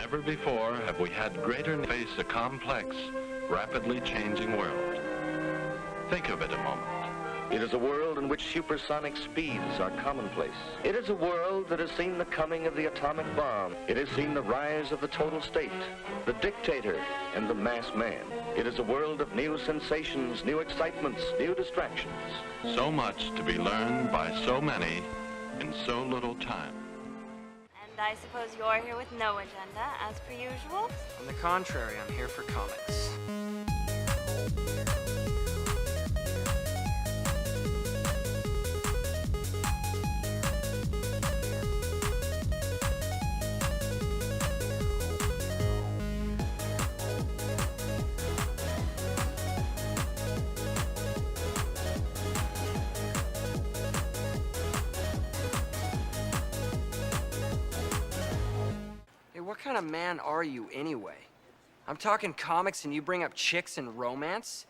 Never before have we had greater face a complex, rapidly changing world. Think of it a moment. It is a world in which supersonic speeds are commonplace. It is a world that has seen the coming of the atomic bomb. It has seen the rise of the total state, the dictator, and the mass man. It is a world of new sensations, new excitements, new distractions. So much to be learned by so many in so little time. And I suppose you're here with no agenda, as per usual? On the contrary, I'm here for comics. What kind of man are you anyway? I'm talking comics and you bring up chicks and romance?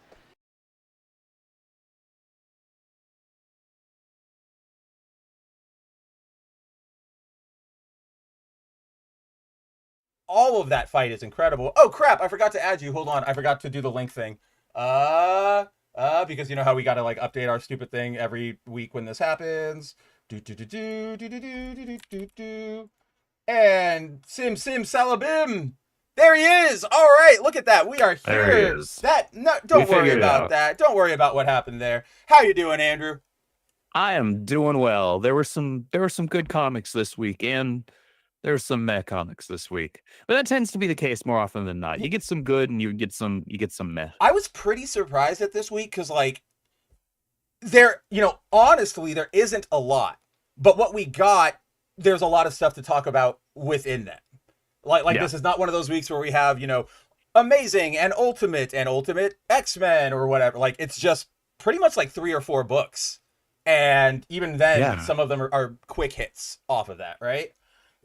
All of that fight is incredible. Oh crap, I forgot to add you. Hold on, I forgot to do the link thing. Because you know how we gotta like update our stupid thing every week when this happens. And Sim Salabim. There he is. All right, look at that. We are here. There he is. Don't worry about that. Don't worry about what happened there. How you doing, Andrew? I am doing well. There were some good comics this week, and there's some meh comics this week. But that tends to be the case more often than not. You get some good and you get some meh. I was pretty surprised at this week because like honestly, there isn't a lot. But what we got, there's a lot of stuff to talk about within that. Like This is not one of those weeks where we have, Amazing and Ultimate X-Men or whatever. Like, it's just pretty much like 3 or 4 books. And even then, some of them are quick hits off of that, right?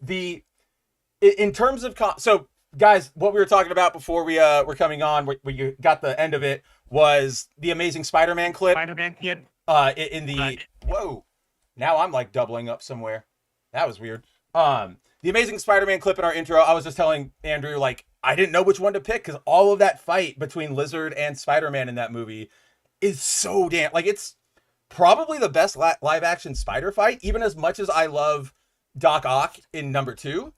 In terms of... So, guys, what we were talking about before we were coming on, where you got the end of it, was the Amazing Spider-Man clip. Spider-Man kid. Whoa. Now I'm, like, doubling up somewhere. That was weird. The Amazing Spider-Man clip in our intro, I was just telling Andrew, like, I didn't know which one to pick because all of that fight between Lizard and Spider-Man in that movie is so damn... Like, it's probably the best live-action spider fight, even as much as I love Doc Ock in number 2.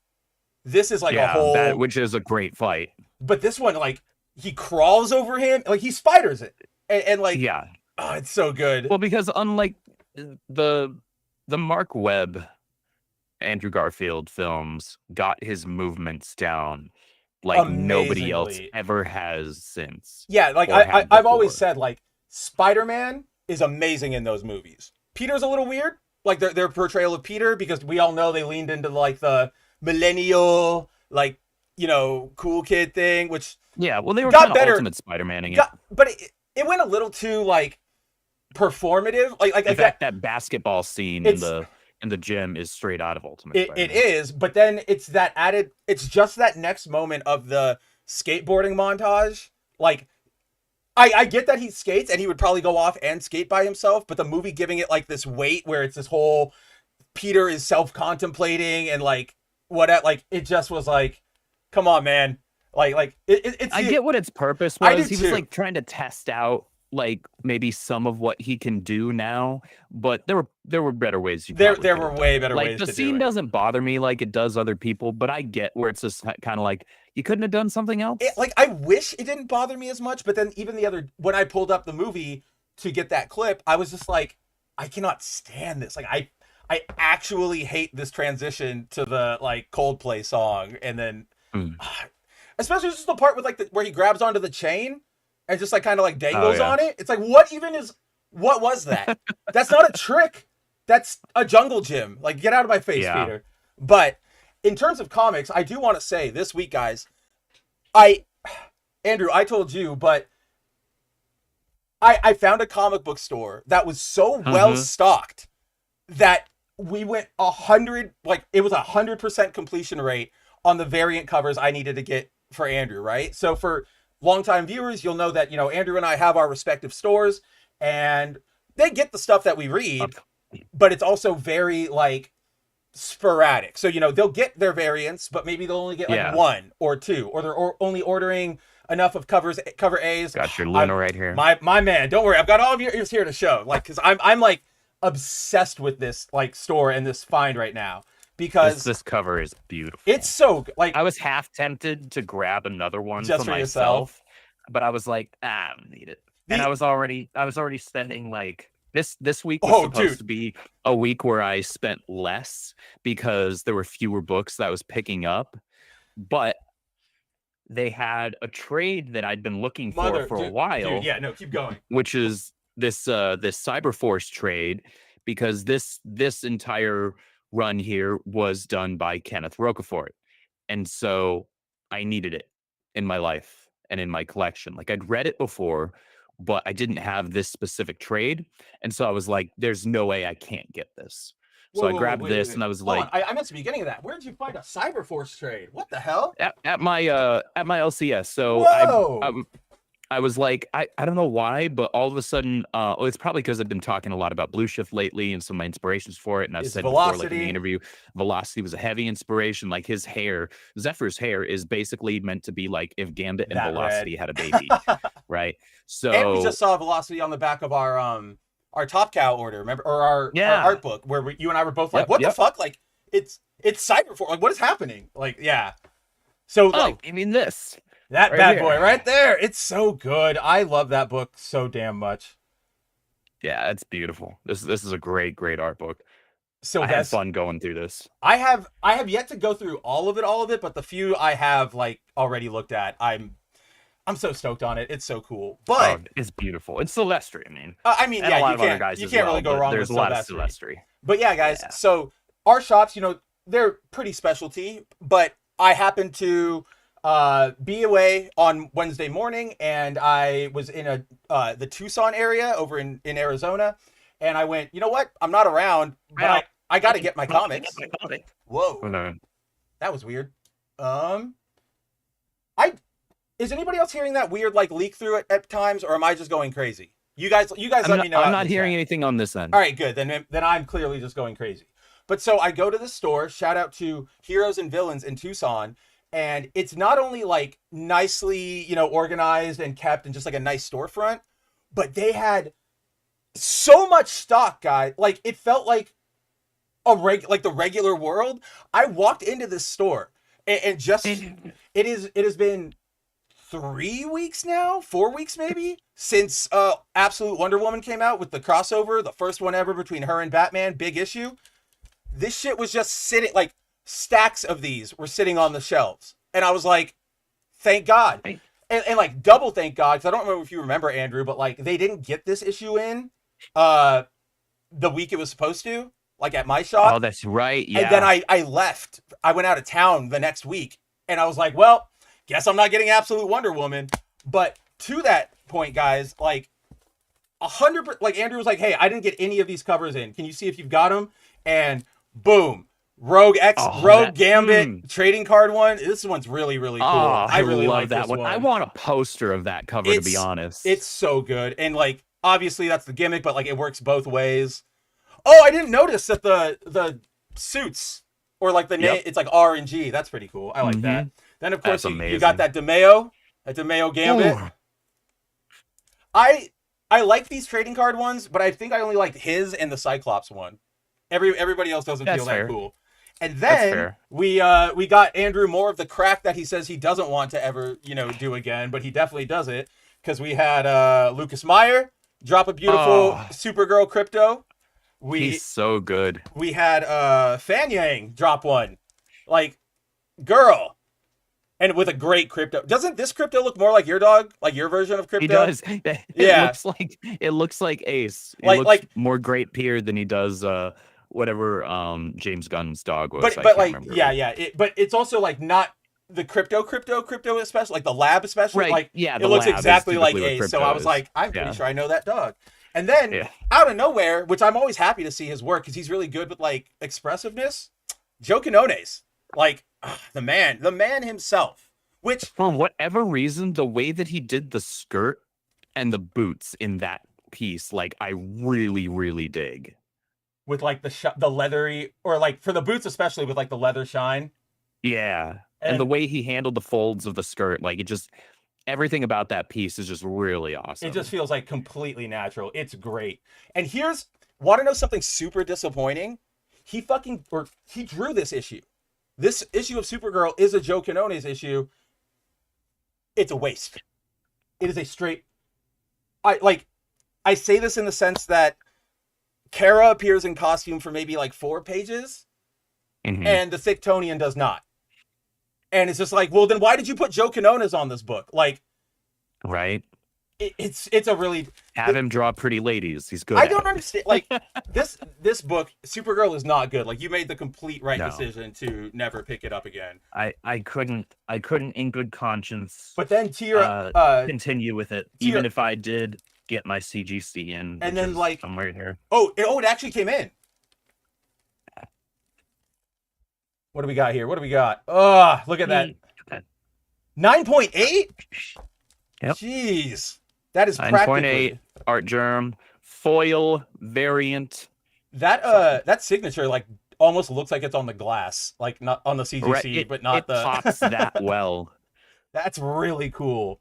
This is like a whole... which is a great fight. But this one, like, he crawls over him, like, he spiders it. And like... Yeah. Oh, it's so good. Well, because unlike the Mark Webb... Andrew Garfield films got his movements down like nobody else ever has since. Yeah, like I've always said, like, Spider-Man is amazing in those movies. Peter's a little weird, like their portrayal of Peter, because we all know they leaned into like the millennial, like, cool kid thing, which they were got kind of better. Ultimate Spider-Maning it. But it went a little too like performative. Like in fact, that basketball scene in the gym is straight out of Ultimate Spider-Man. It is, but then it's just that next moment of the skateboarding montage. Like, I get that he skates and he would probably go off and skate by himself, but the movie giving it like this weight where it's this whole Peter is self-contemplating and like it just was like, come on, man. It's I get what its purpose was. He was too. like trying to test out like maybe some of what he can do now, but there were better ways. There were way better ways. Like the to scene do it. doesn't bother me like it does other people, but I get where it's just kind of like you couldn't have done something else. I wish it didn't bother me as much, but then even when I pulled up the movie to get that clip, I was just like, I cannot stand this. Like I actually hate this transition to the like Coldplay song, and then especially just the part with like where he grabs onto the chain and just like kind of like dangles on it. It's like, what was that? That's not a trick. That's a jungle gym. Like, get out of my face, Peter. But in terms of comics, I do want to say this week, guys, Andrew, I told you, but I found a comic book store that was so well stocked that we went 100, like it was 100% completion rate on the variant covers I needed to get for Andrew, right? So for longtime viewers, you'll know that, Andrew and I have our respective stores and they get the stuff that we read, but it's also very like, sporadic. So, they'll get their variants, but maybe they'll only get like Yeah. one or two, or they're only ordering enough of cover A's. Got your Luna right here. My man, don't worry. I've got all of yours here to show. Like, cause I'm like obsessed with this like store and this find right now because this cover is beautiful. It's so good. Like, I was half tempted to grab another one just for for myself, yourself. but I was like, I don't need it. And I was already spending like this week was supposed to be a week where I spent less because there were fewer books that I was picking up, but they had a trade that I'd been looking for a while. Dude, yeah, no, keep going. Which is this Cyberforce trade, because this entire run here was done by Kenneth Rocafort, and so I needed it in my life and in my collection. Like, I'd read it before, but I didn't have this specific trade, and so I was like, "There's no way I can't get this." So I grabbed this, and I was like, I missed the beginning of that. Where did you find a Cyberforce trade? What the hell? At my LCS. So I was like, I don't know why, but all of a sudden, it's probably because I've been talking a lot about Blue Shift lately and some of my inspirations for it. And I've said before, like in the interview, Velocity was a heavy inspiration. Like, his hair, Zephyr's hair, is basically meant to be like if Gambit and Velocity had a baby, right? So, and we just saw Velocity on the back of our Top Cow order, remember, or our art book, where you and I were both like, "What the fuck?" Like, it's Cyberforce. Like, what is happening? Like, yeah. So, like, I mean, this. That right bad boy right there. It's so good. I love that book so damn much. Yeah, it's beautiful. This is a great art book. So I had fun going through this. I have yet to go through all of it, but the few I have like already looked at, I'm so stoked on it. It's so cool. But it's beautiful. It's Silvestri, I mean. Yeah, you can't really go wrong with Silvestri. There's a lot of Silvestri. But yeah, guys, so our shops, they're pretty specialty, but I happen to be away on Wednesday morning, and I was in the Tucson area over in Arizona, and I went, you know what? I'm not around, but I got to get my comics. Whoa. Oh, no. That was weird. Is anybody else hearing that weird like leak through it at times, or am I just going crazy? You guys let me know. I'm not hearing anything on this end. All right, good. Then I'm clearly just going crazy. But so I go to the store, shout out to Heroes and Villains in Tucson, and it's not only like nicely, organized and kept and just like a nice storefront, but they had so much stock, guys. Like, it felt like like the regular world. I walked into this store and just it has been 3 weeks now, 4 weeks maybe, since Absolute Wonder Woman came out with the crossover, the first one ever between her and Batman, big issue. This shit was just sitting, like, stacks of these were sitting on the shelves. And I was like, thank God. And like, double thank God, because I don't remember if you remember, Andrew, but like, they didn't get this issue in the week it was supposed to, like at my shop. Oh, that's right, yeah. And then I left. I went out of town the next week, and I was like, well, guess I'm not getting Absolute Wonder Woman. But to that point, guys, like 100%, like Andrew was like, hey, I didn't get any of these covers in. Can you see if you've got them? And boom, Rogue Gambit trading card one. This one's really, really cool. I really love that one. I want a poster of that cover, to be honest. It's so good. And like, obviously that's the gimmick, but like, it works both ways. Oh, I didn't notice that the suits, or like the name, it's like R and G. That's pretty cool. I like that. Then of course you got that DeMeo Gambit. Ooh. I like these trading card ones, but I think I only liked his and the Cyclops one. Everybody else doesn't feel that cool. And then we got Andrew more of the crack that he says he doesn't want to ever, do again, but he definitely does it, because we had Lucas Meyer drop a beautiful Supergirl Crypto. He's so good. We had Fan Yang drop one, like, girl, and with a great Crypto. Doesn't this Crypto look more like your dog, like your version of Crypto? He does. It looks like Ace. It looks more Great Peer than he does whatever James Gunn's dog was. But like, but it's also like not the crypto especially, like the lab especially, right. Like, yeah, it looks exactly like Ace. So I was like, I'm pretty sure I know that dog. And then out of nowhere, which I'm always happy to see his work because he's really good with like expressiveness, Joe Quinones, like the man himself. Which, for whatever reason, the way that he did the skirt and the boots in that piece, like, I really, really dig. with like the leathery, or like for the boots especially with like the leather shine. Yeah. And the way he handled the folds of the skirt, like it just, everything about that piece is just really awesome. It just feels like completely natural. It's great. And want to know something super disappointing? He drew this issue. This issue of Supergirl is a Joe Quinones issue. It's a waste. It is a straight, I say this in the sense that Kara appears in costume for maybe like 4 pages, and the Thicktonian does not. And it's just like, well, then why did you put Joe Quinones on this book? Like, right? It's a really him draw pretty ladies. He's good. I don't understand. Like this book, Supergirl is not good. Like you made the complete decision to never pick it up again. I couldn't in good conscience. But then Tira continue with it, even if I did get my CGC in. And then like somewhere here. It actually came in. What do we got here? What do we got? Oh, look at that. 9.8? Yep. Jeez. That is 9.8 art germ foil variant. That signature like almost looks like it's on the glass, like not on the CGC, but not the pops that well. That's really cool.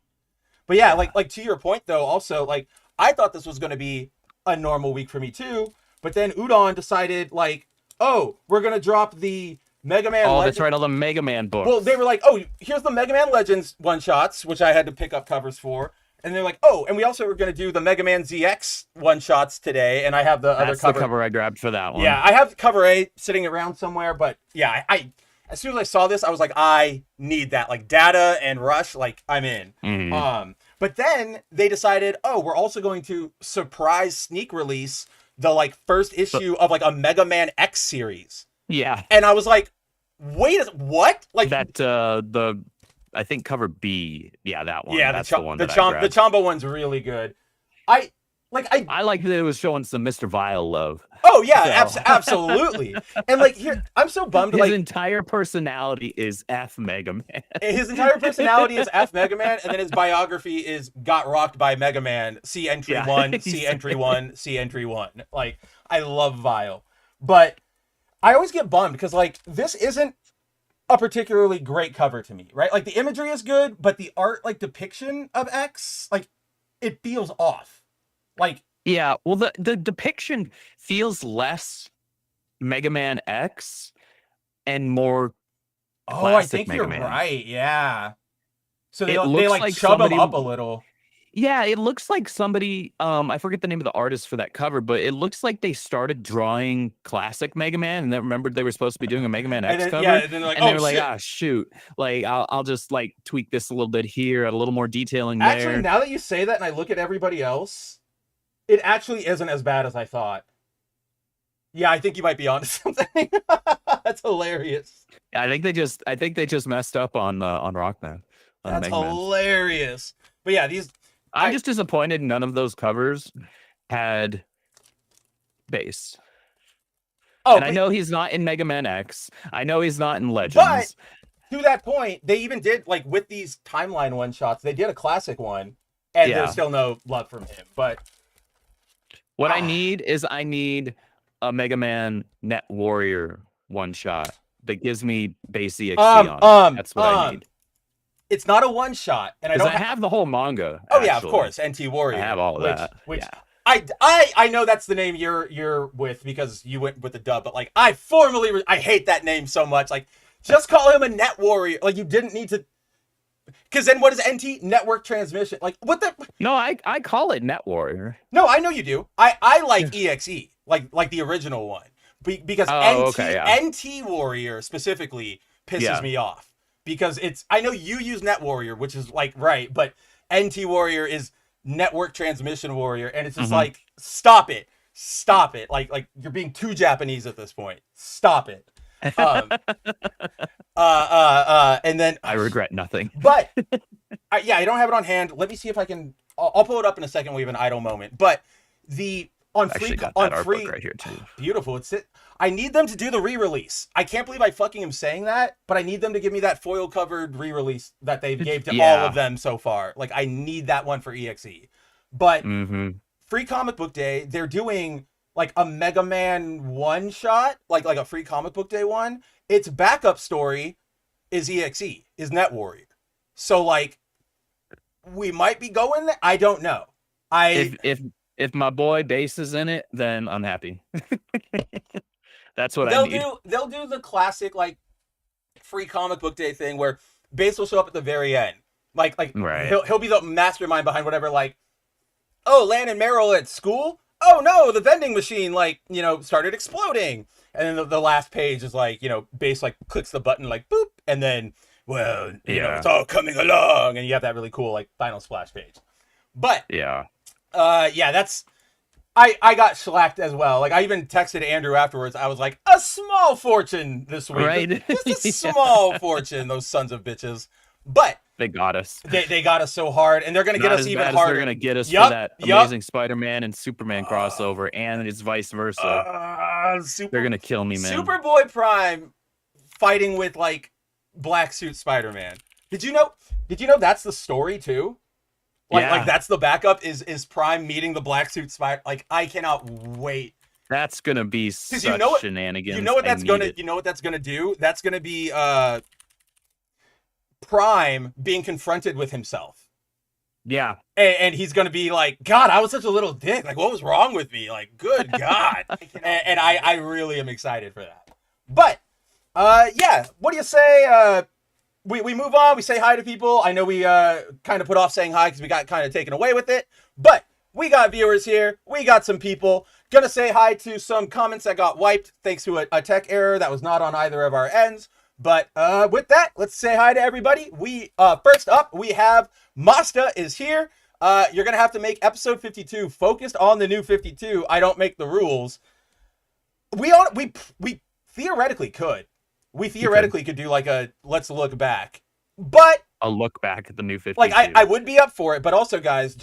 But yeah, like to your point though, also like I thought this was going to be a normal week for me too, but then Udon decided like, oh, we're going to drop the Mega Man. Oh, that's right, all the Mega Man books. Well, they were like, oh, here's the Mega Man Legends one-shots, which I had to pick up covers for. And they're like, oh, and we also were going to do the Mega Man ZX one-shots today, and I have the other cover. That's the cover I grabbed for that one. Yeah, I have cover A sitting around somewhere, but yeah, I as soon as I saw this, I was like, I need that. Like, Data and Rush, like, I'm in. But then they decided, oh, we're also going to surprise sneak release the, like, first issue of, like, a Mega Man X series. Yeah. And I was like, wait, what? Like that I think cover B. Yeah, that one. Yeah, that's the one. The Chamba one's really good. I like that it was showing some Mr. Vile love. Oh yeah, absolutely. And like here, I'm so bummed. His entire personality is F Mega Man. His entire personality is F Mega Man, and then his biography is got rocked by Mega Man. See entry 1, see entry 1, see entry 1. Like I love Vile, but I always get bummed because like this isn't a particularly great cover to me, right? Like the imagery is good, but the art like depiction of X, like it feels off. Like yeah, well the depiction feels less Mega Man X and more I think Mega you're Man. right. Yeah. So they like chub him up a little. Yeah, it looks like somebody, I forget the name of the artist for that cover, but it looks like they started drawing classic Mega Man and then remembered they were supposed to be doing a Mega Man X cover. Yeah, and then they were like, ah, shoot. Like, I'll just like tweak this a little bit here, a little more detailing there. Actually, now that you say that and I look at everybody else, it actually isn't as bad as I thought. Yeah, I think you might be onto something. That's hilarious. I think they just messed up on Rockman. That's hilarious. But yeah, I'm just disappointed none of those covers had base. And I know he's not in Mega Man X. I know he's not in Legends. But to that point, they even did, like, with these timeline one-shots, they did a classic one, and there's still no love from him. But what I need a Mega Man Net Warrior one-shot that gives me base EXE on it. That's what I need. It's not a one shot, and I don't have the whole manga. Oh yeah, of course, NT Warrior. I have all of that. Which I know that's the name you're with because you went with the dub, but like I hate that name so much. Like just call him a Net Warrior. Like you didn't need to. Because then what is NT? Network transmission. Like what the? No, I call it Net Warrior. No, I know you do. I like EXE, like the original one, because NT Warrior specifically pisses me off. Because I know you use Net Warrior, which is like right, but NT Warrior is Network Transmission Warrior, and it's just like stop it, like you're being too Japanese at this point. Stop it. And then I regret nothing. But I don't have it on hand. Let me see if I can. I'll pull it up in a second. We have an idle moment, but on free right here too. Beautiful. I need them to do the re-release. I can't believe I fucking am saying that, but I need them to give me that foil covered re-release that they gave to all of them so far. Like I need that one for EXE. But Free Comic Book Day, they're doing like a Mega Man one shot, like a free comic book day one. Its backup story is EXE, is Net Warrior. So like we might be going there. I don't know. If my boy Base is in it, then I'm happy. That's what I need. They'll do the classic like free comic book day thing where Base will show up at the very end. Like right. he'll be the mastermind behind whatever, like, oh, Lan and Meryl at school? Oh no, the vending machine, like, started exploding. And then the last page is like, Base like clicks the button like boop, and then, well, it's all coming along, and you have that really cool like final splash page. But yeah, that's I got shellacked as well. Like I even texted Andrew afterwards. I was like, a small fortune this week. Right. This is a small fortune, those sons of bitches. But they got us. They got us so hard, and they're going to get us even harder. They're going to get us for that amazing Spider-Man and Superman crossover, and it's vice versa. They're going to kill me, man. Superboy Prime fighting with like black suit Spider-Man. Did you know that's the story too? Like that's the backup is Prime meeting the black suit Spider. Like I cannot wait. That's going to be such shenanigans. You know what that's going to do? That's going to be Prime being confronted with himself. Yeah. And he's going to be like, God, I was such a little dick. Like, what was wrong with me? Like, good God. and I really am excited for that. But, what do you say? We move on. We say hi to people. I know we kind of put off saying hi because we got kind of taken away with it. But we got viewers here. We got some people. Gonna say hi to some comments that got wiped thanks to a tech error that was not on either of our ends. But with that, let's say hi to everybody. We first up, we have Masta is here. You're gonna have to make episode 52 focused on the new 52. I don't make the rules. We theoretically could. We theoretically could do like a let's look back, but a look back at the new 52. Like I would be up for it, but also guys,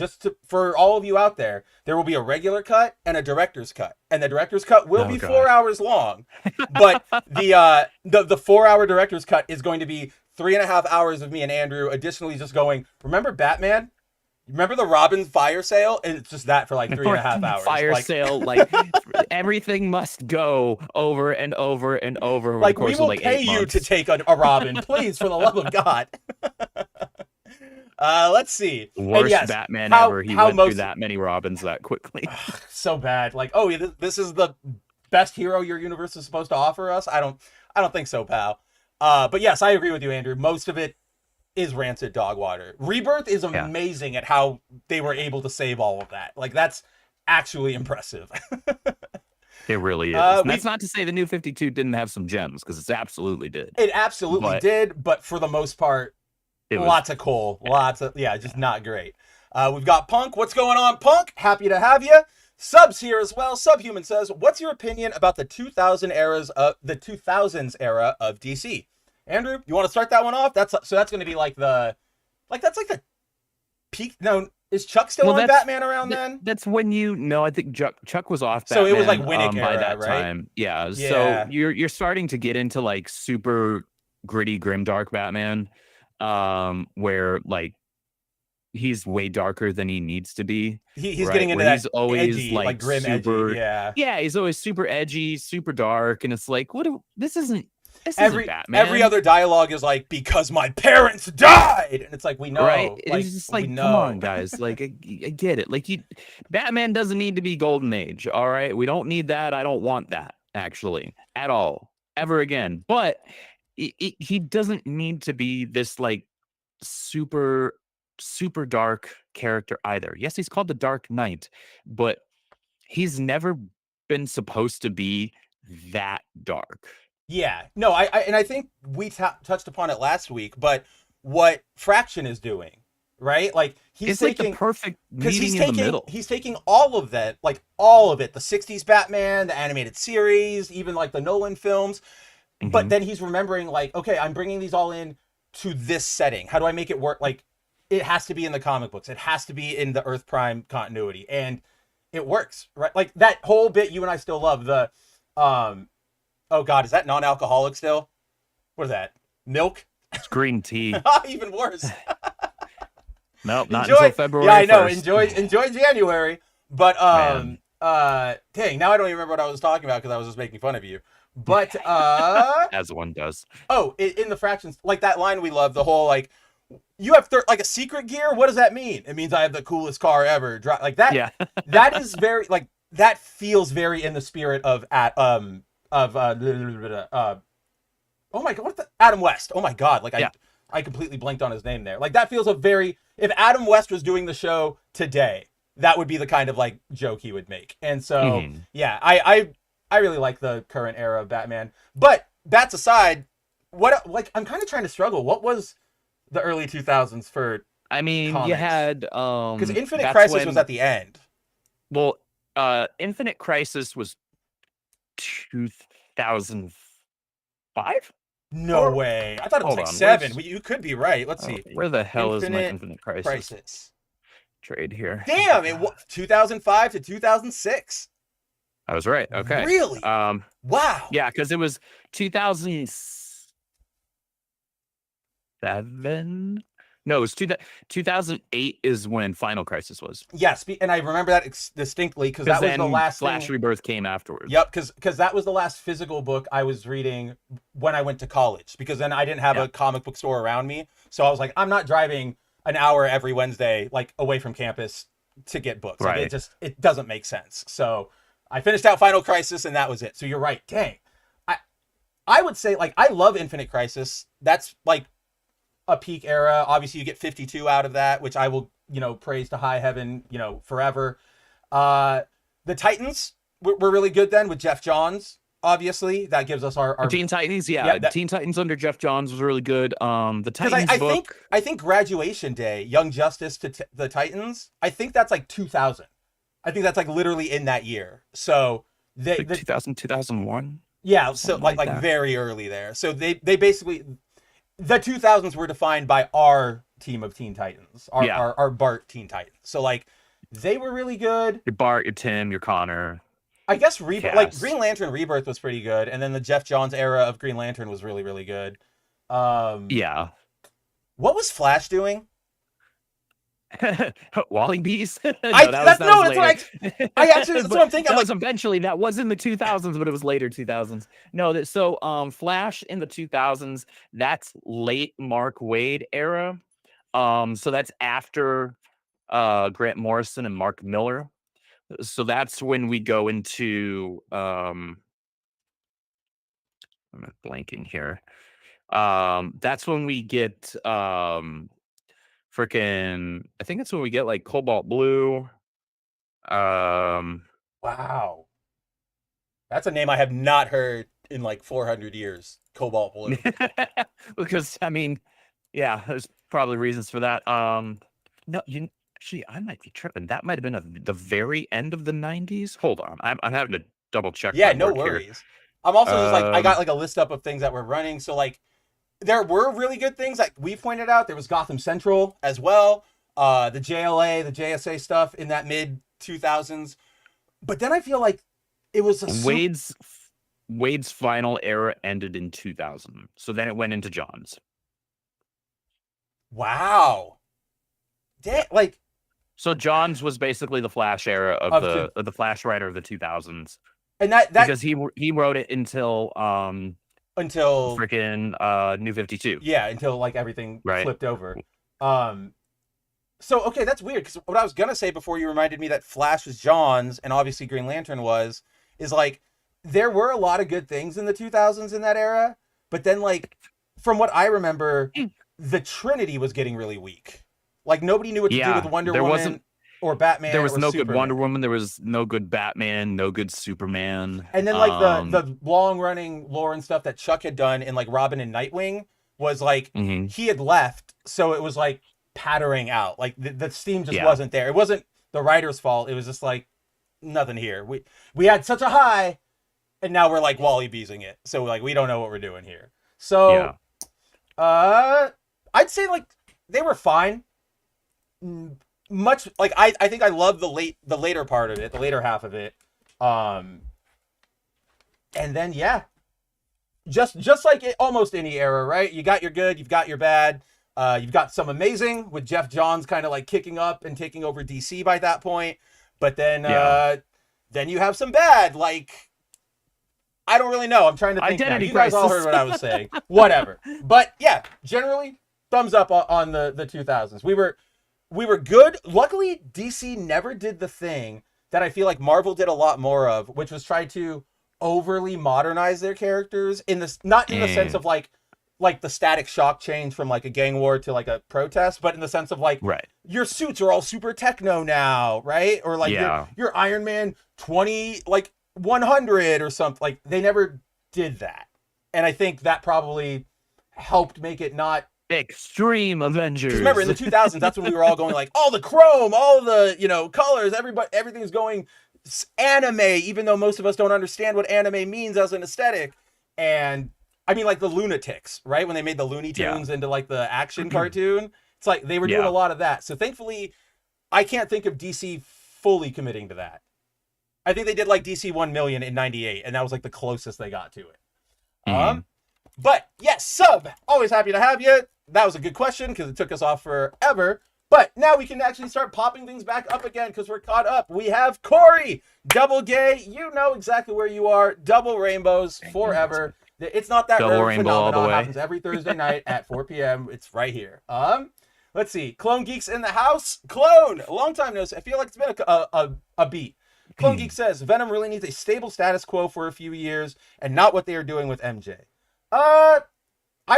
for all of you out there, there will be a regular cut and a director's cut, and the director's cut will be 4 hours long, but the 4 hour director's cut is going to be 3.5 hours of me and Andrew additionally just going, remember Batman? Remember the Robin fire sale? And it's just that for like 3.5 hours. Fire sale, like everything must go over and over and over. Like we will pay you to take a Robin, please, for the love of God. Let's see. Worst Batman ever. He went through that many Robins that quickly. So bad. Like, oh, this is the best hero your universe is supposed to offer us. I don't think so, pal. But yes, I agree with you, Andrew. Most of it is rancid dog water. Rebirth is amazing at how they were able to save all of that. Like that's actually impressive. It really is. That's not to say the new 52 didn't have some gems, because it absolutely did. It absolutely did, but for the most part, lots of coal. Just not great. We've got Punk. What's going on, Punk? Happy to have you. Subs here as well. Subhuman says, what's your opinion about the 2000s era of DC? Andrew, you want to start that one off? That's going to be like the peak. No, is Chuck still on Batman around then? That's when I think Chuck was off So Batman, it was like Winnick by era, that right? time. Yeah. So you're starting to get into like super gritty, grimdark Batman, where like he's way darker than he needs to be. He's getting into that. He's always edgy, like grim, super edgy. Yeah, he's always super edgy, super dark, and it's like, this isn't Batman. Every other dialogue is like, because my parents died, and it's like, we know, right? Like, it's just like, come on, guys. Like, I get it. Like, Batman doesn't need to be Golden Age. All right, we don't need that. I don't want that actually at all, ever again. But he doesn't need to be this like super dark character either. Yes, he's called the Dark Knight, but he's never been supposed to be that dark. Yeah, no, I think we touched upon it last week, but what Fraction is doing, right? Like he's taking like the perfect meeting in the middle. He's taking all of that, like all of it, the 60s Batman, the animated series, even like the Nolan films, but then he's remembering like, okay, I'm bringing these all in to this setting. How do I make it work? Like it has to be in the comic books. It has to be in the Earth Prime continuity, and it works, right? Like that whole bit you and I still love, the oh God, is that non-alcoholic still? What is that? Milk? It's green tea. Even worse. Nope, not until February. Yeah, I know. 1st. Enjoy January. But Dang, now I don't even remember what I was talking about because I was just making fun of you. But As one does. oh, in the fractions, like that line we love, the whole like, you have like a secret gear. What does that mean? It means I have the coolest car ever. Like that. Yeah. That is very like that feels very in the spirit of oh my god, what the Adam West? Oh my god, like I completely blanked on his name there. Like that feels a very, if Adam West was doing the show today, that would be the kind of like joke he would make. And so yeah, I really like the current era of Batman. But bats aside, what like I'm kind of trying to struggle. What was the early 2000s for I mean, comics? you had because Infinite Crisis was at the end. Well, Infinite Crisis was 2005. No way. I thought it was like 7. You could be right. Let's see. Where the hell is my Infinite Crisis trade here? Damn, it was 2005 to 2006. I was right. Okay. Really? Wow. Yeah, because it was 2007. No, it was 2008 is when Final Crisis was. Yes, and I remember that distinctly because that was the last Flash Rebirth came afterwards. Yep, because that was the last physical book I was reading when I went to college, because then I didn't have a comic book store around me. So I was like, I'm not driving an hour every Wednesday like away from campus to get books. Like, it doesn't make sense. So I finished out Final Crisis and that was it. So you're right. Dang. I would say like I love Infinite Crisis. That's like a peak era. Obviously you get 52 out of that, which I will, praise to high heaven, forever. The Titans were really good then with Jeff Johns. Obviously that gives us our Teen Titans. Yeah, Teen Titans under Jeff Johns was really good. The Titans I think Graduation Day, Young Justice to the Titans, I think that's like 2000. I think that's like literally in that year. So they 2000, 2001. Yeah, so like very early there. So they basically, the 2000s were defined by our team of Teen Titans, our Bart Teen Titans. So like they were really good. Your Bart, your Tim, your Connor. I guess like Green Lantern Rebirth was pretty good, and then the Jeff Johns era of Green Lantern was really, really good. Yeah. What was Flash doing? Wally Bees? That's what I'm thinking. That was in the 2000s, but it was later 2000s. No, so Flash in the 2000s, that's late Mark Waid era. So that's after Grant Morrison and Mark Miller. So that's when we go into I'm blanking here. That's when we get freaking, I think that's when we get like Cobalt Blue. Wow. That's a name I have not heard in like 400 years. Cobalt Blue. Because I mean, yeah, there's probably reasons for that. No, actually, I might be tripping. That might have been the very end of the 90s. Hold on. I'm having to double check. Yeah, no worries. Here. I'm also just like, I got like a list up of things that were running. So like, there were really good things like we pointed out. There was Gotham Central as well. The JLA, the JSA stuff in that mid 2000s. But then I feel like it was Wade's final era ended in 2000. So then it went into John's. Wow. Like, so John's was basically the Flash era of the Flash writer of the 2000s. And that because he wrote it until freaking New 52. Yeah, until like everything flipped over. So okay, that's weird, because what I was gonna say before you reminded me that Flash was John's and obviously Green Lantern is like there were a lot of good things in the 2000s in that era, but then like from what I remember, the Trinity was getting really weak. Like nobody knew what to do with Wonder Woman or Batman. There was no Superman. Good Wonder Woman. There was no good Batman. No good Superman. And then like the long running lore and stuff that Chuck had done in like Robin and Nightwing was like he had left, so it was like pattering out. Like the steam just wasn't there. It wasn't the writer's fault. It was just like nothing here. We had such a high, and now we're like Wally Beesing it. So like we don't know what we're doing here. So I'd say like they were fine. Much like I think I love the later part of it, the later half of it. And then just like almost any era, right? You got your good, you've got your bad. You've got some amazing with Jeff Johns kind of like kicking up and taking over DC by that point. But then then you have some bad, like, I don't really know. I'm trying to think. Identity You guys all heard what I was saying. Whatever. But yeah, generally, thumbs up on the 2000s. We were good. Luckily, DC never did the thing that I feel like Marvel did a lot more of, which was try to overly modernize their characters not in the sense of like the Static Shock change from like a gang war to like a protest, but in the sense of like, your suits are all super techno now, right? Or like your Iron Man 20, like 100 or something. Like, they never did that. And I think that probably helped make it not Extreme Avengers. Remember, in the 2000s, that's when we were all going like, all the chrome, all the, colors, everything's going anime, even though most of us don't understand what anime means as an aesthetic. And I mean, like the Lunatics, right? When they made the Looney Tunes into like the action cartoon, it's like they were doing a lot of that. So thankfully, I can't think of DC fully committing to that. I think they did like DC 1 million in 98, and that was like the closest they got to it. But yes, sub, always happy to have you. That was a good question because it took us off forever. But now we can actually start popping things back up again because we're caught up. We have Corey, double gay. You know exactly where you are. Double rainbows forever. It's not that rare phenomenon. It happens every Thursday night at 4 p.m. It's right here. Let's see. Clone Geeks in the house. Clone, a long time no see. I feel like it's been a beat. Clone Geek says Venom really needs a stable status quo for a few years and not what they are doing with MJ. I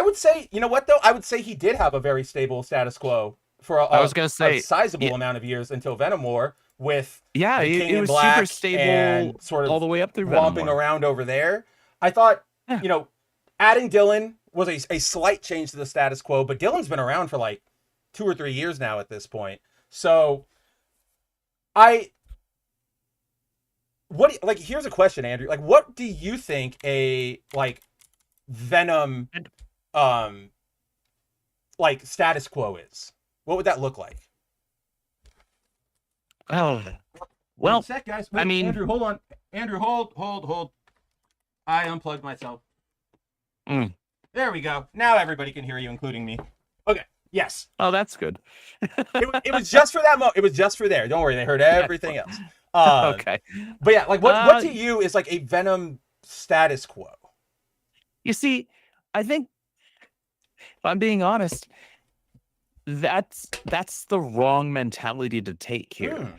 would say, you know what though? I would say he did have a very stable status quo for a sizable amount of years until Venom War with it was super stable and sort of all the way up through romping around over there. I thought, adding Dylan was a slight change to the status quo, but Dylan's been around for like 2 or 3 years now at this point. So here's a question, Andrew. Like, what do you think a Venom like status quo is? What would that look like? Well, wait a sec, guys. Wait, Andrew, hold on. Andrew, hold. I unplugged myself. There we go. Now everybody can hear you, including me. Okay. Yes. Oh, that's good. it was just for that moment. It was just for there. Don't worry. They heard everything else. Okay. But yeah, like what to you is like a Venom status quo? You see, I think, if I'm being honest, that's the wrong mentality to take here.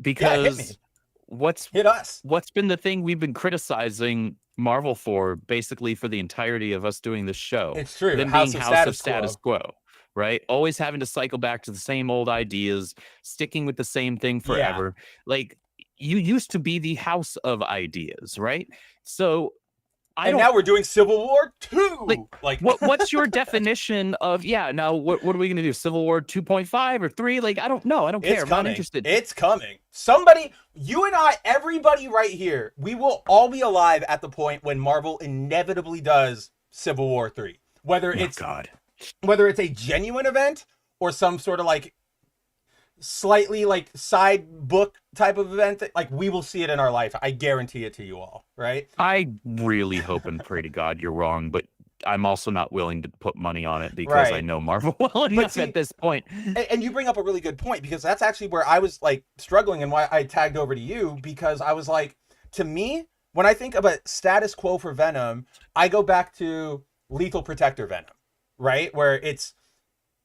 Because what's been the thing we've been criticizing Marvel for basically for the entirety of us doing this show? It's true. Them being House of Status Quo, right? Always having to cycle back to the same old ideas, sticking with the same thing forever. Like, you used to be the house of ideas, right? So now we're doing Civil War 2. Like what's your definition of now what are we gonna do? Civil War 2.5 or 3? Like, I don't know. I don't care. I'm not interested. It's coming. Somebody, you and I, everybody right here, we will all be alive at the point when Marvel inevitably does Civil War 3. Whether it's a genuine event or some sort of like slightly like side book type of event that, like, we will see it in our life. I guarantee it to you all, right? I really hope and pray to God you're wrong, but I'm also not willing to put money on it because I know Marvel well enough at this point. And you bring up a really good point, because that's actually where I was like struggling and why I tagged over to you, because I was like, to me, when I think of a status quo for Venom, I go back to Lethal Protector Venom, right? Where it's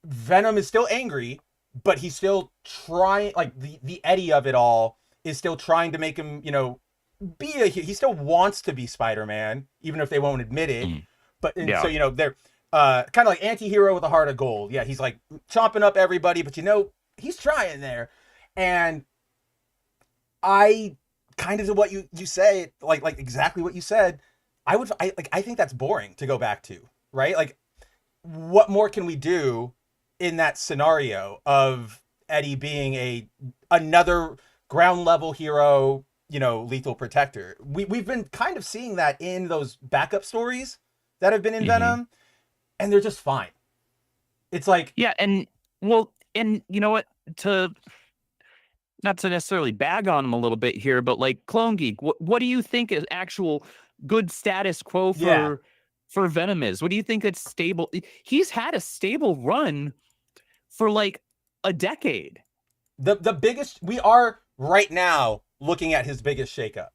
Venom is still angry, but he's still trying, like the Eddie of it all is still trying to make him, he still wants to be Spider-Man, even if they won't admit it. But so, they're kind of like anti-hero with a heart of gold. Yeah, he's like chomping up everybody, but he's trying there. And I kind of what you say, like exactly what you said. I think that's boring to go back to, right? Like, what more can we do in that scenario of Eddie being another ground level hero, Lethal Protector? We've been kind of seeing that in those backup stories that have been in Venom, and they're just fine. It's like, and you know what, not to necessarily bag on him a little bit here, but like Clone Geek, what do you think is actual good status quo for Venom is? What do you think it's stable? He's had a stable run for like a decade. The biggest, we are right now looking at his biggest shakeup.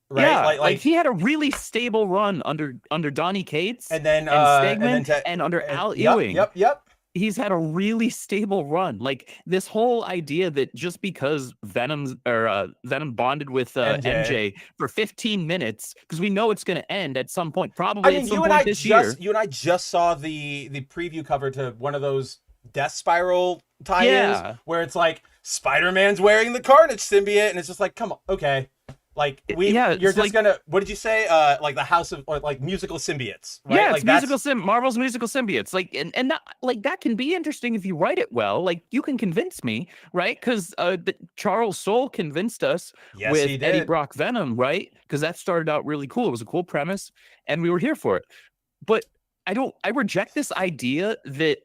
Right? Yeah, like he had a really stable run under Donny Cates and then Stegman and under Al Ewing. Yep. He's had a really stable run. Like this whole idea that just because Venom bonded with MJ for 15 minutes, because we know it's going to end at some point, probably at some point this year. You and I just saw the preview cover to one of those Death Spiral tie-ins where it's like Spider-Man's wearing the Carnage symbiote, and it's just like, come on, okay. Like you're just like, gonna. What did you say? Like the House of, or like musical symbiotes, right? Yeah, like it's Marvel's musical symbiotes. Like, and that, like that can be interesting if you write it well. Like, you can convince me, right? Because Charles Soule convinced us with Eddie Brock Venom, right? Because that started out really cool. It was a cool premise, and we were here for it. But I reject this idea that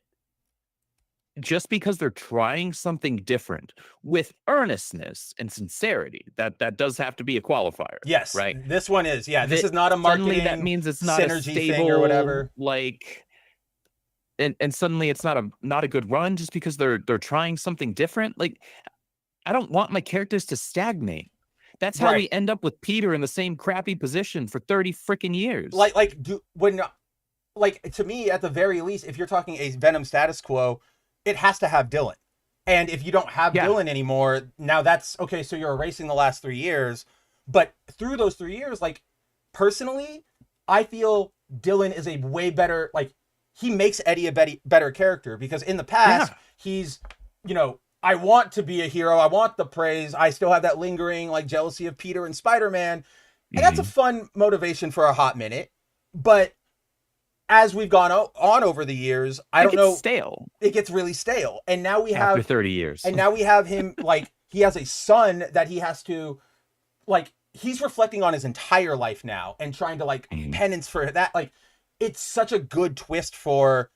just because they're trying something different with earnestness and sincerity, that does have to be a qualifier. Yes, right. This one is. Yeah, this is not a marketing. Suddenly that means it's not a stable thing or whatever. Like, and suddenly it's not a good run just because they're trying something different. Like, I don't want my characters to stagnate. That's how we end up with Peter in the same crappy position for 30 freaking years. Like to me, at the very least, if you're talking a Venom status quo, it has to have Dylan. And if you don't have Dylan anymore, now that's okay. So you're erasing the last 3 years, but through those 3 years, like personally, I feel Dylan is a way better, like he makes Eddie a better character, because in the past he's, I want to be a hero. I want the praise. I still have that lingering like jealousy of Peter and Spider-Man. And that's a fun motivation for a hot minute. But as we've gone on over the years, I don't know. Stale. It gets really stale. And now we have after 30 years. And now we have him like he has a son that he has to like he's reflecting on his entire life now and trying to like penance for that. Like it's such a good twist for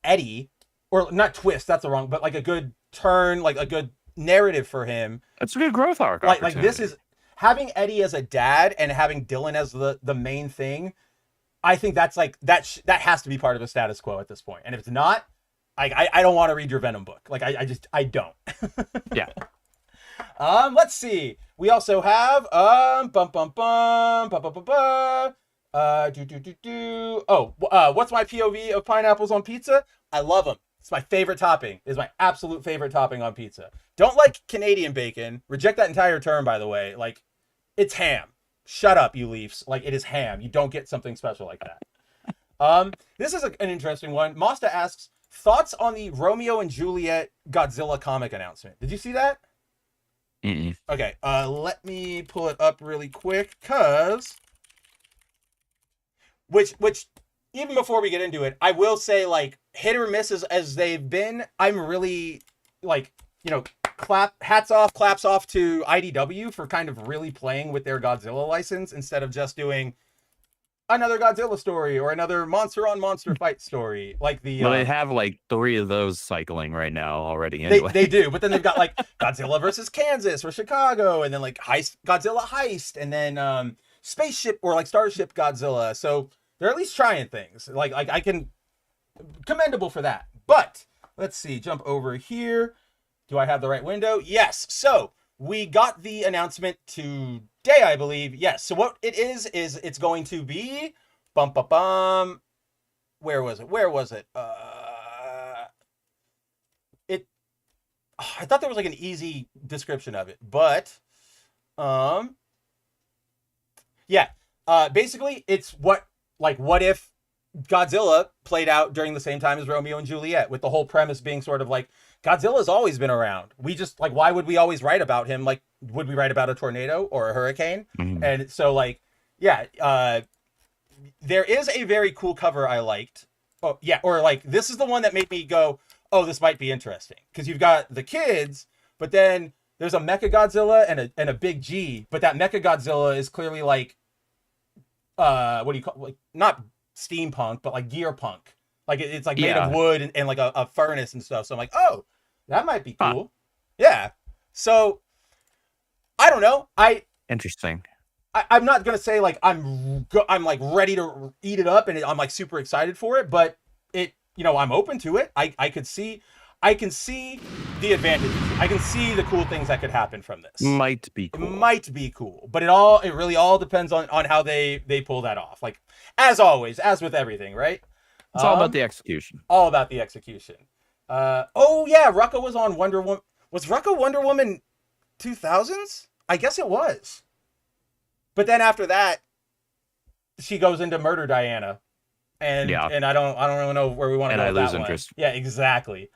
Eddie, or not twist, that's the wrong, but like a good turn, like a good narrative for him. It's a good growth arc. Like this is having Eddie as a dad and having Dylan as the main thing. I think that's like that has to be part of the status quo at this point. And if it's not, I don't want to read your Venom book. Like I don't. Yeah. Let's see. We also have what's my POV of pineapples on pizza? I love them. It's my favorite topping. It's my absolute favorite topping on pizza. Don't like Canadian bacon. Reject that entire term, by the way. Like, it's ham. Shut up, you Leafs. Like, it is ham. You don't get something special like that. This is an interesting one. Masta asks, thoughts on the Romeo and Juliet Godzilla comic announcement. Did you see that? Mm-mm. Okay, let me pull it up really quick, because... Which, even before we get into it, I will say, like, hit or miss as they've been, I'm really, like, claps off to IDW for kind of really playing with their Godzilla license instead of just doing another Godzilla story or another monster on monster fight story. Like they have like 3 of those cycling right now already. Anyway. They do, but then they've got like Godzilla versus Kansas or Chicago, and then like Godzilla Heist, and then Spaceship or like Starship Godzilla. So they're at least trying things. Like I can commendable for that. But let's see, jump over here. Do I have the right window? Yes. So we got the announcement today, I believe. Yes. So what it is it's going to be Where was it? I thought there was like an easy description of it, but basically it's what if Godzilla played out during the same time as Romeo and Juliet, with the whole premise being sort of like Godzilla's always been around. We just like, why would we always write about him? Like, would we write about a tornado or a hurricane? Mm-hmm. And so like, there is a very cool cover I liked. Oh yeah. Or like, this is the one that made me go, oh, this might be interesting. Cause you've got the kids, but then there's a Mecha Godzilla and a big G, but that Mecha Godzilla is clearly like, what do you call, like, not steampunk, but like gear punk. Like it's like made of wood and like a furnace and stuff. So I'm like, oh, that might be cool. Yeah. So I don't know. Interesting. I'm not gonna say like I'm like ready to eat it up and I'm like super excited for it, but I'm open to it. I could see. I can see the advantages. I can see the cool things that could happen from this. Might be cool. It might be cool, but it really all depends on how they pull that off. Like, as always, as with everything, right? It's all about the execution. All about the execution. Oh yeah, Rucka was on Wonder Woman. Was Rucka Wonder Woman 2000s? I guess it was. But then after that, she goes into Murder Diana, and I don't really know where we want to go with that one. And I lose interest. Yeah, exactly.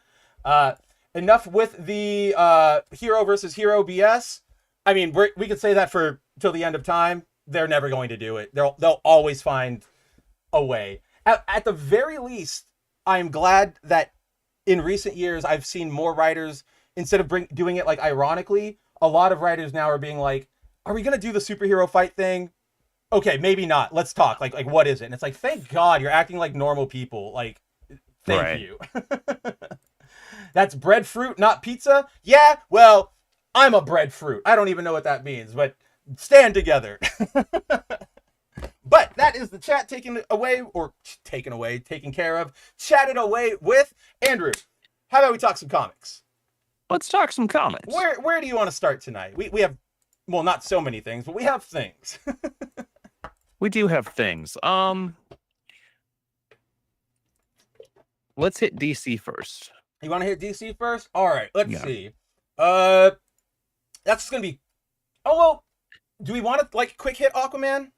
Enough with the hero versus hero BS. I mean, we could say that for till the end of time. They're never going to do it. They'll always find a way. At the very least, I'm glad that in recent years I've seen more writers, instead of doing it like ironically, a lot of writers now are being like, are we going to do the superhero fight thing? Okay, maybe not. Let's talk. Like what is it? And it's like, thank God you're acting like normal people. Like, thank you. That's breadfruit, not pizza? Yeah, well, I'm a breadfruit. I don't even know what that means, but stand together. But that is the chat taken care of, chatted away with Andrew. How about we talk some comics? Let's talk some comics. Where do you want to start tonight? We have, well, not so many things, but we have things. We do have things. Let's hit DC first. You want to hit DC first? All right, let's see. That's going to be... Oh, well, do we want to, like, quick hit Aquaman?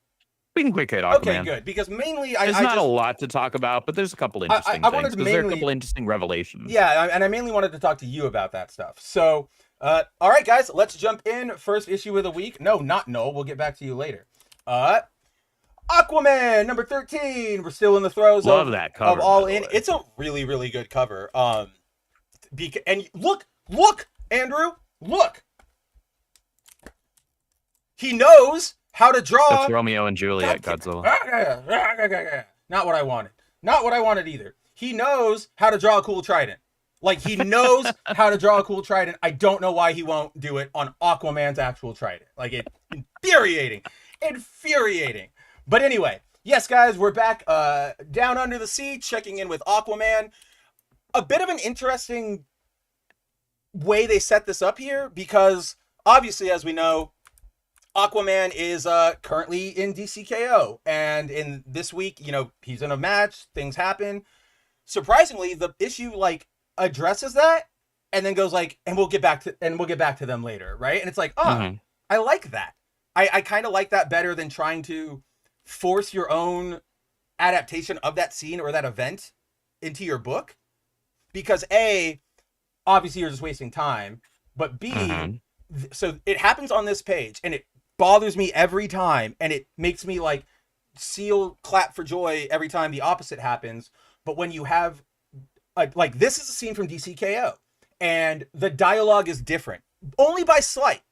We can quick hit Aquaman. Okay, good, because mainly... There's not a lot to talk about, but there's a couple interesting things, because there are a couple interesting revelations. Yeah, and I mainly wanted to talk to you about that stuff. So, all right, guys, let's jump in. First issue of the week. No, not Knull. We'll get back to you later. Aquaman, number 13. We're still in the throes of that cover, of All In. It's a really, really good cover. And look, Andrew, look. He knows how to draw. That's Romeo and Juliet, Godzilla. Not what I wanted. Not what I wanted either. He knows how to draw a cool trident. Like, he knows how to draw a cool trident. I don't know why he won't do it on Aquaman's actual trident. Like, it's infuriating. Infuriating. But anyway, yes, guys, we're back down under the sea, checking in with Aquaman. A bit of an interesting way they set this up here, because obviously, as we know, Aquaman is currently in DC K.O. And in this week, you know, he's in a match, things happen. Surprisingly, the issue, like, addresses that and then goes like, and we'll get back to them later, right? And it's like, I like that. I kind of like that better than trying to force your own adaptation of that scene or that event into your book. Because A, obviously you're just wasting time, but B, so it happens on this page and it bothers me every time, and it makes me like clap for joy every time the opposite happens. But when you have like this is a scene from DC K.O. and the dialogue is different, only by slight,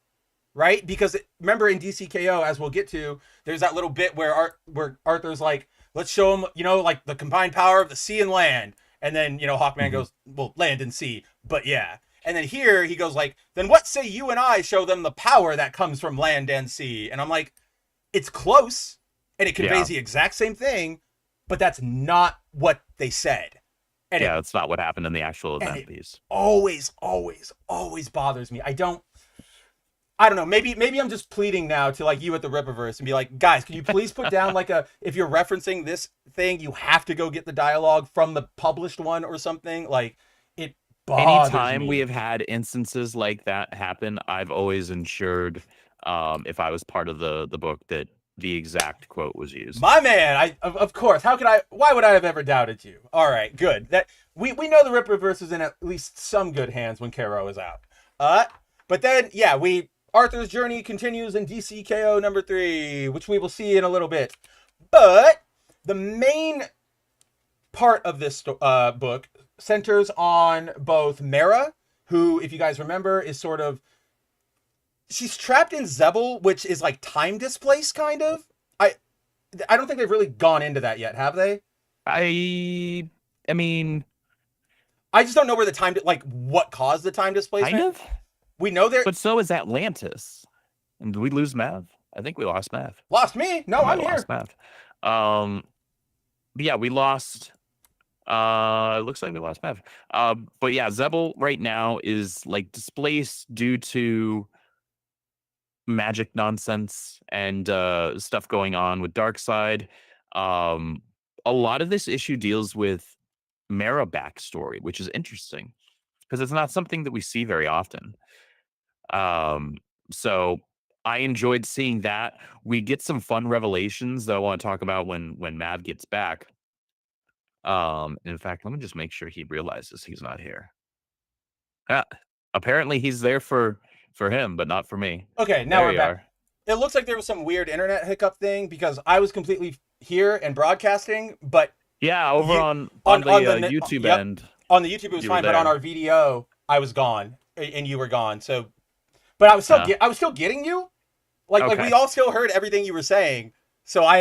right? Because remember in DC K.O., as we'll get to, there's that little bit where Arthur's like, let's show him, you know, like the combined power of the sea and land. And then, you know, Hawkman goes, well, land and sea, but yeah. And then here he goes like, then what say you and I show them the power that comes from land and sea? And I'm like, it's close and it conveys the exact same thing, but that's not what they said. And that's not what happened in the actual event piece. Always bothers me. I don't know. Maybe I'm just pleading now to like you at the RIPPAVERSE and be like, guys, can you please put down like if you're referencing this thing, you have to go get the dialogue from the published one or something. Like, it bothers Anytime me. we have had instances like that happen, I've always ensured, if I was part of the book, that the exact quote was used. My man, of course. Why would I have ever doubted you? All right, good. That we know the RIPPAVERSE is in at least some good hands when K.O. is out. But then, Arthur's journey continues in DC K.O. number 3, which we will see in a little bit. But the main part of this book centers on both Mera, who, if you guys remember, is sort of... She's trapped in Zebel, which is like time displaced, kind of. I don't think they've really gone into that yet, have they? I mean... I just don't know where the time... Like, what caused the time displacement? Kind of. We know there... But so is Atlantis. And did we lose Mav? I think we lost Mav. Lost me? No, I'm here. Lost Mav. But yeah, we lost It looks like we lost Mav. But yeah, Zebel right now is like displaced due to magic nonsense and stuff going on with Darkseid. A lot of this issue deals with Mara backstory, which is interesting because it's not something that we see very often. So I enjoyed seeing that. We get some fun revelations that I want to talk about when Mav gets back. In fact, let me just make sure he realizes he's not here. Yeah, apparently he's there for him, but not for me. Okay, now There we're you back. are. It looks like there was some weird internet hiccup thing because I was completely here and broadcasting, but Yeah, over You- on on the the YouTube yep. end. on the YouTube it was You were fine, but on there. our VDO I was gone and you were gone. So, but I was still Yeah. I was still getting you. Like Okay. we all still heard everything you were saying. So I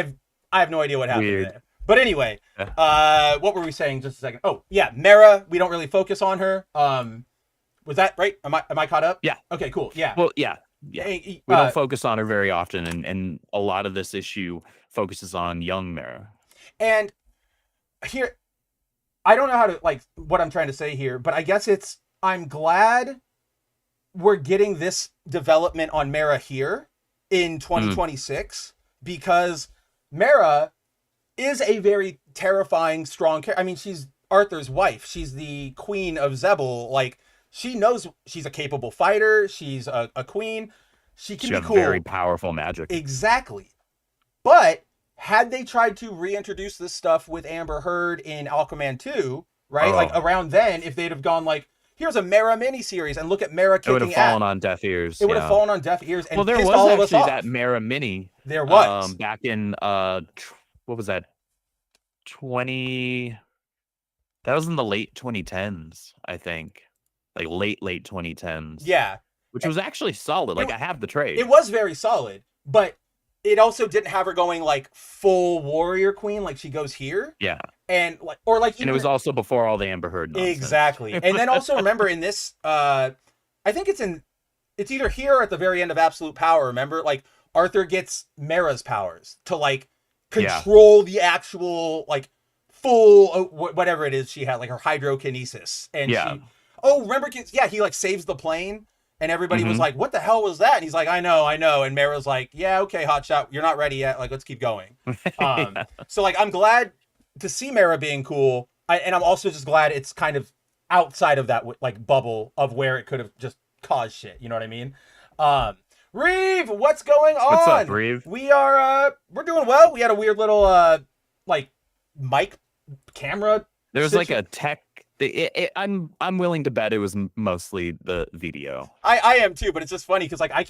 have no idea what happened Weird. there. But anyway, Yeah. what were we saying just a second? Oh, yeah, Mara, we don't really focus on her. Was that right? Am I caught up? Yeah. Okay, cool. Yeah. Well, yeah. Hey, We don't focus on her very often, and a lot of this issue focuses on young Mara. And here, I don't know how to, like, what I'm trying to say here, but I guess I'm glad we're getting this development on Mara here in 2026 because Mara is a very terrifying, strong character. I mean, she's Arthur's wife. She's the queen of Zebel. Like, she knows she's a capable fighter. She's a queen. She can be cool. Very powerful magic. Exactly. But had they tried to reintroduce this stuff with Amber Heard in Aquaman 2, right? Like around then, if they'd have gone like, here's a Mara miniseries and look at Mara kicking ass. It would have fallen on deaf ears. It would have fallen on deaf ears and there pissed was all of us actually off. that Mara mini. There was. Back in what was that? 20. That was in the late 2010s, I think. Like late 2010s. Yeah. Which was actually solid. Like I have the trade. It was very solid, but it also didn't have her going like full warrior queen like she goes here. Yeah. And like or like and it was also before all the Amber Heard nonsense. Exactly. And then also remember in this I think it's either here or at the very end of Absolute Power, remember? Like Arthur gets Mara's powers to like control the actual like full whatever it is she had, like her hydrokinesis. And remember he like saves the plane. And everybody was like, what the hell was that? And he's like, I know. And Mara's like, yeah, okay, hotshot. You're not ready yet. Like, let's keep going. So, like, I'm glad to see Mara being cool. And I'm also just glad it's kind of outside of that, like, bubble of where it could have just caused shit. You know what I mean? Reeve, what's going on? What's up, Reeve? We're doing well. We had a weird little, like, mic camera. There's like a tech. I'm willing to bet it was mostly the video. I am too, but it's just funny because like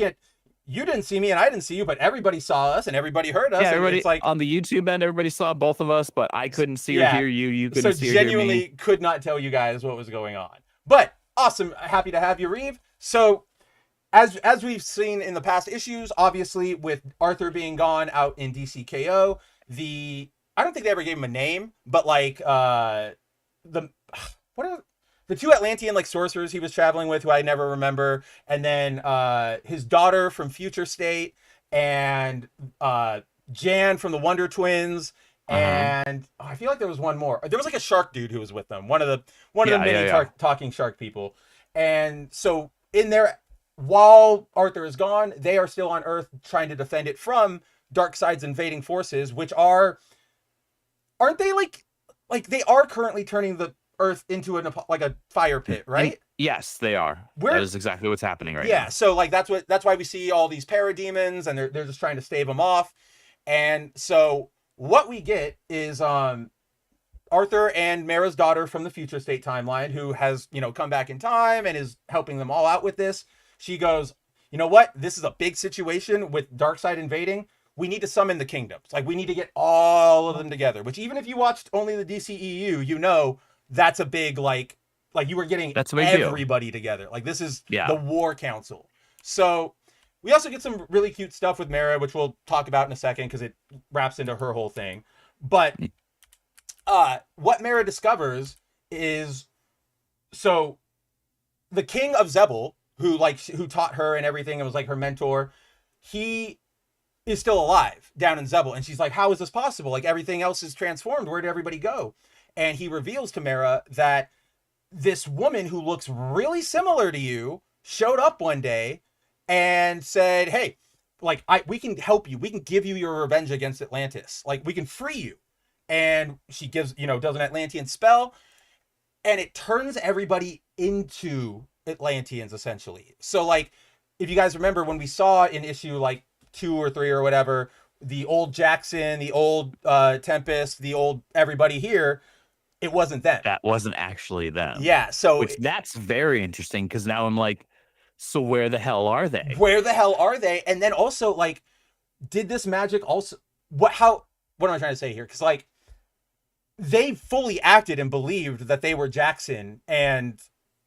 you didn't see me and I didn't see you, but everybody saw us and everybody heard us. Yeah, everybody it's like on the YouTube end, everybody saw both of us, but I couldn't see or hear you. You couldn't see or hear me. So genuinely could not tell you guys what was going on. But awesome, happy to have you, Reeve. So as we've seen in the past issues, obviously with Arthur being gone out in DC K.O, I don't think they ever gave him a name, but like the two Atlantean like sorcerers he was traveling with, who I never remember, and then his daughter from Future State, and Jan from the Wonder Twins, and I feel like there was one more. There was like a shark dude who was with them, one of the many talking shark people. And so in there, while Arthur is gone, they are still on Earth trying to defend it from Darkseid's invading forces, which aren't they like they are currently turning the Earth into a fire pit, right? Yes, they are. That is exactly what's happening right now. Yeah, so like that's why we see all these parademons, and they're just trying to stave them off. And so what we get is Arthur and Mara's daughter from the Future State timeline, who has come back in time and is helping them all out with this. She goes, you know what? This is a big situation with Darkseid invading. We need to summon the kingdoms. Like we need to get all of them together. Which even if you watched only the DCEU, that's a big like you were getting everybody together. Like this is the War Council. So we also get some really cute stuff with Mara, which we'll talk about in a second because it wraps into her whole thing. But what Mara discovers is, so the king of Zebel, who taught her and everything and was like her mentor, he is still alive down in Zebel. And she's like, how is this possible? Like everything else is transformed. Where did everybody go? and he reveals to Mera that this woman who looks really similar to you showed up one day and said, hey, like, we can help you. We can give you your revenge against Atlantis. Like, we can free you. And she gives, does an Atlantean spell, and it turns everybody into Atlanteans, essentially. So, like, if you guys remember when we saw in issue, like, 2 or 3 or whatever, the old Jackson, the old Tempest, the old everybody here, it wasn't them. That wasn't actually them. Yeah, so... Which, that's very interesting, because now I'm like, so where the hell are they? Where the hell are they? And then also, like, did this magic also... What am I trying to say here? Because, like, they fully acted and believed that they were Jackson and,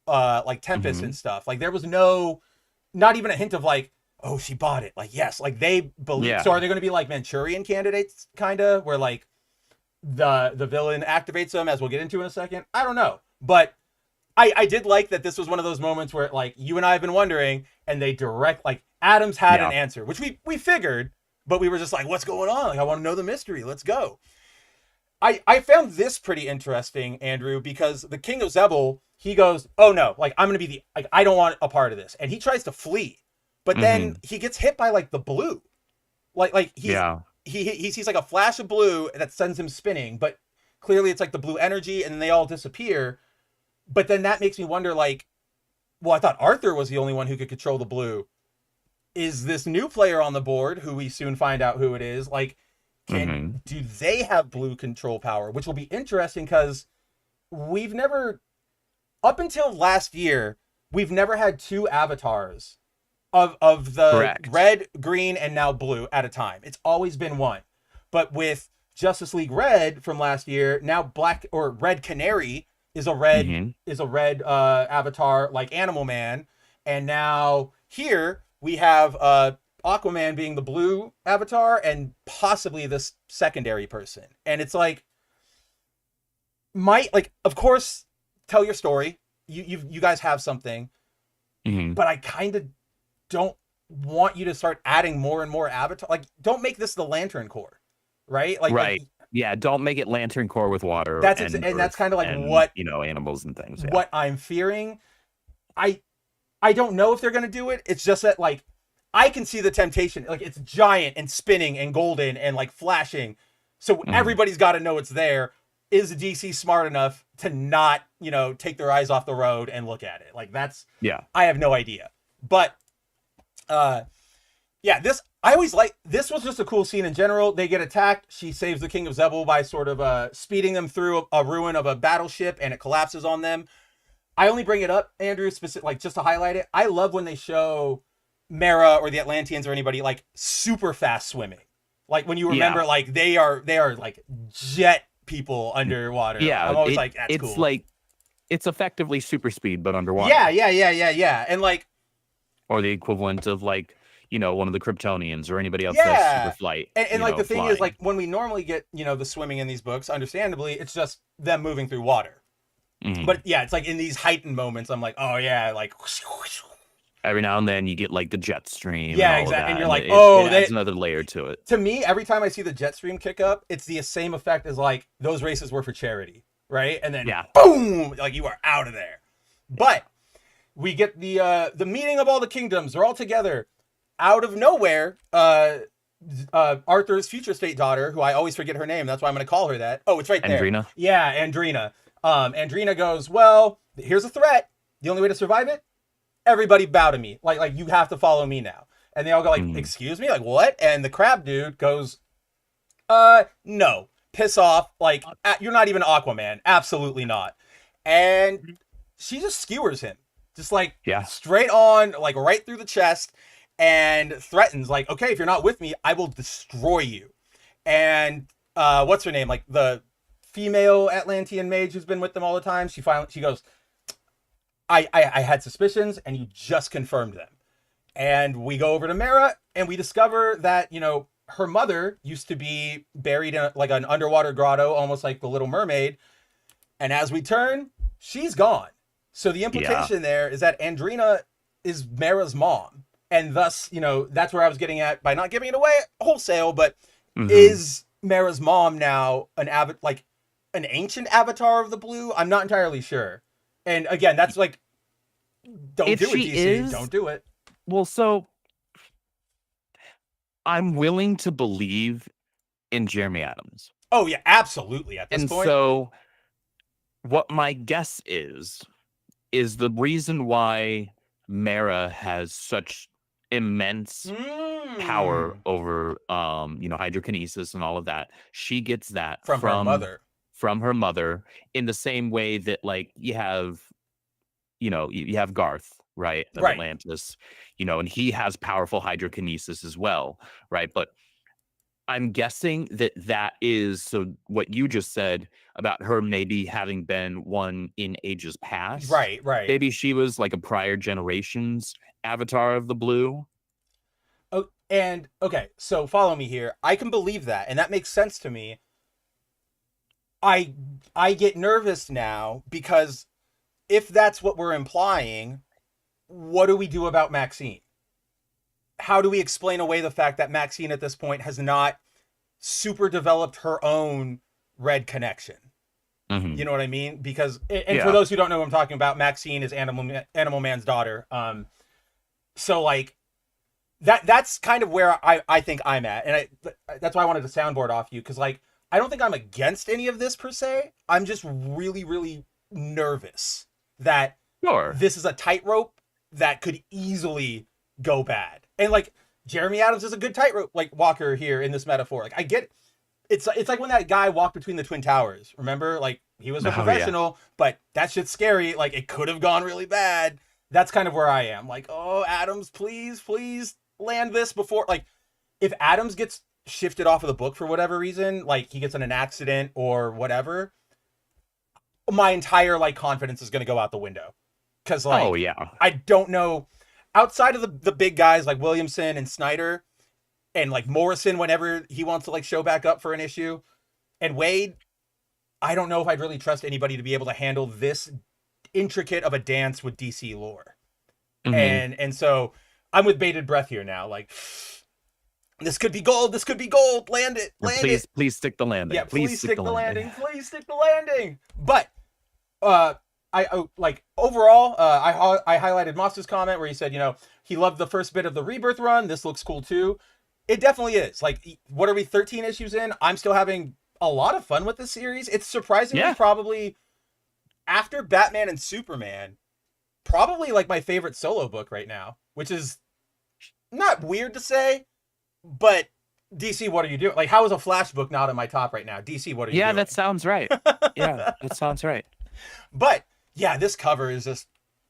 like, Tempest and stuff. Like, there was not even a hint of, like, oh, she bought it. Like, yes, like, they believe. Yeah. So are they going to be, like, Manchurian candidates, kind of? Where, like, the villain activates them, as we'll get into in a second? I don't know. But I did like that this was one of those moments where, like, you and I have been wondering, and they like, Adams had an answer, which we figured, but we were just like, what's going on? Like, I want to know the mystery. Let's go. I found this pretty interesting, Andrew, because the King of Zebul, he goes, oh no, like, I'm going to be I don't want a part of this. And he tries to flee, but then he gets hit by, like, the blue. Like he sees, like, a flash of blue that sends him spinning, but clearly it's, like, the blue energy, and then they all disappear. But then that makes me wonder, like, well, I thought Arthur was the only one who could control the blue. Is this new player on the board, who we soon find out who it is, like, do they have blue control power? Which will be interesting, because we've never, up until last year, we've never had 2 avatars of the red, green, and now blue at a time. It's always been one. But with Justice League Red from last year, now Black or Red Canary is a red avatar, like Animal Man, and now here we have Aquaman being the blue avatar and possibly this secondary person. And it's like, of course, tell your story. You guys have something, but I kind of don't want you to start adding more and more avatar. Like, don't make this the Lantern Corps, right? Like, yeah, don't make it Lantern Corps with water. That's kind of like what animals and things. What I'm fearing. I don't know if they're gonna do it. It's just that, like, I can see the temptation. Like, it's giant and spinning and golden and, like, flashing. So everybody's got to know it's there. Is DC smart enough to not, take their eyes off the road and look at it? Like, that's... Yeah. I have no idea. But, this was just a cool scene in general. They get attacked. She saves the King of Zebul by sort of speeding them through a ruin of a battleship, and it collapses on them. I only bring it up, Andrew, like, just to highlight it. I love when they show Mera or the Atlanteans or anybody, like, super fast swimming. Like, when you remember, like, they are like jet people underwater. Yeah, I'm always like, that's cool. It's like, it's effectively super speed, but underwater. Yeah. And, like, or the equivalent of, like, one of the Kryptonians or anybody else that's super flight. And like, the thing is, like, when we normally get, the swimming in these books, understandably, it's just them moving through water. But yeah, it's like in these heightened moments, I'm like, oh yeah, like, every now and then you get, like, the jet stream. Yeah, exactly. And you're like, it adds another layer to it. To me, every time I see the jet stream kick up, it's the same effect as, like, those races were for charity, right? And then boom, like, you are out of there. But we get the meeting of all the kingdoms. They're all together. Out of nowhere, Arthur's future state daughter, who I always forget her name, that's why I'm going to call her that. Oh, it's right there. Andrina. Yeah, Andrina. Andrina goes, well, here's a threat. The only way to survive it, everybody bow to me. Like, you have to follow me now. And they all go, like, excuse me? Like, what? And the crab dude goes, no. Piss off. Like, you're not even Aquaman. Absolutely not. And she just skewers him. Just, like, straight on, like, right through the chest. And threatens, like, okay, if you're not with me, I will destroy you. And what's her name? Like, the female Atlantean mage who's been with them all the time. She goes, I had suspicions, and you just confirmed them. And we go over to Mera, and we discover that, her mother used to be buried in, like, an underwater grotto, almost like the Little Mermaid. And as we turn, she's gone. So the implication there is that Andrina is Mera's mom. And thus, that's where I was getting at by not giving it away wholesale, but is Mera's mom now an an ancient avatar of the blue. I'm not entirely sure. And again, that's like, don't If do it, she DC. is- Don't do it. Well, so I'm willing to believe in Jeremy Adams. Oh yeah, absolutely. At this And point, so what my guess is the reason why Mara has such immense power over hydrokinesis and all of that. She gets that from her mother. From her mother, in the same way that like you have Garth, right? Of Right. Atlantis, and he has powerful hydrokinesis as well, right? But I'm guessing that is, so what you just said about her maybe having been one in ages past. Right. Maybe she was like a prior generation's avatar of the blue. Oh, and okay, so follow me here. I can believe that, and that makes sense to me. I get nervous now because if that's what we're implying, what do we do about Maxine? How do we explain away the fact that Maxine at this point has not super developed her own red connection? Mm-hmm. You know what I mean? Because, and for those who don't know what I'm talking about, Maxine is Animal Man's daughter. So like that's kind of where I think I'm at. And that's why I wanted to soundboard off you. Cause like, I don't think I'm against any of this per se. I'm just really, really nervous that this is a tightrope that could easily go bad. And like Jeremy Adams is a good tightrope like walker here in this metaphor. Like I get it. It's like when that guy walked between the Twin Towers. Remember? Like he was a professional, but that shit's scary. Like it could have gone really bad. That's kind of where I am. Like, oh, Adams, please land this before. Like if Adams gets shifted off of the book for whatever reason, like he gets in an accident or whatever, my entire like confidence is going to go out the window. Cause like, I don't know, outside of the big guys like Williamson and Snyder and like Morrison, whenever he wants to like show back up for an issue, and Wade, I don't know if I'd really trust anybody to be able to handle this intricate of a dance with DC lore. Mm-hmm. And so I'm with bated breath here now. Like, this could be gold. This could be gold. Land it. Please stick the landing. Yeah, please stick the landing. Please stick the landing. But I like overall, I highlighted Moss's comment where he said, he loved the first bit of the Rebirth run. This looks cool too. It definitely is. Like, what are we 13 issues in? I'm still having a lot of fun with this series. It's surprisingly probably after Batman and Superman, probably like my favorite solo book right now, which is not weird to say. But DC, what are you doing? Like, how is a Flash book not in my top right now? DC, what are you doing? Yeah, that sounds right. That sounds right. But yeah, this cover is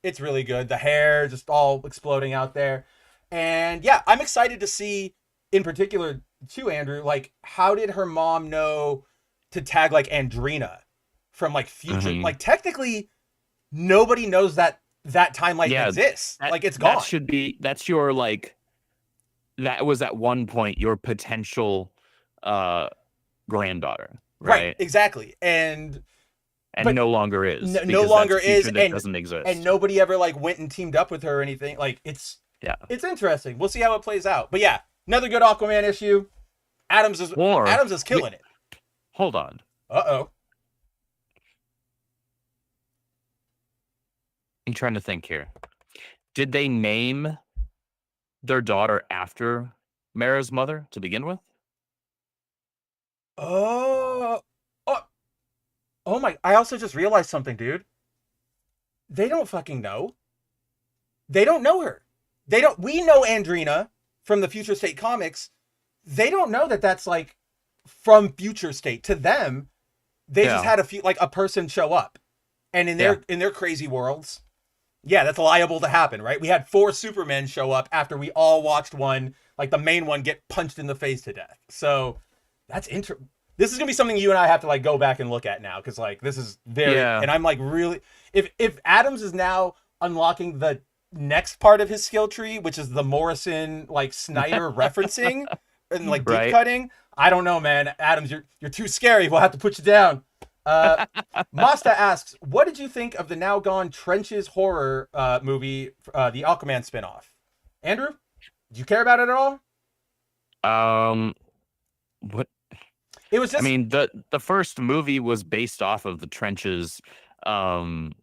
it's really good. The hair just all exploding out there. And yeah, I'm excited to see, in particular too, Andrew, like how did her mom know to tag like Andrina from like future? Mm-hmm. Like technically nobody knows that timeline exists. Like it's gone. That's your like, that was at one point your potential granddaughter, right? Exactly. And no longer is. No longer is, and doesn't exist. And nobody ever like went and teamed up with her or anything. Like it's interesting. We'll see how it plays out. But yeah, another good Aquaman issue. Adams is killing it. Hold on. Uh-oh. I'm trying to think here. Did they name their daughter after Mara's mother to begin with? Oh my, I also just realized something, dude. They don't fucking know. They don't know her. We know Andrina from the Future State comics. They don't know that that's like from Future State. To them, they just had a person show up. And in their crazy worlds, that's liable to happen, right? We had 4 Supermen show up after we all watched one, like the main one, get punched in the face to death. So that's interesting. This is gonna be something you and I have to like go back and look at now, because like this is very, and I'm like really, if Adams is now unlocking the next part of his skill tree, which is the Morrison like Snyder referencing and like deep cutting, I don't know, man. Adams, you're too scary. We'll have to put you down. Masta asks, what did you think of the now gone Trenches horror movie, the Aquaman spinoff? Andrew, do you care about it at all? What? It was just, I mean, the first movie was based off of the Trenches like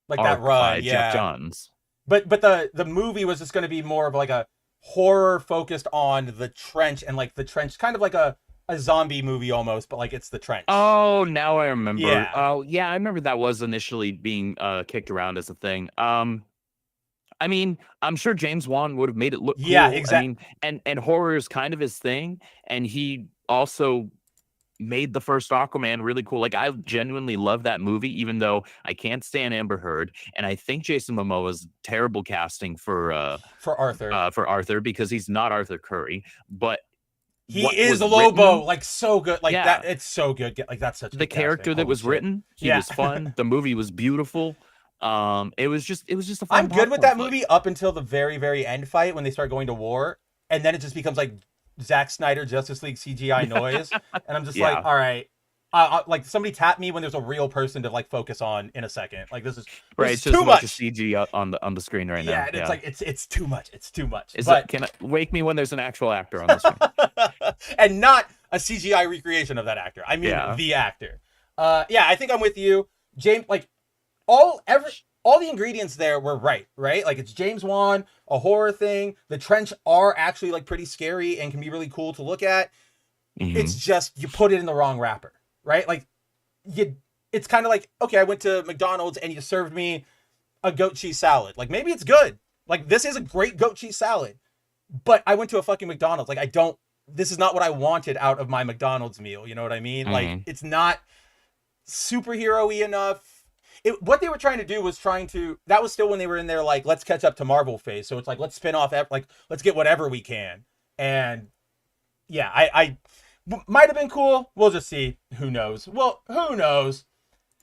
that arc run, by Jeff yeah. Johns. But the movie was just going to be more of like a horror focused on the trench, and like the trench, kind of like a zombie movie almost, but like it's the trench. Oh, now I remember. Yeah. Oh, yeah, I remember that was initially being kicked around as a thing. I mean, I'm sure James Wan would have made it look cool. Yeah, exactly. I mean, and horror is kind of his thing, and he also made the first Aquaman really cool. Like, I genuinely love that movie, even though I can't stand Amber Heard, and I think Jason Momoa's terrible casting for Arthur because he's not Arthur Curry, but he is Lobo, like so good, like that. It's so good. Like that's such the character that was written. He was fun. The movie was beautiful. It was just a fun. I'm good with that movie up until the very, very end fight when they start going to war, and then it just becomes like Zack Snyder Justice League CGI noise, and I'm just like, all right, like somebody tap me when there's a real person to like focus on in a second. Like this is it's just too much CG on the screen right now. Yeah, it's like it's too much. It's too much. Can wake me when there's an actual actor on the screen, and not a CGI recreation of that actor. I mean the actor. Yeah, I think I'm with you, James. Like all the ingredients there were right? Like it's James Wan, a horror thing. The Trench are actually like pretty scary and can be really cool to look at. Mm-hmm. It's just you put it in the wrong wrapper, right? Like it's kind of like, okay, I went to McDonald's and you served me a goat cheese salad. Like maybe it's good. Like this is a great goat cheese salad, but I went to a fucking McDonald's. Like this is not what I wanted out of my McDonald's meal. You know what I mean? Mm-hmm. Like it's not superhero-y enough. What they were trying to do was that was still when they were in their like, let's catch up to Marvel phase. So it's like, let's spin off, like, let's get whatever we can. And yeah, I might have been cool. We'll just see. Who knows? Well, who knows?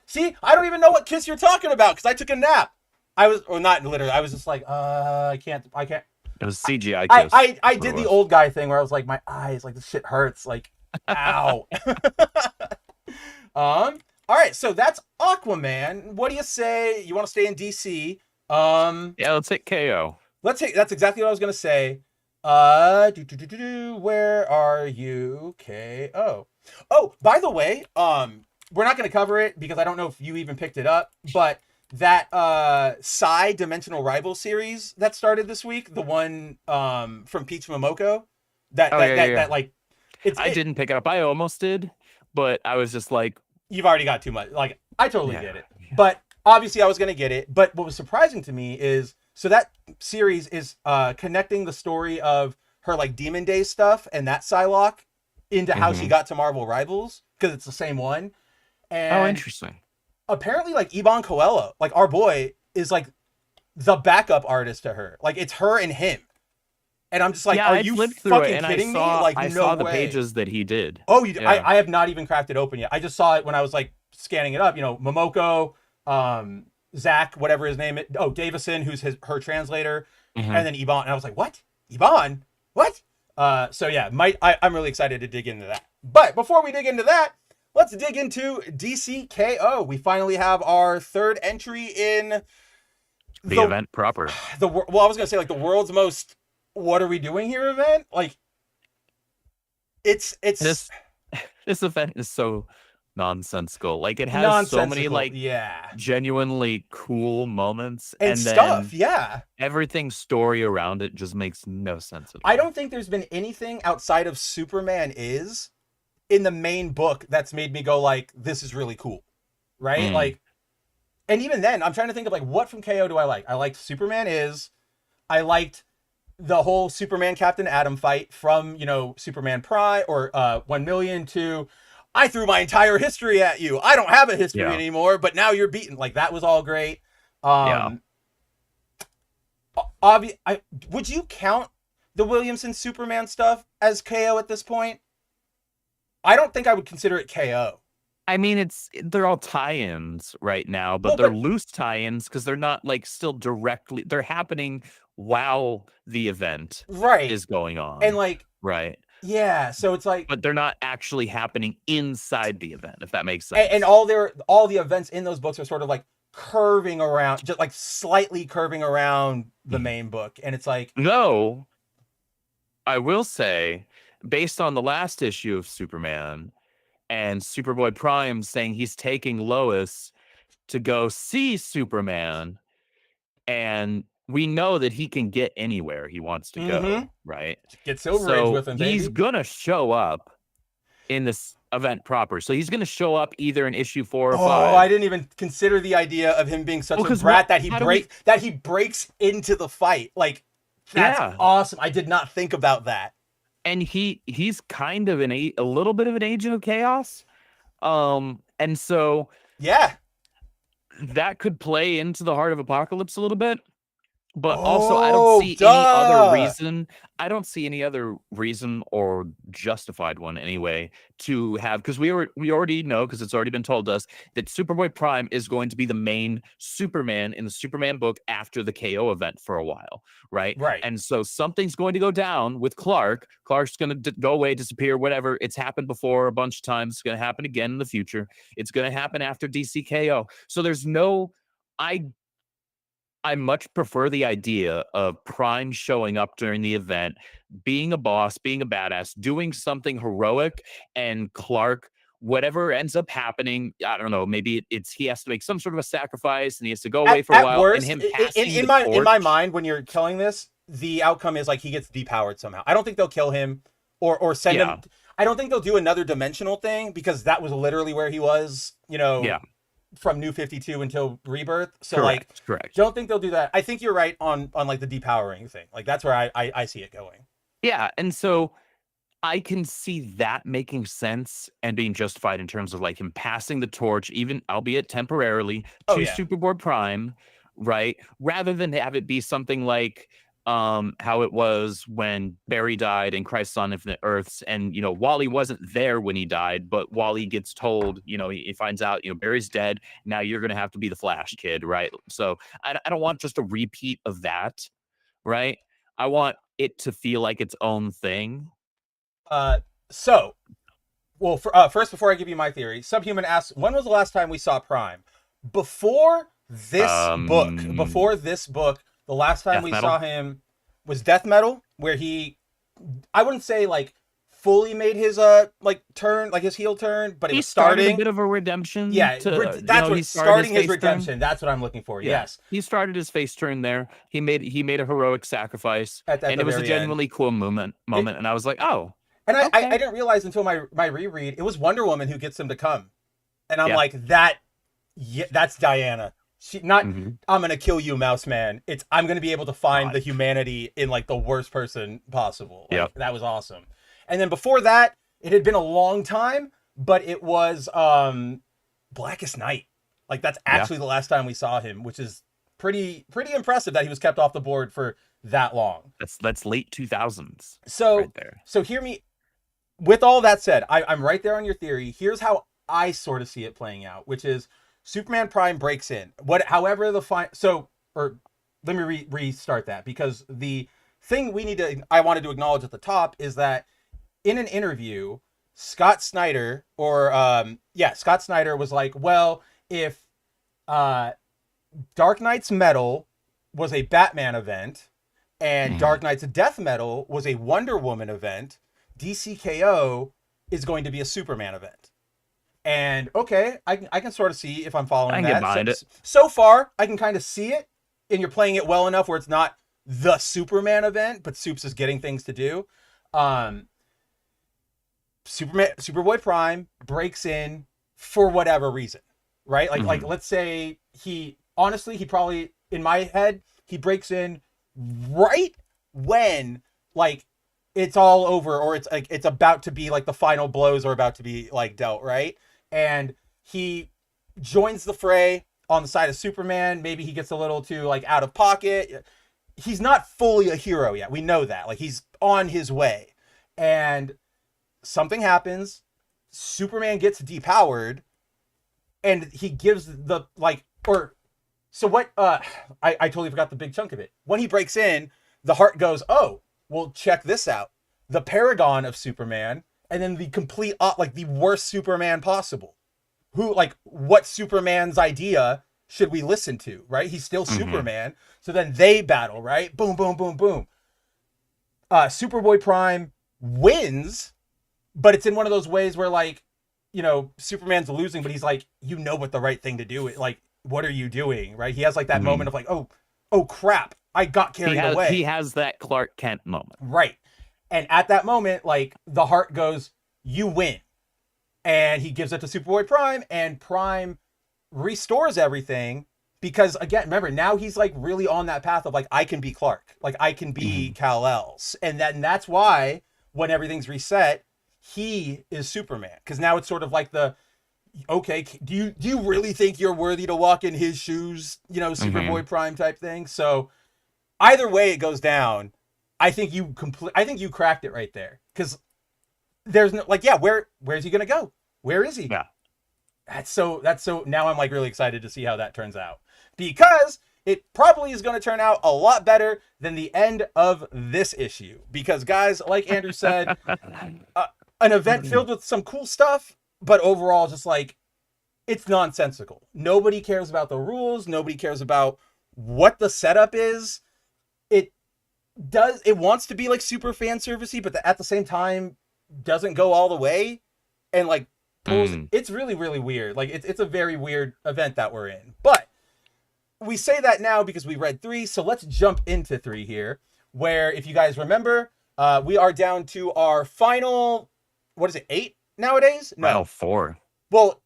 See, I don't even know what kiss you're talking about because I took a nap. Not literally. I was just like, I can't. It was CGI kiss. I did the old guy thing where I was like, my eyes, like this shit hurts. Like, ow. All right, so that's Aquaman. What do you say? You want to stay in DC? Yeah, let's hit KO. That's exactly what I was gonna say. Where are you, KO? Oh, by the way, we're not gonna cover it because I don't know if you even picked it up, but that Psy Dimensional Rival series that started this week, the one from Peach Momoko, that like, I didn't pick it up. I almost did, but I was just like, you've already got too much. Like, I totally get it. But obviously I was going to get it. But what was surprising to me is, so that series is connecting the story of her, like, Demon Days stuff and that Psylocke into how she got to Marvel Rivals, because it's the same one. And interesting. Apparently, like, Iban Coelho, like, our boy, is, like, the backup artist to her. Like, it's her and him. And I'm just like, are you fucking kidding me? Like, I saw the pages that he did. Oh, you? Yeah. I have not even cracked it open yet. I just saw it when I was like scanning it up. You know, Momoko, Zach, whatever his name is. Oh, Davison, who's her translator, and then Iban. And I was like, what? Iban? What? So yeah, I'm really excited to dig into that. But before we dig into that, let's dig into DC K.O. We finally have our third entry in the event proper. I was gonna say like the world's most what are we doing here event. Like it's this event is so nonsensical. Like it has so many like genuinely cool moments and stuff. Yeah, everything story around it just makes no sense at all. I don't think there's been anything outside of Superman is in the main book that's made me go like, this is really cool, right? Like, and even then I'm trying to think of like what from KO do I like. I liked Superman is. I liked the whole Superman Captain Atom fight from, you know, Superman Prime or 1 million to I threw my entire history at you. I don't have a history anymore, but now you're beaten. Like that was all great. Would you count the Williamson Superman stuff as KO at this point? I don't think I would consider it KO. I mean, they're all tie-ins right now, but they're loose tie-ins because they're not like still directly. They're happening while the event is going on, and like yeah. So it's like, but they're not actually happening inside the event, if that makes sense. And all the events in those books are sort of like curving around, just like slightly curving around the main book, and it's like no. I will say, based on the last issue of Superman, and Superboy Prime saying he's taking Lois to go see Superman, and we know that he can get anywhere he wants to go, right? Get Silver Age So with him, he's baby. gonna show up in this event proper. So he's gonna show up either in issue 4 or 5. Oh, I didn't even consider the idea of him being such a brat that he breaks into the fight. Like, that's awesome. I did not think about that. And he's kind of a little bit of an agent of chaos. And so yeah, that could play into the Heart of Apocalypse a little bit. But also, I don't see any other reason. I don't see any other reason or justified one anyway to have, because we already know, because it's already been told us, that Superboy Prime is going to be the main Superman in the Superman book after the KO event for a while, right? Right. And so something's going to go down with Clark. Clark's going to go away, disappear, whatever. It's happened before a bunch of times. It's going to happen again in the future. It's going to happen after DC K.O. So there's no, I much prefer the idea of Prime showing up during the event, being a boss, being a badass, doing something heroic, and Clark, whatever ends up happening, I don't know, maybe it's he has to make some sort of a sacrifice and he has to go away for a while. Worst, and him passing in my mind, when you're killing this, the outcome is like he gets depowered somehow. I don't think they'll kill him or send him. I don't think they'll do another dimensional thing, because that was literally where he was, from New 52 until Rebirth. So correct. Don't think they'll do that. I think you're right on like the depowering thing. Like, that's where I see it going. Yeah, and so I can see that making sense and being justified in terms of like him passing the torch, even albeit temporarily, to Superboy Prime, right? Rather than have it be something like how it was when Barry died in Crisis on Infinite Earths, and Wally wasn't there when he died, but Wally gets told, he finds out, Barry's dead, now you're gonna have to be the Flash kid, right? So I don't want just a repeat of that, right? I want it to feel like its own thing. First, before I give you my theory, Subhuman asks, when was the last time we saw Prime? Before this book, the last time we saw him was Death Metal, where I wouldn't say like fully made his turn, like his heel turn, but he was starting a bit of a redemption. Yeah, that's what he's starting his redemption. That's what I'm looking for. Yeah. Yes, he started his face turn there. He made a heroic sacrifice, and it was a genuinely cool moment. And I was like, oh. And I didn't realize until my reread, it was Wonder Woman who gets him to come, and I'm like, that's Diana. I'm gonna kill you, Mouse Man. I'm gonna be able to find the humanity in like the worst person possible. That was awesome. And then before that, it had been a long time, but it was Blackest Night. Like, that's actually the last time we saw him, which is pretty impressive that he was kept off the board for that long. That's late 2000s. So right there. So hear me. With all that said, I'm right there on your theory. Here's how I sort of see it playing out, which is Superman Prime breaks in. Let me restart that, because the thing I wanted to acknowledge at the top is that in an interview, Scott Snyder was like, well, if Dark Knight's Metal was a Batman event and Dark Knight's Death Metal was a Wonder Woman event, DC K.O. is going to be a Superman event. And okay, I can sort of see if I'm following that. I can get behind it. So far, I can kind of see it, and you're playing it well enough where it's not the Superman event, but Supes is getting things to do. Superboy Prime breaks in for whatever reason, right? Like let's say he probably, in my head, he breaks in right when like it's all over, or it's like it's about to be like the final blows are about to be like dealt, right? And he joins the fray on the side of Superman. Maybe he gets a little too like out of pocket. He's not fully a hero yet. We know that. Like, he's on his way. And something happens. Superman gets depowered, and he gives I totally forgot the big chunk of it. When he breaks in, the Heart goes, oh, well, check this out. The Paragon of Superman, and then the complete, the worst Superman possible. What Superman's idea should we listen to, right? He's still Superman. So then they battle, right? Boom, boom, boom, boom. Superboy Prime wins, but it's in one of those ways where, like, you know, Superman's losing, but he's like, you know what the right thing to do is. Like, what are you doing? Right? He has like that moment of like, oh crap, I got carried away. He has that Clark Kent moment. Right. And at that moment, like, the heart goes, you win. And he gives it to Superboy Prime, and Prime restores everything because, again, remember, now he's like really on that path of like, I can be Clark, like I can be Kal-El's. And that's why when everything's reset, he is Superman. Because now it's sort of like the, okay, do you really think you're worthy to walk in his shoes, you know, Superboy Prime type thing? So either way it goes down, I think you cracked it right there. Because there's no, like, yeah, where's he gonna go? Where is he? Yeah. That's so now I'm like really excited to see how that turns out. Because it probably is going to turn out a lot better than the end of this issue. Because guys, like Andrew said, an event filled with some cool stuff, but overall just like, it's nonsensical. Nobody cares about the rules. Nobody cares about what the setup is. It wants to be like super fan servicey, but at the same time doesn't go all the way and like pulls. It's really, really weird. Like it's a very weird event that we're in. But we say that now because we read 3. So let's jump into 3 here, where if you guys remember, we are down to our final, what is it, 8 nowadays? No. Final 4. Well,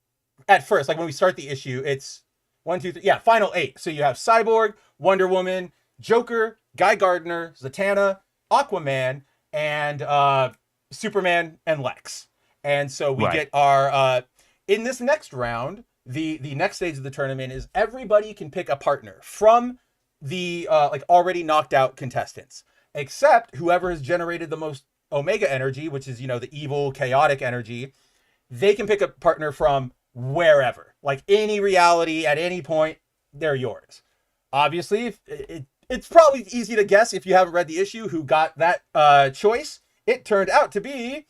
at first, like when we start the issue, it's 1, 2, 3. Yeah, final 8. So you have Cyborg, Wonder Woman, Joker, Guy Gardner, Zatanna, Aquaman, and Superman and Lex. And so we get our in this next round, the next stage of the tournament is everybody can pick a partner from the like already knocked out contestants, except whoever has generated the most Omega energy, which is, you know, the evil chaotic energy. They can pick a partner from wherever, like any reality at any point. They're yours. Obviously, it's probably easy to guess if you haven't read the issue who got that choice. It turned out to be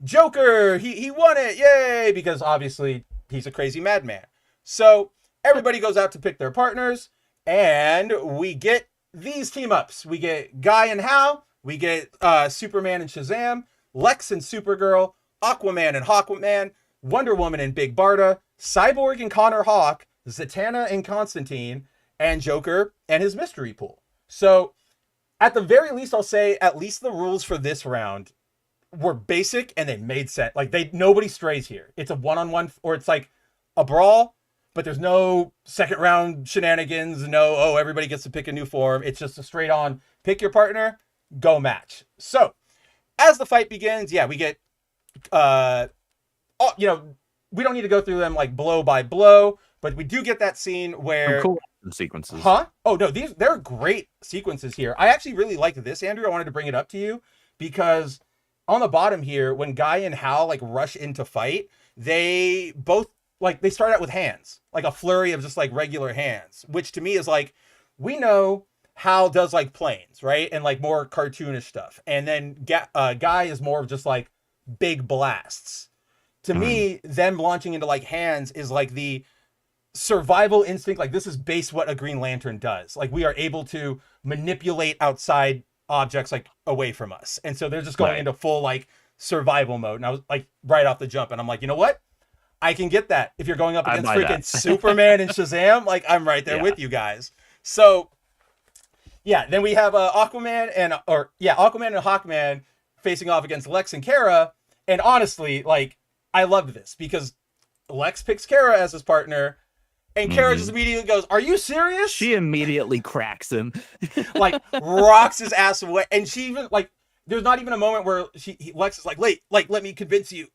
Joker. He won it. Yay. Because obviously he's a crazy madman. So everybody goes out to pick their partners, and we get these team ups. We get Guy and Hal. We get Superman and Shazam, Lex and Supergirl, Aquaman and Hawkman, Wonder Woman and Big Barda, Cyborg and Connor Hawk, Zatanna and Constantine, and Joker and his mystery pool. So at the very least, I'll say at least the rules for this round were basic and they made sense. Like nobody strays here. It's a one-on-one, or it's like a brawl, but there's no second round shenanigans. No, everybody gets to pick a new form. It's just a straight on pick your partner, go match. So as the fight begins, yeah, we get, you know, we don't need to go through them like blow by blow, but we do get that scene where cool sequences. Huh? Oh no, they're great sequences here. I actually really liked this, Andrew. I wanted to bring it up to you because on the bottom here, when Guy and Hal like rush into fight, they both like they start out with hands, like a flurry of just like regular hands, which to me is like, we know Hal does like planes, right? And like more cartoonish stuff. And then Guy is more of just like big blasts. To me, them launching into like hands is like the survival instinct. Like this is base what a Green Lantern does. Like we are able to manipulate outside objects like away from us. And so they're just going into full like survival mode. And I was like right off the jump, and I'm like, you know what? I can get that. If you're going up against freaking Superman and Shazam, like I'm right there with you guys. So yeah, then we have Aquaman and Hawkman facing off against Lex and Kara. And honestly, like I loved this because Lex picks Kara as his partner, and Kara just immediately goes, "Are you serious?" She immediately cracks him, like rocks his ass away. And she even like, there's not even a moment where Lex is like, let me convince you.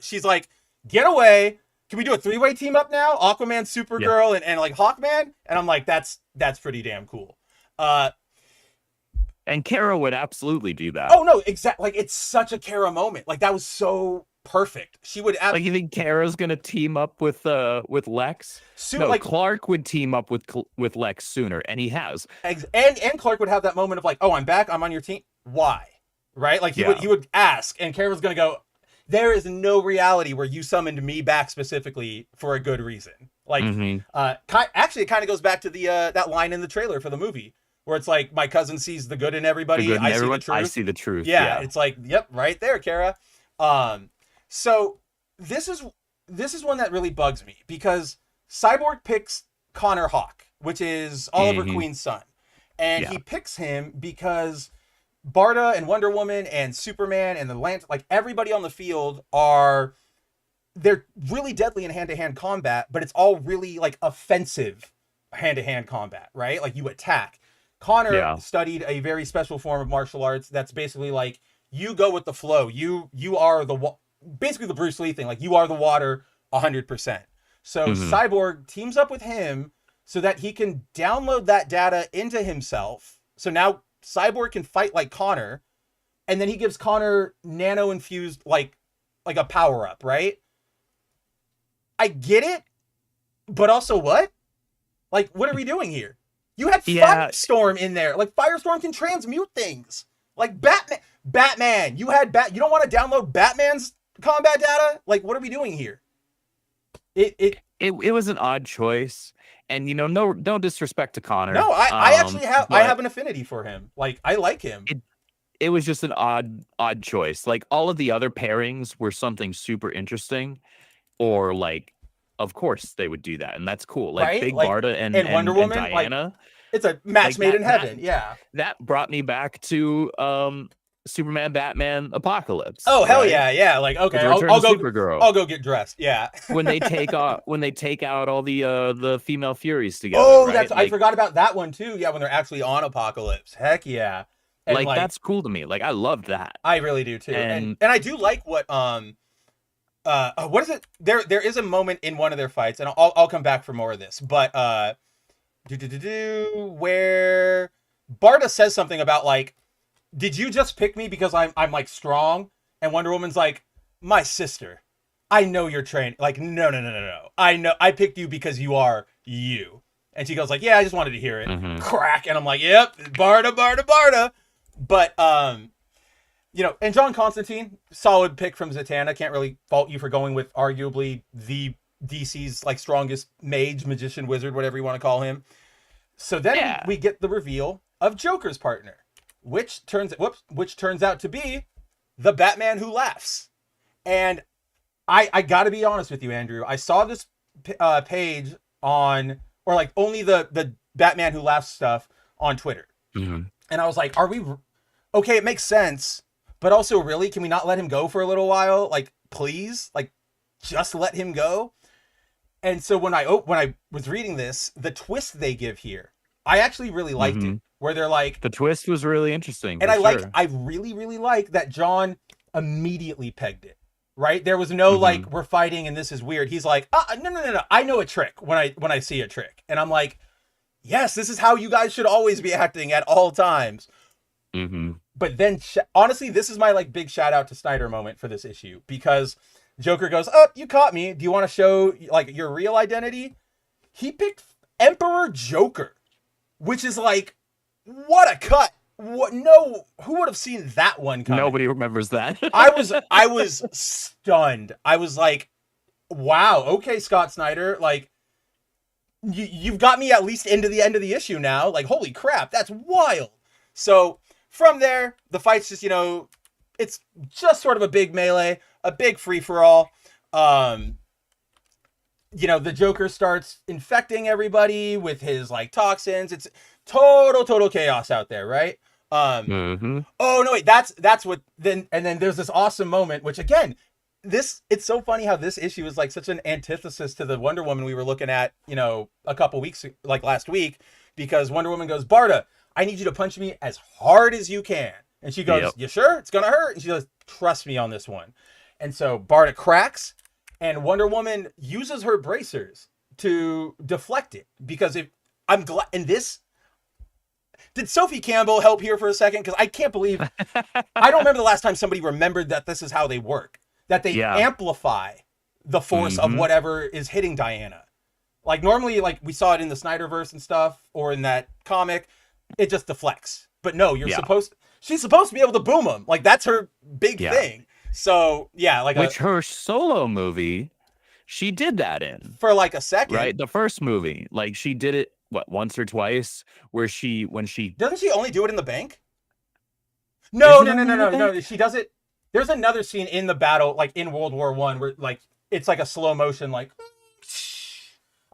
She's like, get away. Can we do a 3-way team up now? Aquaman, Supergirl, and like Hawkman. And I'm like, that's pretty damn cool. And Kara would absolutely do that. Oh no, exactly. Like it's such a Kara moment. Like that was so perfect. She would like, you think Kara's gonna team up with Lex? No, like Clark would team up with Lex sooner, and he has. And Clark would have that moment of like, oh, I'm back. I'm on your team. Why? Right? Like he would ask, and Kara was gonna go, there is no reality where you summoned me back specifically for a good reason. Like, actually, it kind of goes back to the that line in the trailer for the movie where it's like, my cousin sees the good in everybody. See the truth. I see the truth. Yeah, it's like, yep, right there, Kara. So this is this is one that really bugs me because Cyborg picks Connor Hawke, which is Oliver Queen's son. And he picks him because Barda and Wonder Woman and Superman and the Lantern, like everybody on the field they're really deadly in hand-to-hand combat, but it's all really like offensive hand-to-hand combat, right? Like you attack. Connor studied a very special form of martial arts that's basically like you go with the flow. You are basically the Bruce Lee thing. Like you are the water 100%. So Cyborg teams up with him so that he can download that data into himself. So now Cyborg can fight like Connor, and then he gives Connor nano-infused like a power-up, right? I get it, but also what? Like, what are we doing here? You had Firestorm in there. Like, Firestorm can transmute things. Like, Batman. You don't want to download Batman's combat data? Like, what are we doing here? It was an odd choice. And, no disrespect to Connor. No, I actually have an affinity for him. Like, I like him. It was just an odd choice. Like, all of the other pairings were something super interesting. Or like, of course they would do that, and that's cool. Like Big Barda and Wonder Woman, and Diana. Like, it's a match made in heaven. That brought me back to Superman, Batman, Apocalypse. Oh hell yeah! Like okay, I'll go. Supergirl. I'll go get dressed. Yeah. when they take out all the female Furies together. Oh, right? I forgot about that one too. Yeah, when they're actually on Apocalypse. Heck yeah. And like that's cool to me. Like I love that. I really do too. And I do like what what is it? There is a moment in one of their fights, and I'll come back for more of this. But where Barda says something about like, did you just pick me because I'm like strong? And Wonder Woman's like, my sister. I know you're trained. Like, no. I know I picked you because you are you. And she goes like, yeah, I just wanted to hear it. Crack. And I'm like, yep, Barda. But and John Constantine, solid pick from Zatanna. Can't really fault you for going with arguably the DC's like strongest mage, magician, wizard, whatever you want to call him. So then we get the reveal of Joker's partner, which turns out to be the Batman Who Laughs. And I got to be honest with you, Andrew. I saw this page on, or like only the Batman Who Laughs stuff on Twitter. And I was like, are we okay? It makes sense. But also, really, can we not let him go for a little while? Like, please, like, just let him go. And so when I was reading this, the twist they give here, I actually really liked it. Where they're like, the twist was really interesting, and I really, really like that John immediately pegged it. Right? There was no like, we're fighting and this is weird. He's like, no. I know a trick when I see a trick, and I'm like, yes, this is how you guys should always be acting at all times. But then, honestly, this is my like big shout out to Snyder moment for this issue, because Joker goes, "Oh, you caught me. Do you want to show like your real identity?" He picked Emperor Joker, which is like, what a cut! What? No, who would have seen that one coming? Nobody remembers that. I was stunned. I was like, wow, okay, Scott Snyder, like you've got me at least into the end of the issue now. Like, holy crap, that's wild. So from there, the fight's just, it's just sort of a big melee, a big free-for-all. The Joker starts infecting everybody with his, like, toxins. It's total chaos out there, right? Oh, no, wait, that's what, then there's this awesome moment, which, again, it's so funny how this issue is, like, such an antithesis to the Wonder Woman we were looking at, a couple weeks, like, last week, because Wonder Woman goes, Barda, I need you to punch me as hard as you can. And she goes, You sure? It's going to hurt? And she goes, trust me on this one. And so Barda cracks, and Wonder Woman uses her bracers to deflect it. Because I'm glad, in this, did Sophie Campbell help here for a second? Because I can't believe, I don't remember the last time somebody remembered that this is how they work. That they amplify the force of whatever is hitting Diana. Like normally, like we saw it in the Snyderverse and stuff, or in that comic, it just deflects. But no, she's supposed to be able to boom them. Like that's her big thing. So like her solo movie, she did that in for like a second, right? The first movie, like she did it once or twice, where doesn't she only do it in the bank? No. She does it. There's another scene in the battle, like in World War I, where like it's like a slow motion, like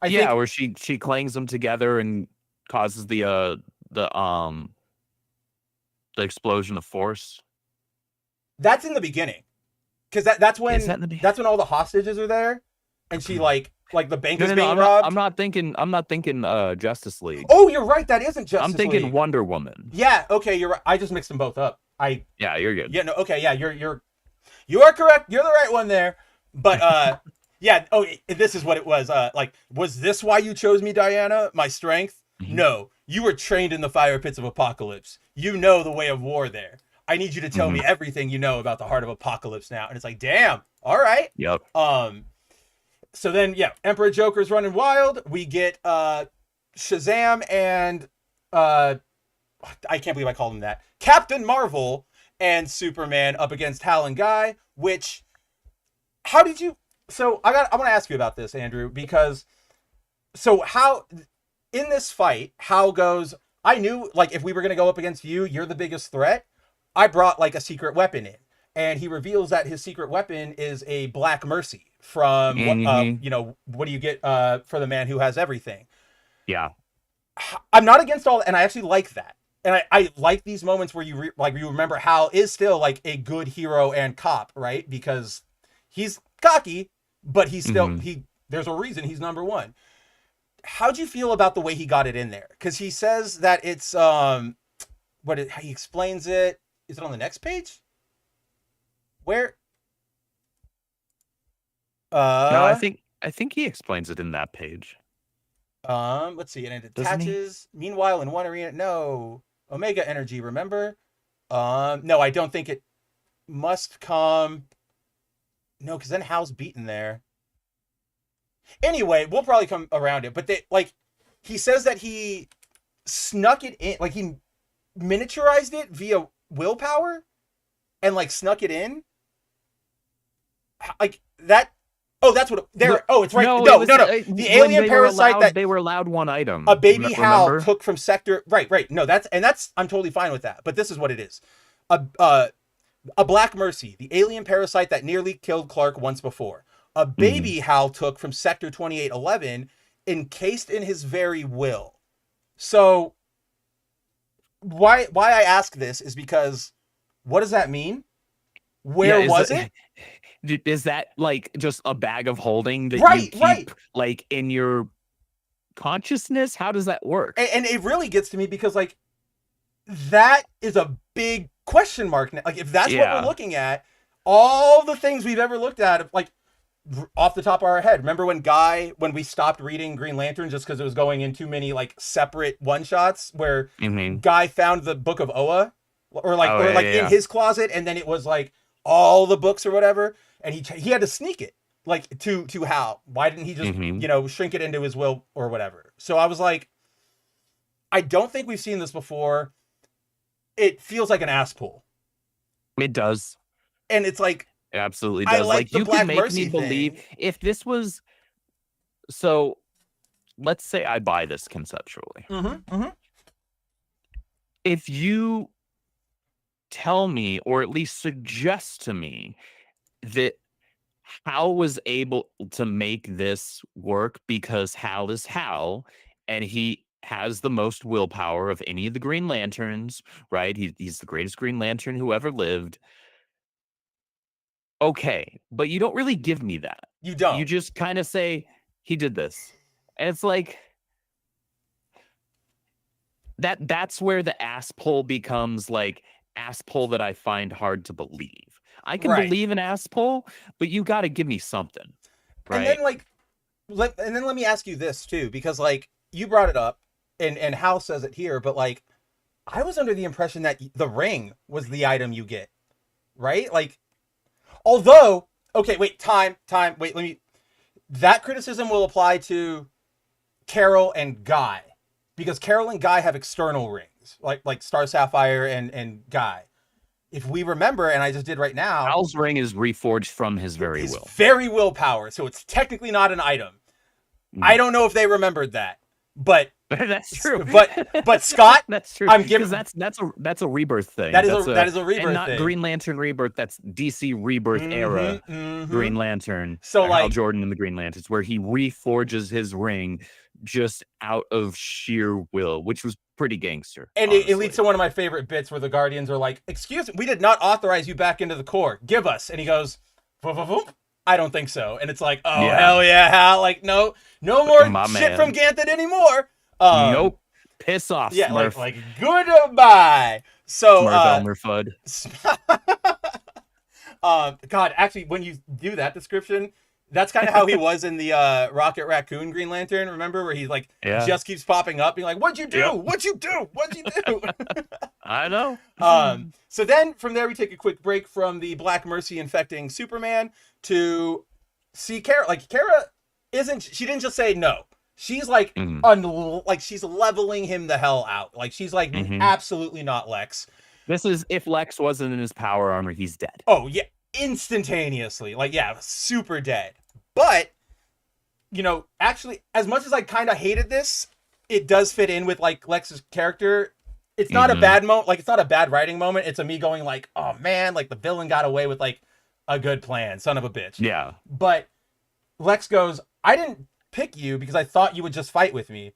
I think where she clangs them together and causes the explosion of force. that's in the beginning. Because that's when Is that in the that's when all the hostages are there, and she like the bank is No, being robbed. I'm not thinking Justice League. Oh, you're right. That isn't Justice I'm thinking League. Wonder Woman. Yeah. Okay, you're right. I just mixed them both up. Yeah, you're good. Yeah. No. Okay. Yeah. You are correct. You're the right one there. But yeah. Oh, this is what it was. Like, was this why you chose me, Diana? My strength? Mm-hmm. No. You were trained in the fire pits of Apocalypse. You know the way of war there. I need you to tell me everything you know about the heart of Apocalypse now. And it's like, damn. All right. Yep. So then, yeah, Emperor Joker's running wild. We get Shazam and I can't believe I called him that. Captain Marvel and Superman up against Hal and Guy. Which, how did you? So I want to ask you about this, Andrew, because so how in this fight, Hal goes. I knew like if we were gonna go up against you, you're the biggest threat. I brought like a secret weapon in, and he reveals that his secret weapon is a Black Mercy from what do you get for the man who has everything. Yeah, I'm not against all that, and I actually like that, and I like these moments where you remember Hal is still like a good hero and cop, right? Because he's cocky, but he's still there's a reason he's number one. How'd you feel about the way he got it in there? Because he says that it's he explains it. Is it on the next page? Where? No, I think he explains it in that page. Let's see, and it attaches. Meanwhile, in one arena, no Omega energy. Remember? No, I don't think it must come. No, because then Hal's beaten there. Anyway, we'll probably come around it, but he says that he snuck it in, like he miniaturized it via willpower and like snuck it in like that. Oh, that's what it's right. No. The alien parasite they were allowed one item. A baby Hal took from sector. Right. No, that's I'm totally fine with that. But this is what it is. A Black Mercy, the alien parasite that nearly killed Clark once before. A baby Hal took from sector 2811, encased in his very will. So why I ask this is because what does that mean? Where was it? Is that like just a bag of holding that you keep like in your consciousness? How does that work? And it really gets to me because like that is a big question mark. Like if that's what we're looking at, all the things we've ever looked at, like off the top of our head. Remember when we stopped reading Green Lantern just because it was going in too many like separate one shots where Guy found the book of Oa or in his closet, and then it was like all the books or whatever, and he had to sneak it like to Hal. Why didn't he just shrink it into his will or whatever? So I was like, I don't think we've seen this before. It feels like an ass pull. It does, and it's like. It absolutely does. Like you can make me believe if this was. So, let's say I buy this conceptually. If you tell me, or at least suggest to me, that Hal was able to make this work because Hal is Hal, and he has the most willpower of any of the Green Lanterns, right? He's the greatest Green Lantern who ever lived. Okay, but you don't really give me that. You don't. You just kind of say, he did this. And it's like, that's where the ass pull becomes like ass pull that I find hard to believe. I can believe an ass pull, but you got to give me something. Right? And then let me ask you this too, because like you brought it up and Hal says it here, but like I was under the impression that the ring was the item you get, right? Like, although, okay, wait, time, wait, that criticism will apply to Carol and Guy, because Carol and Guy have external rings, like Star Sapphire and Guy. If we remember, and I just did right now, Hal's ring is reforged from his very willpower, so it's technically not an item. I don't know if they remembered that, But That's true. But Scott, that's true. I'm giving that's a rebirth thing. that is a rebirth and not thing. Green Lantern rebirth. That's DC rebirth era Green Lantern. So Hal like Jordan and the Green Lanterns, where he reforges his ring just out of sheer will, which was pretty gangster. And it leads to one of my favorite bits where the Guardians are like, "Excuse me, we did not authorize you back into the Corps. Give us." And he goes, "I don't think so." And it's like, "Oh hell yeah, Hal! Like no more shit from Ganthet anymore." Nope. Piss off, yeah, Smurf. like goodbye. So Smurf Elmer Fudd. God, actually, when you do that description, that's kind of how he was in the Rocket Raccoon Green Lantern. Remember where he like just keeps popping up, being like, "What'd you do? Yep. What'd you do? What'd you do?" I know. So then from there we take a quick break from the Black Mercy infecting Superman to see Kara. Like Kara she didn't just say no. She's like like she's leveling him the hell out. Like she's like absolutely not Lex. This is if Lex wasn't in his power armor, he's dead. Oh yeah, instantaneously. Like yeah, super dead. But you know, actually, as much as I kind of hated this, it does fit in with like Lex's character. It's not a bad moment. Like it's not a bad writing moment. It's a me going like, oh man, like the villain got away with like a good plan, son of a bitch. Yeah. But Lex goes, I didn't pick you because I thought you would just fight with me.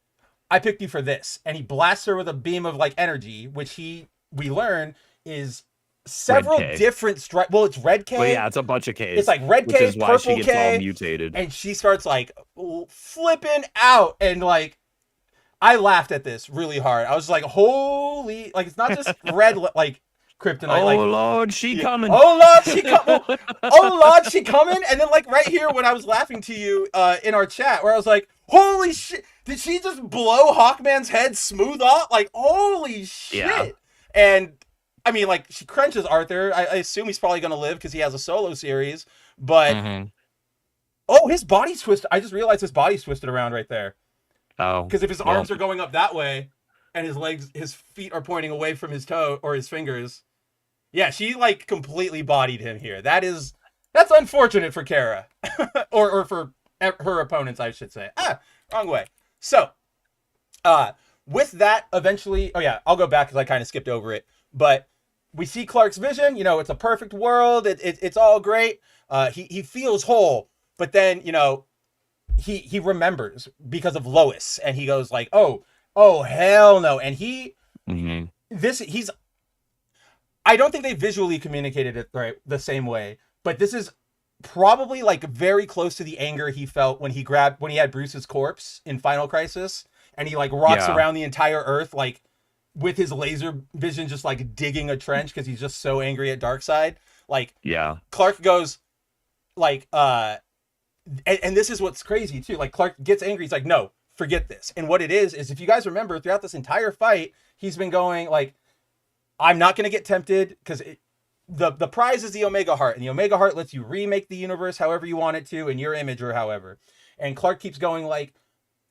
I picked you for this. And he blasts her with a beam of like energy, which we learn is several different stripes. Well, it's red K. Well, yeah, it's a bunch of Ks. It's like red K, which is why purple she gets K, all mutated. and she starts like flipping out, and like I laughed at this really hard. I was like, holy, like it's not just red like kryptonite. Oh like, Lord, she coming. Oh Lord, she coming. Oh Lord, she coming. And then like right here when I was laughing to you in our chat, where I was like, holy shit, did she just blow Hawkman's head smooth off? Like holy shit. Yeah. And I mean, like she crunches Arthur. I assume he's probably gonna live because he has a solo series. But oh, his body's twisted. I just realized his body's twisted around right there. Oh, because if his arms are going up that way, and his feet are pointing away from his toe or his fingers. Yeah, she like completely bodied him here. That's unfortunate for Kara, or for her opponents, I should say. Wrong way. So, with that, eventually, oh yeah, I'll go back because I kind of skipped over it. But we see Clark's vision. You know, it's a perfect world. It's all great. He feels whole, but then you know, he remembers because of Lois, and he goes like, oh hell no, and he's. I don't think they visually communicated it right the same way, but this is probably like very close to the anger he felt when he had Bruce's corpse in Final Crisis, and he like rocks around the entire Earth like with his laser vision, just like digging a trench because he's just so angry at Darkseid. Like Clark goes like and this is what's crazy too. Like Clark gets angry. He's like, no, forget this. And what it is if you guys remember throughout this entire fight, he's been going like, I'm not going to get tempted because the prize is the Omega Heart, and the Omega Heart lets you remake the universe however you want it to in your image or however. And Clark keeps going like,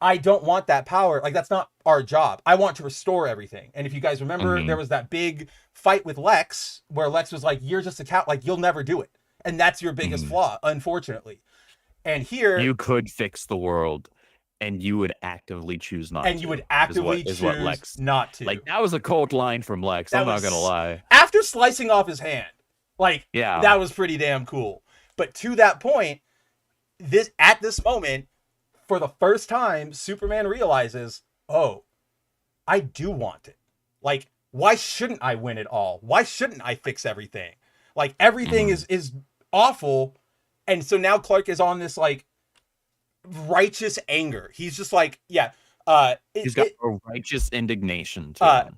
I don't want that power. Like, that's not our job. I want to restore everything. And if you guys remember, there was that big fight with Lex where Lex was like, you're just a cat. Like, you'll never do it. And that's your biggest flaw, unfortunately. And here... You could fix the world. And you would actively choose not to. And you would actively choose Lex not to. Like, that was a cold line from Lex. I'm not going to lie. After slicing off his hand. Like, that was pretty damn cool. But to that point, at this moment, for the first time, Superman realizes, oh, I do want it. Like, why shouldn't I win it all? Why shouldn't I fix everything? Like, everything is awful. And so now Clark is on this, like, righteous anger. He's just like, he's got a righteous indignation to him.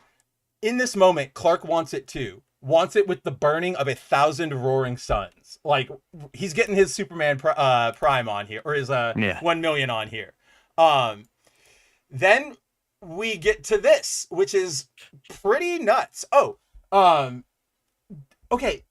In this moment, Clark wants it too. Wants it with the burning of 1,000 roaring suns. Like, he's getting his Superman Prime on here, or his 1 million on here. Then we get to this, which is pretty nuts. Okay.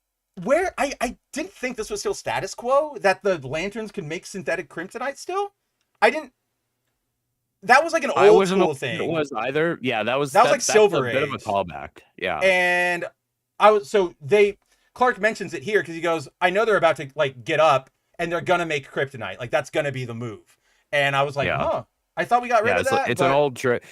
Where I didn't think this was still status quo, that the Lanterns could make synthetic kryptonite still. That was like an old school thing. It was either. Yeah, that was like Silver Age. A bit of a callback. Yeah. And Clark mentions it here because he goes, I know they're about to like get up and they're gonna make kryptonite. Like that's gonna be the move. And I was like, I thought we got rid of that. It's an old trick.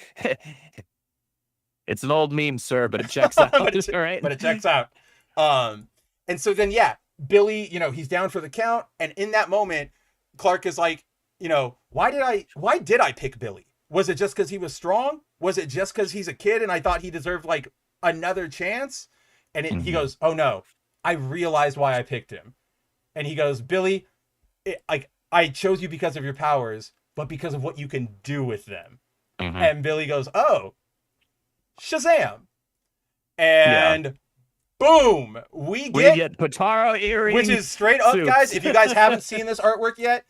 It's an old meme, sir, but it checks out. But it checks out. And so then, yeah, Billy, you know, he's down for the count. And in that moment, Clark is like, you know, why did I pick Billy? Was it just because he was strong? Was it just because he's a kid and I thought he deserved like another chance? And he goes, oh no, I realized why I picked him. And he goes, Billy, I chose you because of your powers, but because of what you can do with them. And Billy goes, oh, Shazam. And boom, we get Potara earrings. Which is straight up, guys. If you guys haven't seen this artwork yet,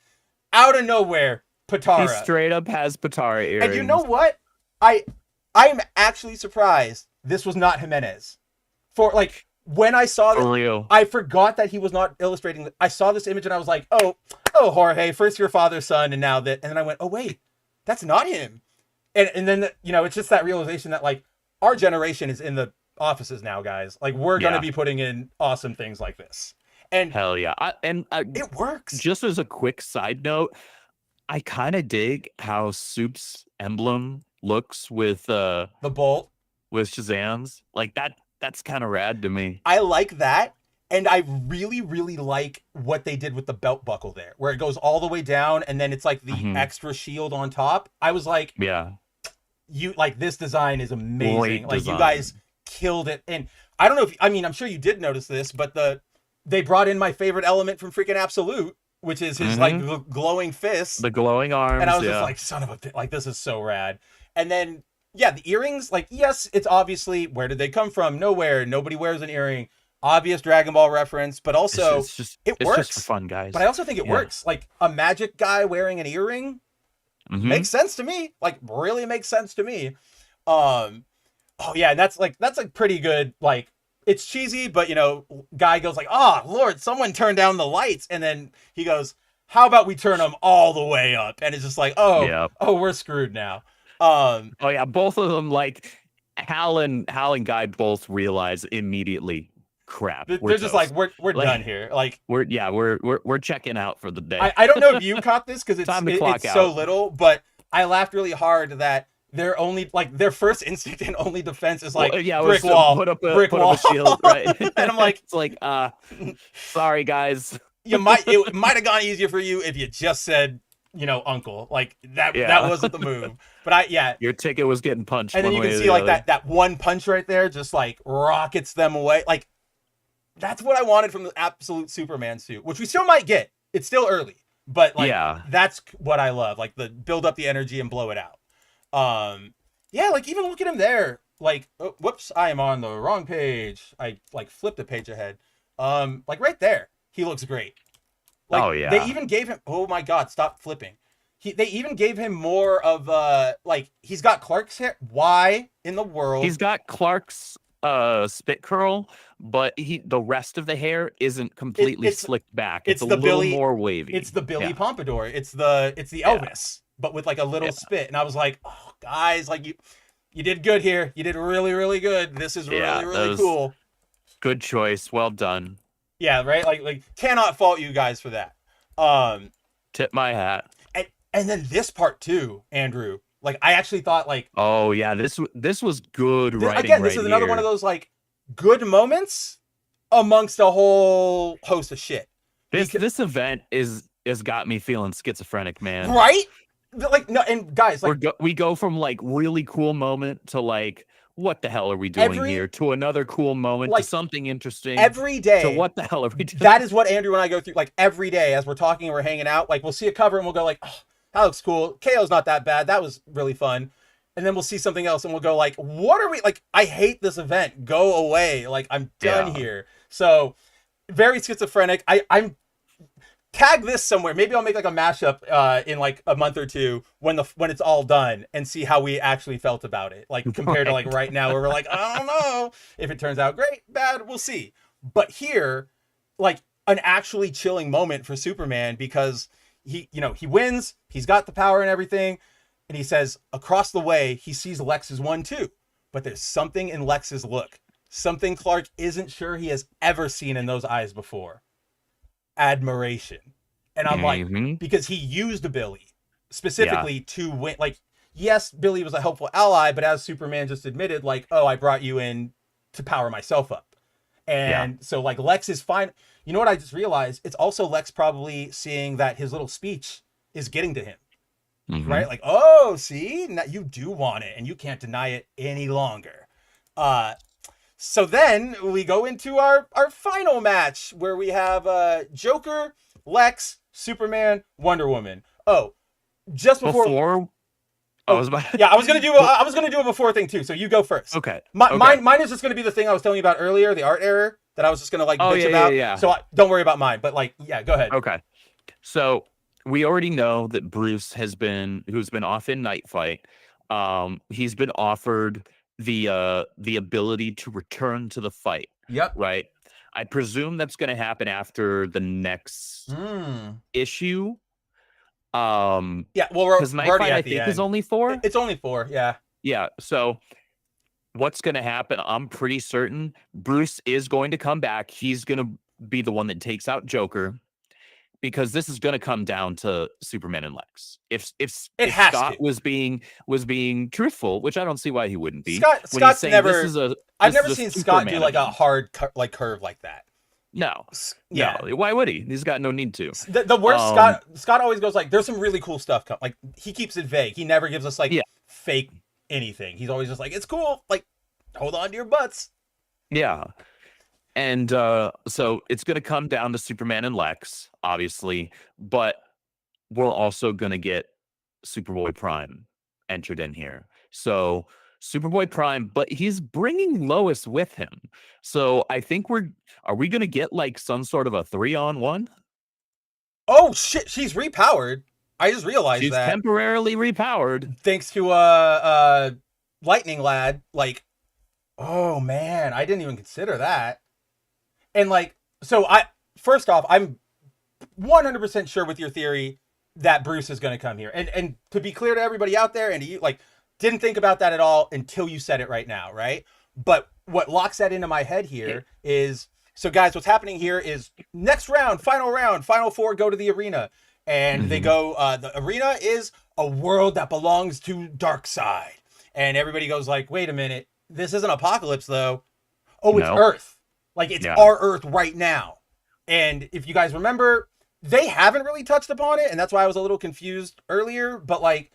out of nowhere, Potara. He straight up has Potara earrings. And you know what? I'm actually surprised this was not Jimenez. For like, when I saw this, I forgot that he was not illustrating. I saw this image and I was like, oh, Jorge, first your father's son, and now that, and then I went, oh wait, that's not him. And then, you know, it's just that realization that like our generation is in the offices now, guys. Like we're going to be putting in awesome things like this. And hell yeah. It works. Just as a quick side note, I kind of dig how Soup's emblem looks with the bolt with Shazam's. Like that's kind of rad to me. I like that. And I really, really like what they did with the belt buckle there, where it goes all the way down and then it's like the extra shield on top. I was like, you like this design is amazing. Great like design. You guys killed it. And I don't know if, I mean, I'm sure you did notice this, but they brought in my favorite element from freaking Absolute, which is his like glowing fist. The glowing arms. And I was just like, son of a bitch, like this is so rad. And then, yeah, the earrings, like, yes, it's obviously, where did they come from? Nowhere. Nobody wears an earring. Obvious Dragon Ball reference, but also it's just works. Just for fun, guys. But I also think it works. Like a magic guy wearing an earring makes sense to me. Like really makes sense to me. Oh yeah, and that's like pretty good. Like it's cheesy, but you know, guy goes like, "Oh Lord, someone turned down the lights," and then he goes, "How about we turn them all the way up?" And it's just like, oh, we're screwed now. Oh yeah, both of them, like Hal and Guy both realize immediately. Crap, they're just like we're done here. Like we're checking out for the day. I don't know if you caught this because it's out. so little, but I laughed really hard that they're only like their first instinct and only defense is like brick wall, put up wall. a shield, right? And I'm like, it's like sorry guys, it might have gone easier for you if you just said, you know, uncle, like that wasn't the move. But your ticket was getting punched, and then you can see like that one punch right there just like rockets them away. Like that's what I wanted from the Absolute Superman suit, which we still might get. It's still early, but like that's what I love, like the build up the energy and blow it out. Like even look at him there. Like, oh, whoops, I am on the wrong page. I like flipped a page ahead. Like right there, he looks great. Like, they even gave him. Oh my God, stop flipping. They even gave him more of like he's got Clark's hair. Why in the world? He's got Clark's spit curl, but the rest of the hair isn't completely slicked back. It's a little more wavy. It's the Billy Pompadour. It's the Elvis, but with like a little spit. And I was like, oh guys, like you did good here. You did really, really good. This is really cool. Good choice. Well done. Yeah, right? Like cannot fault you guys for that. Tip my hat. And then this part too, Andrew. Like I actually thought like, oh yeah, this was good writing. Again, this is another one of those like good moments amongst a whole host of shit. This event is got me feeling schizophrenic, man. Right? Like no, and guys, like we go from like really cool moment to like what the hell are we doing here, to another cool moment, like, to something interesting every day. To what the hell are we doing? That is what Andrew and I go through like every day as we're talking and we're hanging out. Like we'll see a cover and we'll go like, oh, that looks cool. KO's not that bad. That was really fun. And then we'll see something else and we'll go like, what are we like? I hate this event. Go away. Like I'm done here. So very schizophrenic. I'm tag this somewhere. Maybe I'll make like a mashup in like a month or two when it's all done and see how we actually felt about it. Like compared to like right now where we're like, I don't know if it turns out great, bad, we'll see. But here, like an actually chilling moment for Superman because he wins, he's got the power and everything. And he says across the way, he sees Lex's one too, but there's something in Lex's look, something Clark isn't sure he has ever seen in those eyes before. Admiration. And I'm like, because he used Billy. specifically to win. Like, yes, Billy was a helpful ally, but as Superman just admitted, like, oh, I brought you in to power myself up. And so, like, Lex is fine. You know what I just realized? It's also Lex probably seeing that his little speech is getting to him. Right? Like, oh, see? Now you do want it, and you can't deny it any longer. So then we go into our final match, where we have Joker, Lex, Superman, Wonder Woman. Oh, just before I was about... yeah, I was gonna do a before thing too. So you go first. Okay. Mine is just gonna be the thing I was telling you about earlier, the art error that I was just gonna like bitch about. Yeah. So don't worry about mine. But like, yeah, go ahead. Okay. So we already know that Bruce who's been off in Night Fight. He's been offered the ability to return to the fight. Yep. Right. I presume that's gonna happen after the next issue. Yeah, well, because Night Fight I think is only 4. It's only 4, yeah. Yeah, so what's going to happen? I'm pretty certain Bruce is going to come back. He's going to be the one that takes out Joker, because this is going to come down to Superman and Lex. If Scott was being truthful, which I don't see why he wouldn't be. Scott's never. I've never seen Scott do like a hard curve like that. No. No. Why would he? He's got no need to. The worst, Scott always goes like, there's some really cool stuff. Like, he keeps it vague. He never gives us like fake anything. He's always just like, it's cool. Like, hold on to your butts. Yeah. And so it's going to come down to Superman and Lex, obviously. But we're also going to get Superboy Prime entered in here. So Superboy Prime, but he's bringing Lois with him. So I think are we going to get like some sort of a 3-on-1? Oh shit, she's repowered. I just realized she's that. She's temporarily repowered. Thanks to Lightning Lad. Like, oh man, I didn't even consider that. And like, so first off, I'm 100% sure with your theory that Bruce is going to come here. And to be clear to everybody out there, and to you, like, didn't think about that at all until you said it right now, right? But what locks that into my head here is, so guys, what's happening here is next round, final 4 go to the arena. And they go, the arena is a world that belongs to Darkseid. And everybody goes like, wait a minute, this isn't Apocalypse though. Oh, it's Earth. Like, it's our Earth right now. And if you guys remember, they haven't really touched upon it, and that's why I was a little confused earlier, but like,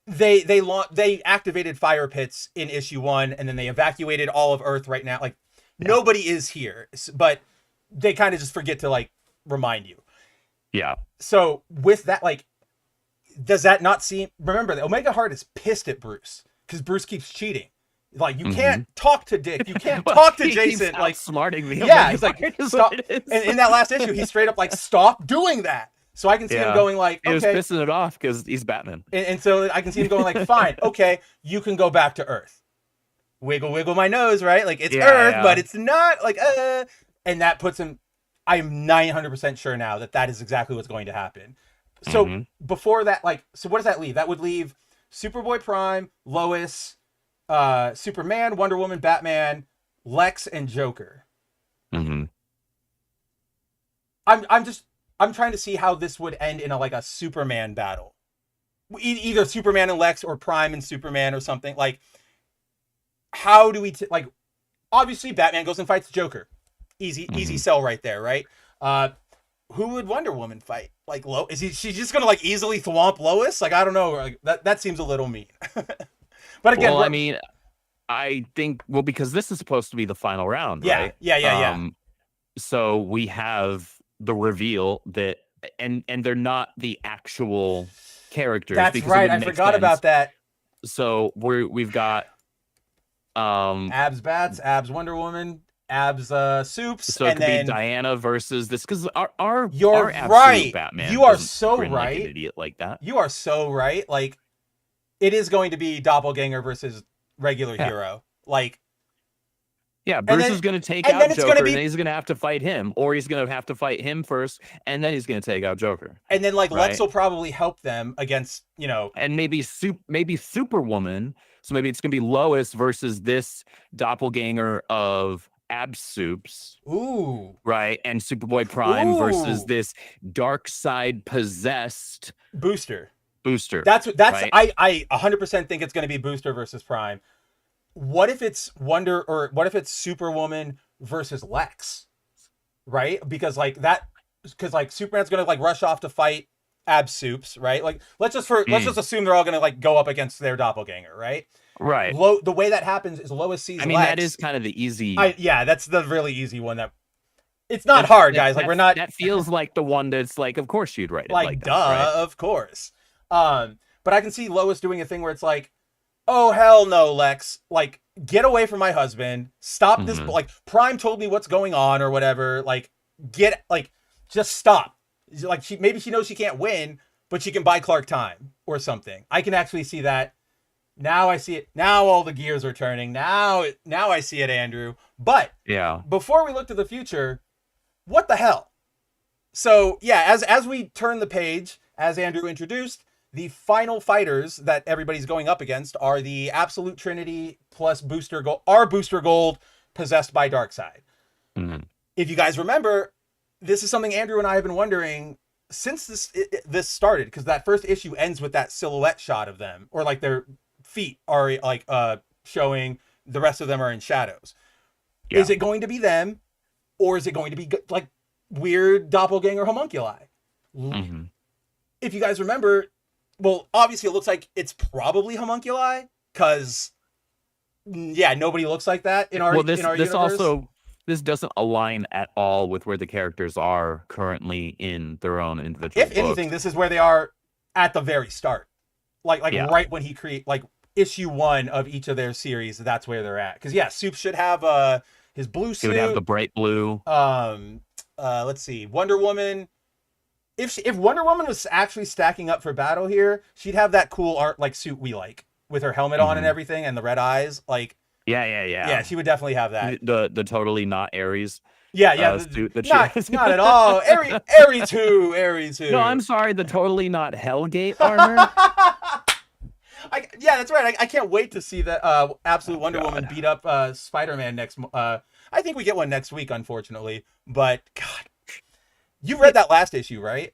they activated fire pits in issue 1, and then they evacuated all of Earth right now. Like, nobody is here, but they kind of just forget to like remind you. Yeah. So with that, like, does that not seem? Remember, the Omega Heart is pissed at Bruce because Bruce keeps cheating. Like, you can't talk to Dick. You can't talk to Jason. Like, smarting me. Yeah, he's like, stop. And in that last issue, he straight up like, stop doing that. So I can see him going like, okay. He was pissing it off because he's Batman. And so I can see him going like, fine, okay, you can go back to Earth. Wiggle, wiggle my nose, right? Like, it's Earth, but it's not like, and that puts him, I'm 900% sure now that is exactly what's going to happen. So before that, like, so what does that leave? That would leave Superboy Prime, Lois, Superman, Wonder Woman, Batman, Lex, and Joker. I'm trying to see how this would end in a Superman battle. Either Superman and Lex or Prime and Superman or something. Like, how do we like, obviously Batman goes and fights Joker. Easy sell right there, right? Who would Wonder Woman fight? Like, she's just gonna like easily thwomp Lois? Like, I don't know. Like, that seems a little mean. But again, well, I mean, I think, well, because this is supposed to be the final round, right? Yeah. So we have the reveal that, and they're not the actual characters. That's right. I forgot about that. So we've got Abs Bats, Abs Wonder Woman, Abs Soups, so it could be Diana versus this, because our right. Batman. You are so right. Like an idiot like that. You are so right. Like, it is going to be Doppelganger versus regular hero. Like, yeah, Bruce is going to take out Joker, and then he's going to have to fight him, or he's going to have to fight him first, and then he's going to take out Joker. And then like Lex will probably help them against, and maybe Superwoman. So maybe it's going to be Lois versus this doppelganger of Abs Soups. Ooh. Right, and Superboy Prime versus this Darkseid possessed Booster. Booster. That's right? I 100% think it's going to be Booster versus Prime. What if it's what if it's Superwoman versus Lex? Right? Because like Superman's going to like rush off to fight Absoups, right? Like let's just assume they're all going to like go up against their doppelganger, right? Right. The way that happens is Lois sees Lex. that is kind of the easy. That's the really easy one. It's not hard, guys. Like we're not. That feels like the one that's like, of course you'd write it like duh, that, right? of course. But I can see Lois doing a thing where it's like, oh hell no, Lex, like get away from my husband. Stop this. Like Prime told me what's going on or whatever. Like just stop. Like maybe she knows she can't win, but she can buy Clark time or something. I can actually see that. Now I see it. Now all the gears are turning. Now I see it, Andrew. But before we look to the future, what the hell? So yeah, as we turn the page, as Andrew introduced, the final fighters that everybody's going up against are the Absolute Trinity plus Booster Gold, our Booster Gold possessed by Darkseid. If you guys remember, this is something Andrew and I have been wondering since this started, because that first issue ends with that silhouette shot of them, or like their feet are like showing, the rest of them are in shadows. Is it going to be them, or is it going to be like weird doppelganger homunculi? If you guys remember, well, obviously it looks like it's probably homunculi, because nobody looks like that in our universe. This doesn't align at all with where the characters are currently in their own individual books. If anything, this is where they are at the very start. Right when he like issue 1 of each of their series, that's where they're at. Because Soup should have his blue suit. He would have the bright blue. Let's see, Wonder Woman. If Wonder Woman was actually stacking up for battle here, she'd have that cool art like suit we like, with her helmet on and everything, and the red eyes. Like yeah, she would definitely have that. The totally not Ares. Suit that not at all. Ares who? No, I'm sorry, the totally not Hellgate armor. That's right. I can't wait to see that Absolute Wonder Woman beat up Spider-Man next. I think we get one next week, unfortunately. But God, you read that last issue, right?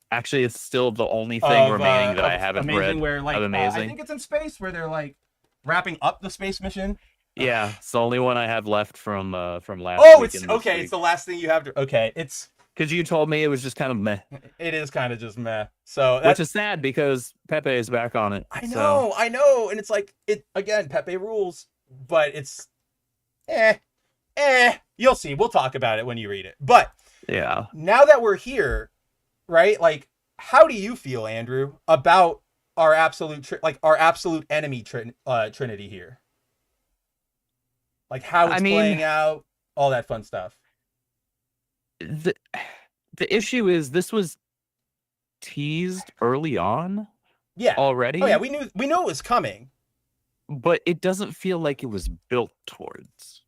Actually, it's still the only thing remaining that I haven't read. Where, like, Amazing. I think it's in space where they're like wrapping up the space mission. Yeah, it's the only one I have left from last week. It's okay. Week. It's the last thing you have to. Okay, it's because you told me it was just kind of meh. It is kind of just meh. So which is sad because Pepe is back on it. I know, and it's like again. Pepe rules, but it's You'll see. We'll talk about it when you read it. But now that we're here, right? Like, how do you feel, Andrew, about our absolute enemy Trinity here? Like how it's playing out, all that fun stuff. The issue is this was teased early on. Yeah. Already. Oh yeah, we knew it was coming. But it doesn't feel like it was built towards.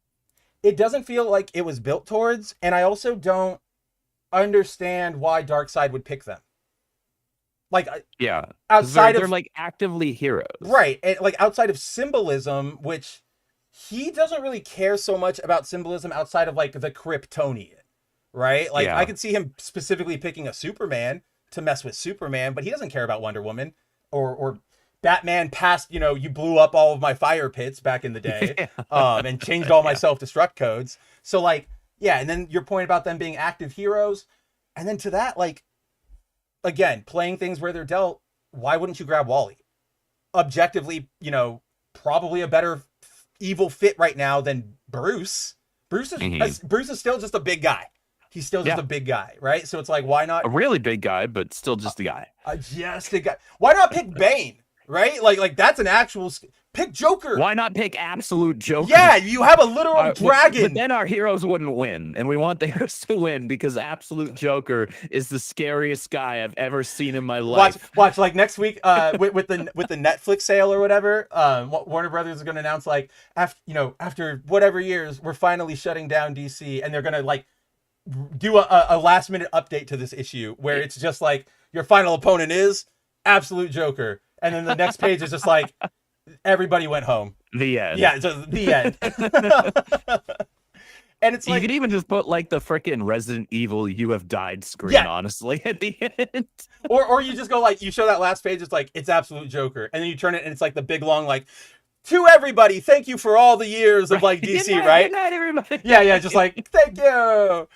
It doesn't feel like it was built towards, and I also don't understand why Darkseid would pick them. Like, outside they're like actively heroes, right? And like outside of symbolism, which he doesn't really care so much about symbolism outside of like the Kryptonian, right? Like I could see him specifically picking a Superman to mess with Superman, but he doesn't care about Wonder Woman or Batman past, you blew up all of my fire pits back in the day, and changed all my self-destruct codes. So like, and then your point about them being active heroes, and then to that, like, again, playing things where they're dealt, why wouldn't you grab Wally? Objectively, probably a better evil fit right now than Bruce. Bruce is still just a big guy. He's still just a big guy, right? So it's like, why not? A really big guy, but still just a guy. Just a guy. Why not pick Bane, right? Like that's an actual... Pick Joker. Why not pick Absolute Joker? Yeah, you have a literal dragon. But then our heroes wouldn't win, and we want the heroes to win because Absolute Joker is the scariest guy I've ever seen in my life. Watch like next week, with the Netflix sale or whatever, Warner Brothers is going to announce like after whatever years we're finally shutting down DC, and they're going to like do a last minute update to this issue where it's just like your final opponent is Absolute Joker, and then the next page is just like. Everybody went home. The end. Yeah, just the end. And it's You like, could even just put like the freaking Resident Evil "You Have Died" screen, Yeah. honestly, at the end. or you just go like, you show that last page, it's like, it's absolute Joker, and then you turn it and it's like the big long like, to everybody, thank you for all the years of like DC, Good night, right? Good night, everybody. Yeah, just like, thank you.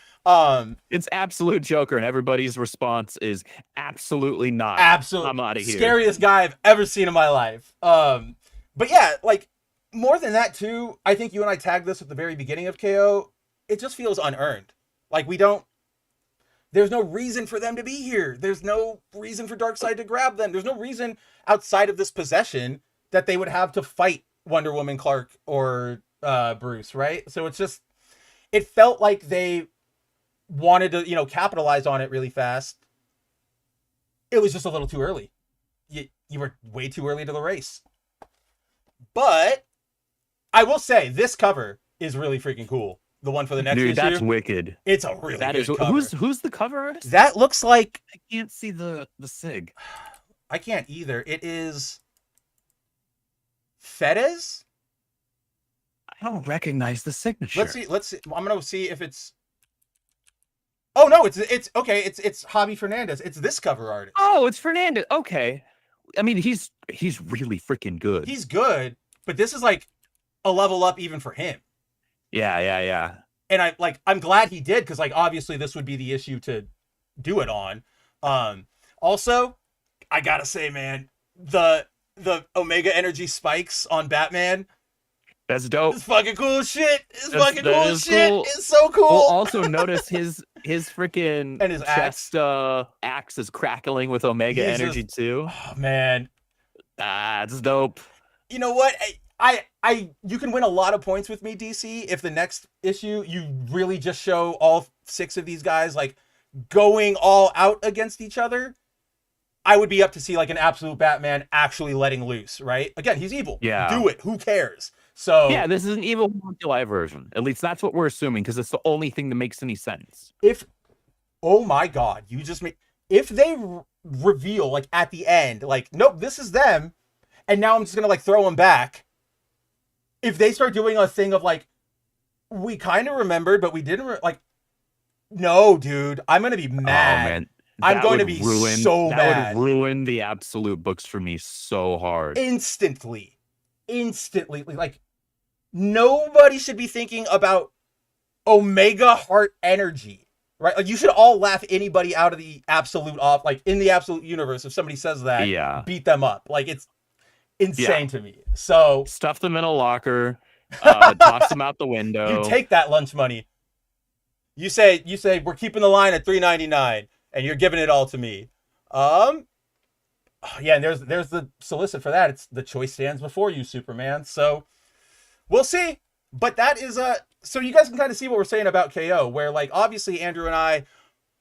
It's absolute Joker, and everybody's response is absolutely not. Absolutely. I'm out of here. Scariest guy I've ever seen in my life. But yeah, like, more than that too, I think you and I tagged this at the very beginning of KO. It just feels unearned. Like, there's no reason for them to be here. There's no reason for Darkseid to grab them. There's no reason outside of this possession that they would have to fight Wonder Woman, Clark, or Bruce, right? So it's just, it felt like they wanted to, capitalize on it really fast. It was just a little too early. You were way too early to the race. But I will say, this cover is really freaking cool. The one for the next issue. That's wicked. It's a really good cover. Who's the cover artist? That looks like, I can't see the SIG. I can't either. It is Fedez? I don't recognize the signature. Let's see. I'm gonna see if it's. Oh no, it's okay. It's Javi Fernandez. It's this cover artist. Oh, it's Fernandez. Okay. I mean, he's really freaking good. He's good, but this is like a level up even for him. Yeah. And I'm glad he did, because like obviously this would be the issue to do it on. Also, I gotta say, man, the Omega Energy spikes on Batman. That's dope. It's fucking cool as shit. It's fucking that cool as shit. Cool. It's so cool. We'll also notice his freaking and his chest axe is crackling with Omega Energy too. Oh man, that's dope. You know what? You can win a lot of points with me, DC, if the next issue you really just show all 6 of these guys like going all out against each other. I would be up to see like an absolute Batman actually letting loose, right? Again, he's evil. Yeah. Do it. Who cares? So yeah, this is an evil July version. At least that's what we're assuming, because it's the only thing that makes any sense. Oh my God, if they reveal like at the end, like, nope, this is them, and now I'm just gonna like throw them back. If they start doing a thing of like, we kind of remembered, but we didn't no, dude, I'm gonna be mad. Oh man. I'm going to be so mad. That would ruin the absolute books for me so hard. Instantly. Like, nobody should be thinking about Omega Heart Energy, right? Like, you should all laugh anybody out of the absolute off, like, in the absolute universe. If somebody says that, beat them up. Like, it's insane to me. So stuff them in a locker, toss them out the window. You take that lunch money. You say we're keeping the line at $3.99. And you're giving it all to me. Yeah, and there's the solicit for that. It's the choice stands before you, Superman. So we'll see. But that is so you guys can kind of see what we're saying about KO, where like obviously Andrew and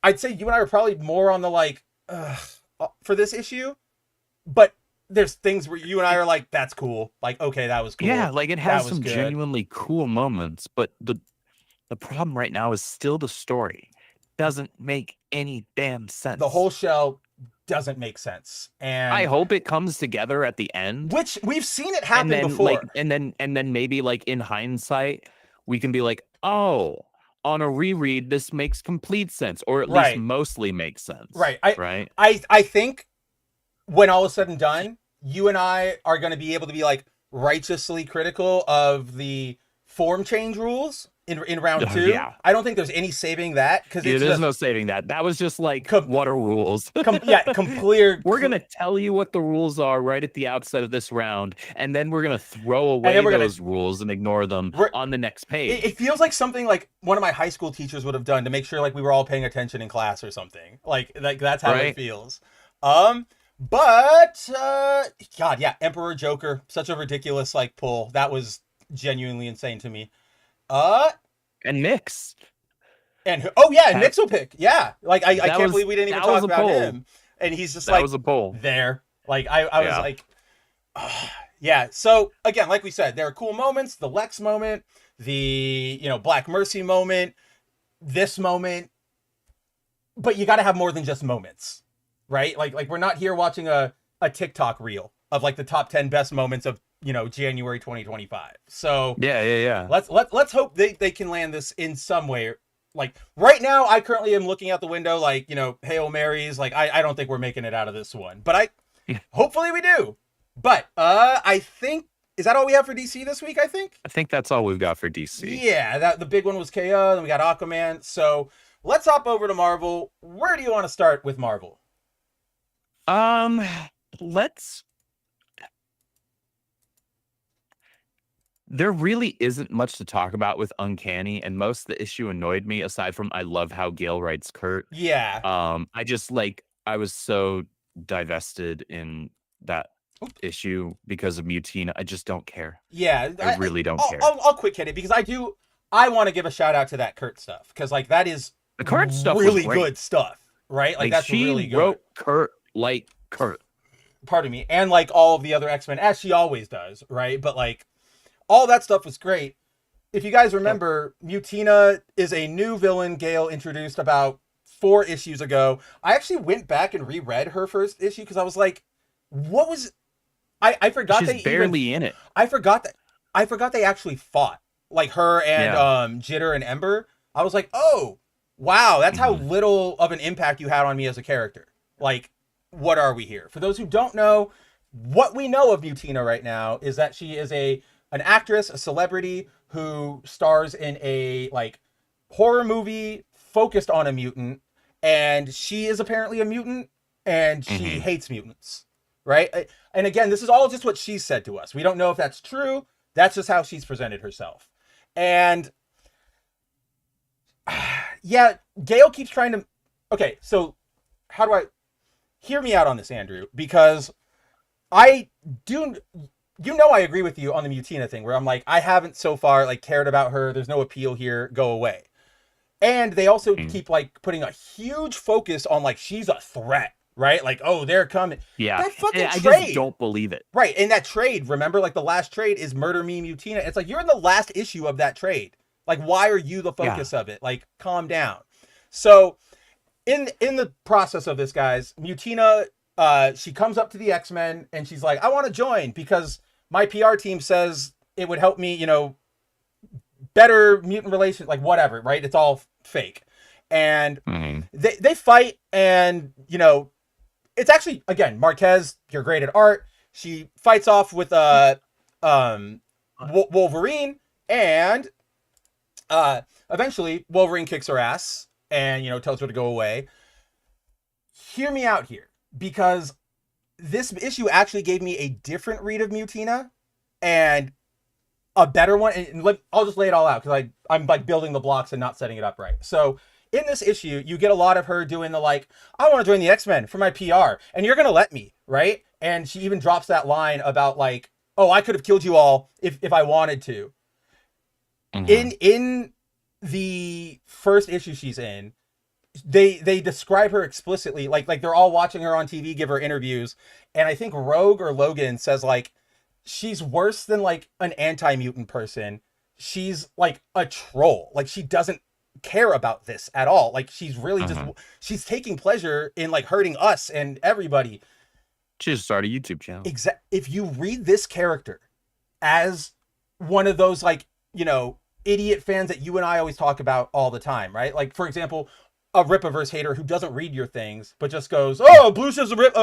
I'd say you and I are probably more on the like for this issue, but there's things where you and I are like, that's cool. Like, okay, that was cool. Yeah, like it has some genuinely cool moments, but the problem right now is still the story. Doesn't make any damn sense. The whole show doesn't make sense, and I hope it comes together at the end. Which we've seen it happen before. And then maybe like in hindsight, we can be like, oh, on a reread, this makes complete sense, or at least mostly makes sense. Right. Right. I think when all is said and done, you and I are going to be able to be like righteously critical of the form change rules in round 2. Yeah. I don't think there's any saving that, because there's no saving that. That was just like what are rules? Complete. We're gonna tell you what the rules are right at the outset of this round, and then we're gonna throw away those rules and ignore them on the next page. It feels like something like one of my high school teachers would have done to make sure like we were all paying attention in class or something. Like that's how it feels. But God, yeah, Emperor Joker, such a ridiculous like pull. That was genuinely insane to me. And Nyx. And Nyx will pick. Yeah. Like I can't believe we didn't even talk about him. And he's just that was a pull. There. Like I was like, yeah. So again, like we said, there are cool moments, the Lex moment, the Black Mercy moment, this moment. But you gotta have more than just moments. Right? Like we're not here watching a TikTok reel of like the top 10 best moments of January 2025. So Yeah. let's hope they can land this in some way. Like right now, I currently am looking out the window, like, Hail Marys. Like I don't think we're making it out of this one, but hopefully we do. But I think, is that all we have for DC this week? I think that's all we've got for DC. Yeah, the big one was KO, then we got Aquaman. So let's hop over to Marvel. Where do you want to start with Marvel? There really isn't much to talk about with Uncanny, and most of the issue annoyed me, aside from I love how Gale writes Kurt. Yeah. I was so divested in that issue because of Mutina. I just don't care. Yeah. I really don't care. I'll quick hit it because I want to give a shout out to that Kurt stuff, because like that is the Kurt stuff really good stuff, right? Like that's really good. She wrote Kurt like Kurt. Pardon me. And like all of the other X-Men, as she always does, right? But like all that stuff was great. If you guys remember, Mutina is a new villain Gale introduced about 4 issues ago. I actually went back and reread her first issue because I was like, what was... I forgot She's barely in it. I forgot they actually fought. Like her and Jitter and Ember. I was like, oh, wow, that's how little of an impact you had on me as a character. Like, what are we here? For those who don't know, what we know of Mutina right now is that she is an actress, a celebrity who stars in a like horror movie focused on a mutant, and she is apparently a mutant, and she hates mutants, right? And again, this is all just what she said to us. We don't know if that's true. That's just how she's presented herself. And yeah, Gale keeps trying to... Okay, so how do I... Hear me out on this, Andrew, because I do... I agree with you on the Mutina thing, where I'm like, I haven't so far like cared about her. There's no appeal here. Go away. And they also keep like putting a huge focus on like she's a threat, right? Like, oh, they're coming. Yeah, that fucking I trade. just don't believe it. Right, and that trade, remember, like the last trade is Murder Me, Mutina. It's like you're in the last issue of that trade. Like, why are you the focus of it? Like, calm down. So, in the process of this, guys, Mutina, she comes up to the X-Men and she's like, I want to join because my PR team says it would help me, better mutant relations, like whatever, right? It's all fake. And they fight, and, it's actually, again, Marquez, you're great at art. She fights off with Wolverine, and eventually Wolverine kicks her ass and, tells her to go away. Hear me out here, because this issue actually gave me a different read of Mutina and a better one. And I'll just lay it all out because I'm like building the blocks and not setting it up right. So in this issue, you get a lot of her doing the like, I want to join the X-Men for my PR, and you're going to let me, right? And she even drops that line about like, oh, I could have killed you all if I wanted to. In the first issue she's in, they describe her explicitly, like they're all watching her on TV give her interviews, and I think Rogue or Logan says like she's worse than like an anti-mutant person. She's like a troll. Like she doesn't care about this at all. Like she's really just she's taking pleasure in like hurting us and everybody. She just started a YouTube channel. If you read this character as one of those like, idiot fans that you and I always talk about all the time, right? Like, for example, a RIPPAVERSE hater who doesn't read your things, but just goes, oh, Blue says a rip.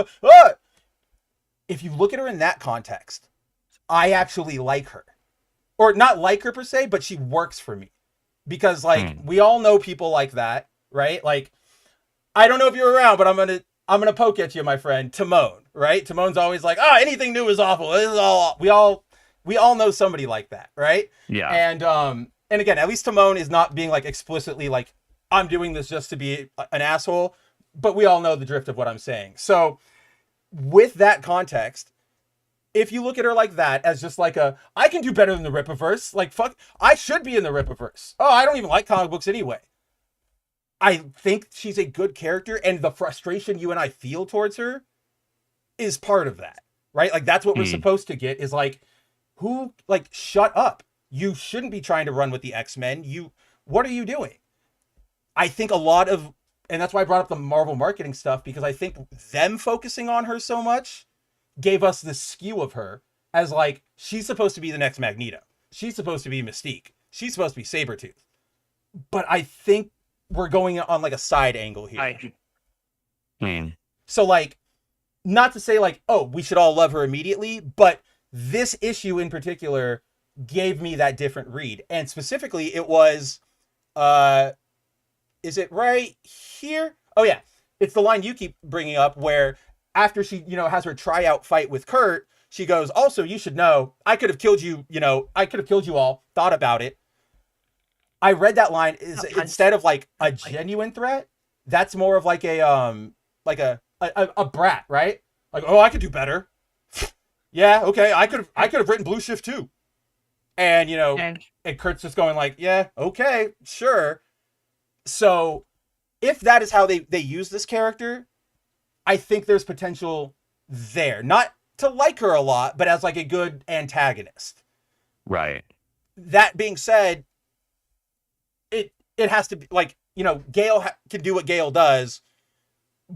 If you look at her in that context, I actually like her. Or not like her per se, but she works for me. Because, like, we all know people like that, right? Like, I don't know if you're around, but I'm gonna poke at you, my friend. Timon, right? Timon's always like, anything new is awful. This is all... We all know somebody like that, right? Yeah. And again, at least Timon is not being like explicitly like, I'm doing this just to be an asshole, but we all know the drift of what I'm saying. So with that context, if you look at her like that as just like I can do better than the RIPPAVERSE, like fuck, I should be in the RIPPAVERSE. Oh, I don't even like comic books anyway. I think she's a good character, and the frustration you and I feel towards her is part of that, right? Like that's what we're supposed to get is like, shut up. You shouldn't be trying to run with the X-Men. What are you doing? I think and that's why I brought up the Marvel marketing stuff, because I think them focusing on her so much gave us this skew of her as like, she's supposed to be the next Magneto. She's supposed to be Mystique. She's supposed to be Sabretooth. But I think we're going on like a side angle here. So like, not to say like, oh, we should all love her immediately, but this issue in particular gave me that different read. And specifically, it was, is it right here? Oh yeah, it's the line you keep bringing up where after she, has her tryout fight with Kurt, she goes, also, you should know, I could have killed you, I could have killed you all, thought about it. I read that line is instead of like a genuine threat, that's more of like a brat, right? Like, oh, I could do better. Yeah, okay, I could have written Blue Shift too. And and Kurt's just going like, yeah, okay, sure. So if that is how they use this character, I think there's potential there. Not to like her a lot, but as like a good antagonist. Right. That being said, it has to be like, Gale can do what Gale does,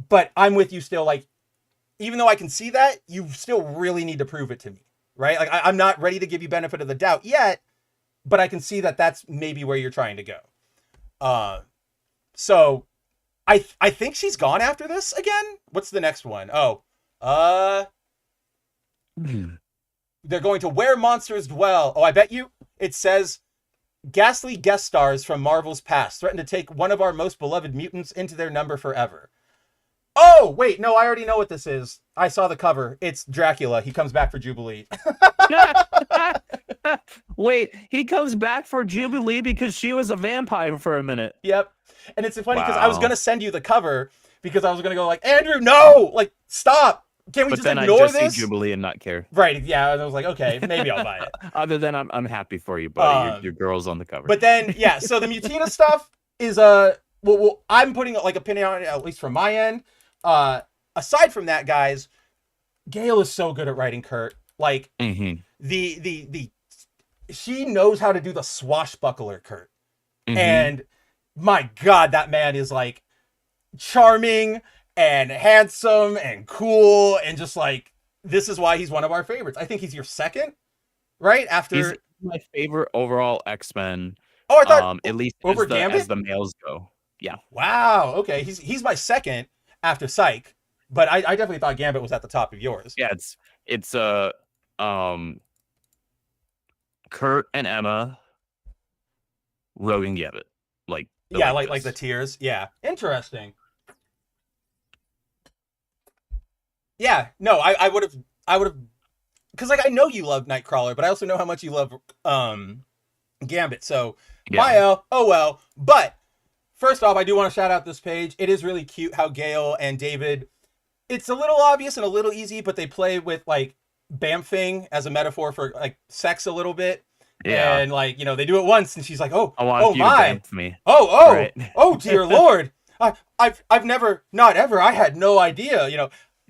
but I'm with you still. Like, even though I can see that, you still really need to prove it to me, right? Like, I'm not ready to give you benefit of the doubt yet, but I can see that that's maybe where you're trying to go. So I think she's gone after this again. What's the next one? They're going to Where Monsters Dwell. Oh, I bet you it says ghastly guest stars from Marvel's past threaten to take one of our most beloved mutants into their number forever. Oh, wait, no, I already know what this is. I saw the cover. It's Dracula. He comes back for Jubilee. Wait, he comes back for Jubilee because she was a vampire for a minute. Yep. And it's funny because I was going to send you the cover because I was going to go like, Andrew, no! Like, stop! Can't we just ignore this? I just see Jubilee and not care. Right, yeah. And I was like, okay, maybe I'll buy it. Other than I'm happy for you, buddy. Your girl's on the cover. But then, yeah, so the Mutina stuff is, well, I'm putting like a pin on it, at least from my end. Aside from that, guys, Gale is so good at writing Kurt. Like, she knows how to do the swashbuckler Kurt. And my God, that man is like charming and handsome and cool and just like, this is why he's one of our favorites. I think he's your second, right? After he's my favorite overall X-Men. Oh, I thought at least over as the males go. Yeah. Wow. Okay. He's my second after Psych, but I definitely thought Gambit was at the top of yours. Yeah, it's Kurt and Emma, Rogan Gambit. Like the tiers. Yeah. Interesting. Yeah, no, I would have, because like I know you love Nightcrawler, but I also know how much you love Gambit. So my oh well. But first off, I do want to shout out this page. It is really cute how Gale and David. It's a little obvious and a little easy, but they play with like bamfing as a metaphor for like sex a little bit. Yeah. And like they do it once, and she's like, oh my, to bamf me. Right. Oh dear Lord, I've never, not ever. I had no idea.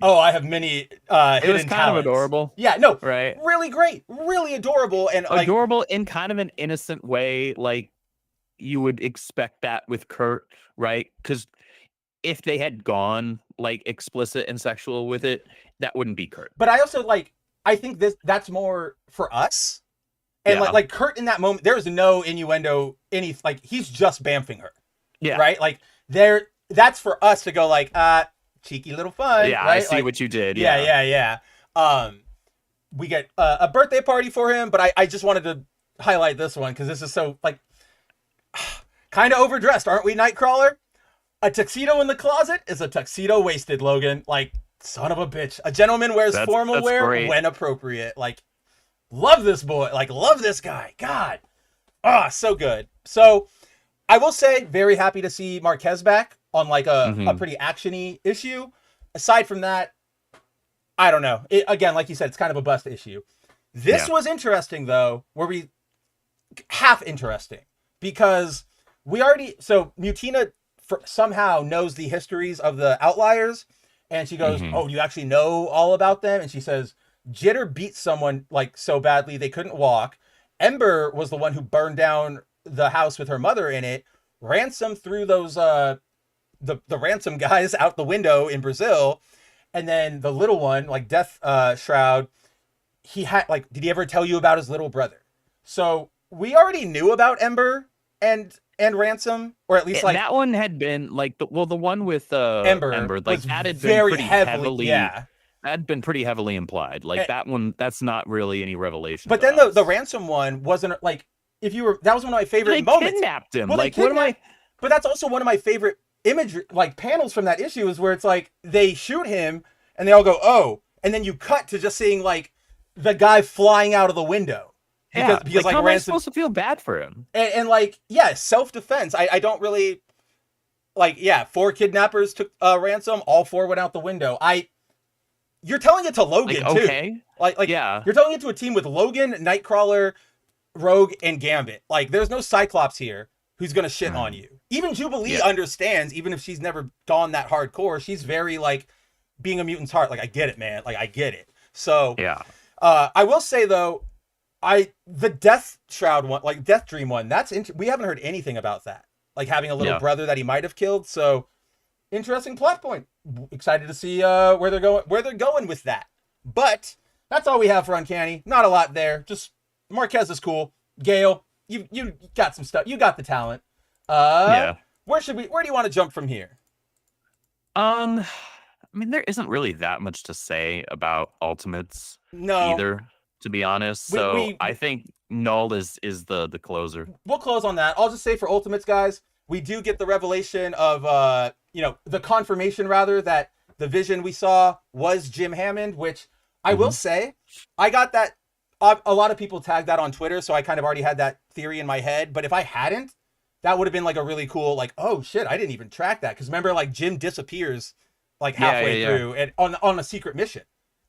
Oh, I have many it was kind talents. Of adorable. Yeah, no, right. Really great, really adorable, and adorable in kind of an innocent way, like you would expect that with Kurt, right? Because if they had gone like explicit and sexual with it, that wouldn't be Kurt. But I also I think that's more for us, and like Kurt in that moment, there's no innuendo, he's just bamfing her, right? Like that's for us to go like cheeky little fun. Yeah, right? I see what you did. Yeah. We get a birthday party for him, but I just wanted to highlight this one because this is so kind of overdressed, aren't we, Nightcrawler? A tuxedo in the closet is a tuxedo wasted, Logan. Like, son of a bitch. A gentleman wears formal wear when appropriate. Like, love this boy. Like, love this guy. God. So good. So, I will say, very happy to see Marquez back on like a pretty action-y issue. Aside from that, I don't know. Again, like you said, it's kind of a bust issue. This was interesting, though, half interesting, because Mutina somehow knows the histories of the Outliers, and she goes, oh, you actually know all about them? And she says, Jitter beat someone like so badly they couldn't walk. Ember was the one who burned down the house with her mother in it. Ransom threw those the ransom guys out the window in Brazil, and then the little one, like Death Shroud, he had, like, did he ever tell you about his little brother? So we already knew about Ember and Ransom, or at least like that one had been like the one with Ember like was that had been very pretty heavily, yeah. That had been pretty heavily implied. Like that one, that's not really any revelation. But then the Ransom one wasn't like, if you were, that was one of my favorite moments. They kidnapped him. Well, like, what am I? But that's also one of my favorite imagery, like panels from that issue, is where it's like they shoot him and they all go, oh, and then you cut to just seeing like the guy flying out of the window. Because like Ransom, am I supposed to feel bad for him? And like, yeah, self-defense. I don't really like, yeah, 4 kidnappers took ransom, all 4 went out the window. You're telling it to Logan, like, okay. too. Like, yeah. You're telling it to a team with Logan, Nightcrawler, Rogue, and Gambit. Like, there's no Cyclops here who's gonna shit on you. Even Jubilee understands, even if she's never gone that hardcore, she's very like, being a mutant's heart. Like, I get it, man. Like, I get it. So, yeah. I will say though, the Death Shroud one, like Death Dream one, we haven't heard anything about that. Like having a little brother that he might have killed. So interesting plot point. Excited to see where they're going with that. But that's all we have for Uncanny. Not a lot there. Just Marquez is cool. Gale, you got some stuff. You got the talent. Where do you want to jump from here? I mean, there isn't really that much to say about Ultimates either, to be honest. So I think Knull is the closer. We'll close on that. I'll just say for Ultimates, guys, we do get the revelation of the confirmation rather that the Vision we saw was Jim Hammond, which I will say, I got that. A lot of people tagged that on Twitter, so I kind of already had that theory in my head. But if I hadn't, that would have been like a really cool, like, oh shit, I didn't even track that. Because remember, like Jim disappears like halfway through and on a secret mission,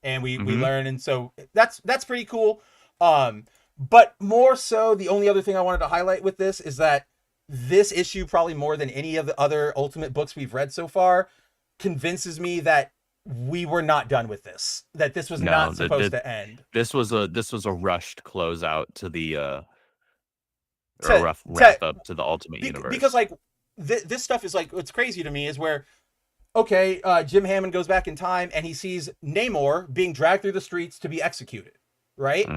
and we learn, and so that's pretty cool. But more so, the only other thing I wanted to highlight with this is that this issue, probably more than any of the other Ultimate books we've read so far, convinces me that we were not done with this. That this was not supposed to end. This was a rushed closeout to the or a rough wrap up to the Ultimate Universe. Because like this stuff is like, what's crazy to me is where, okay, Jim Hammond goes back in time and he sees Namor being dragged through the streets to be executed, right?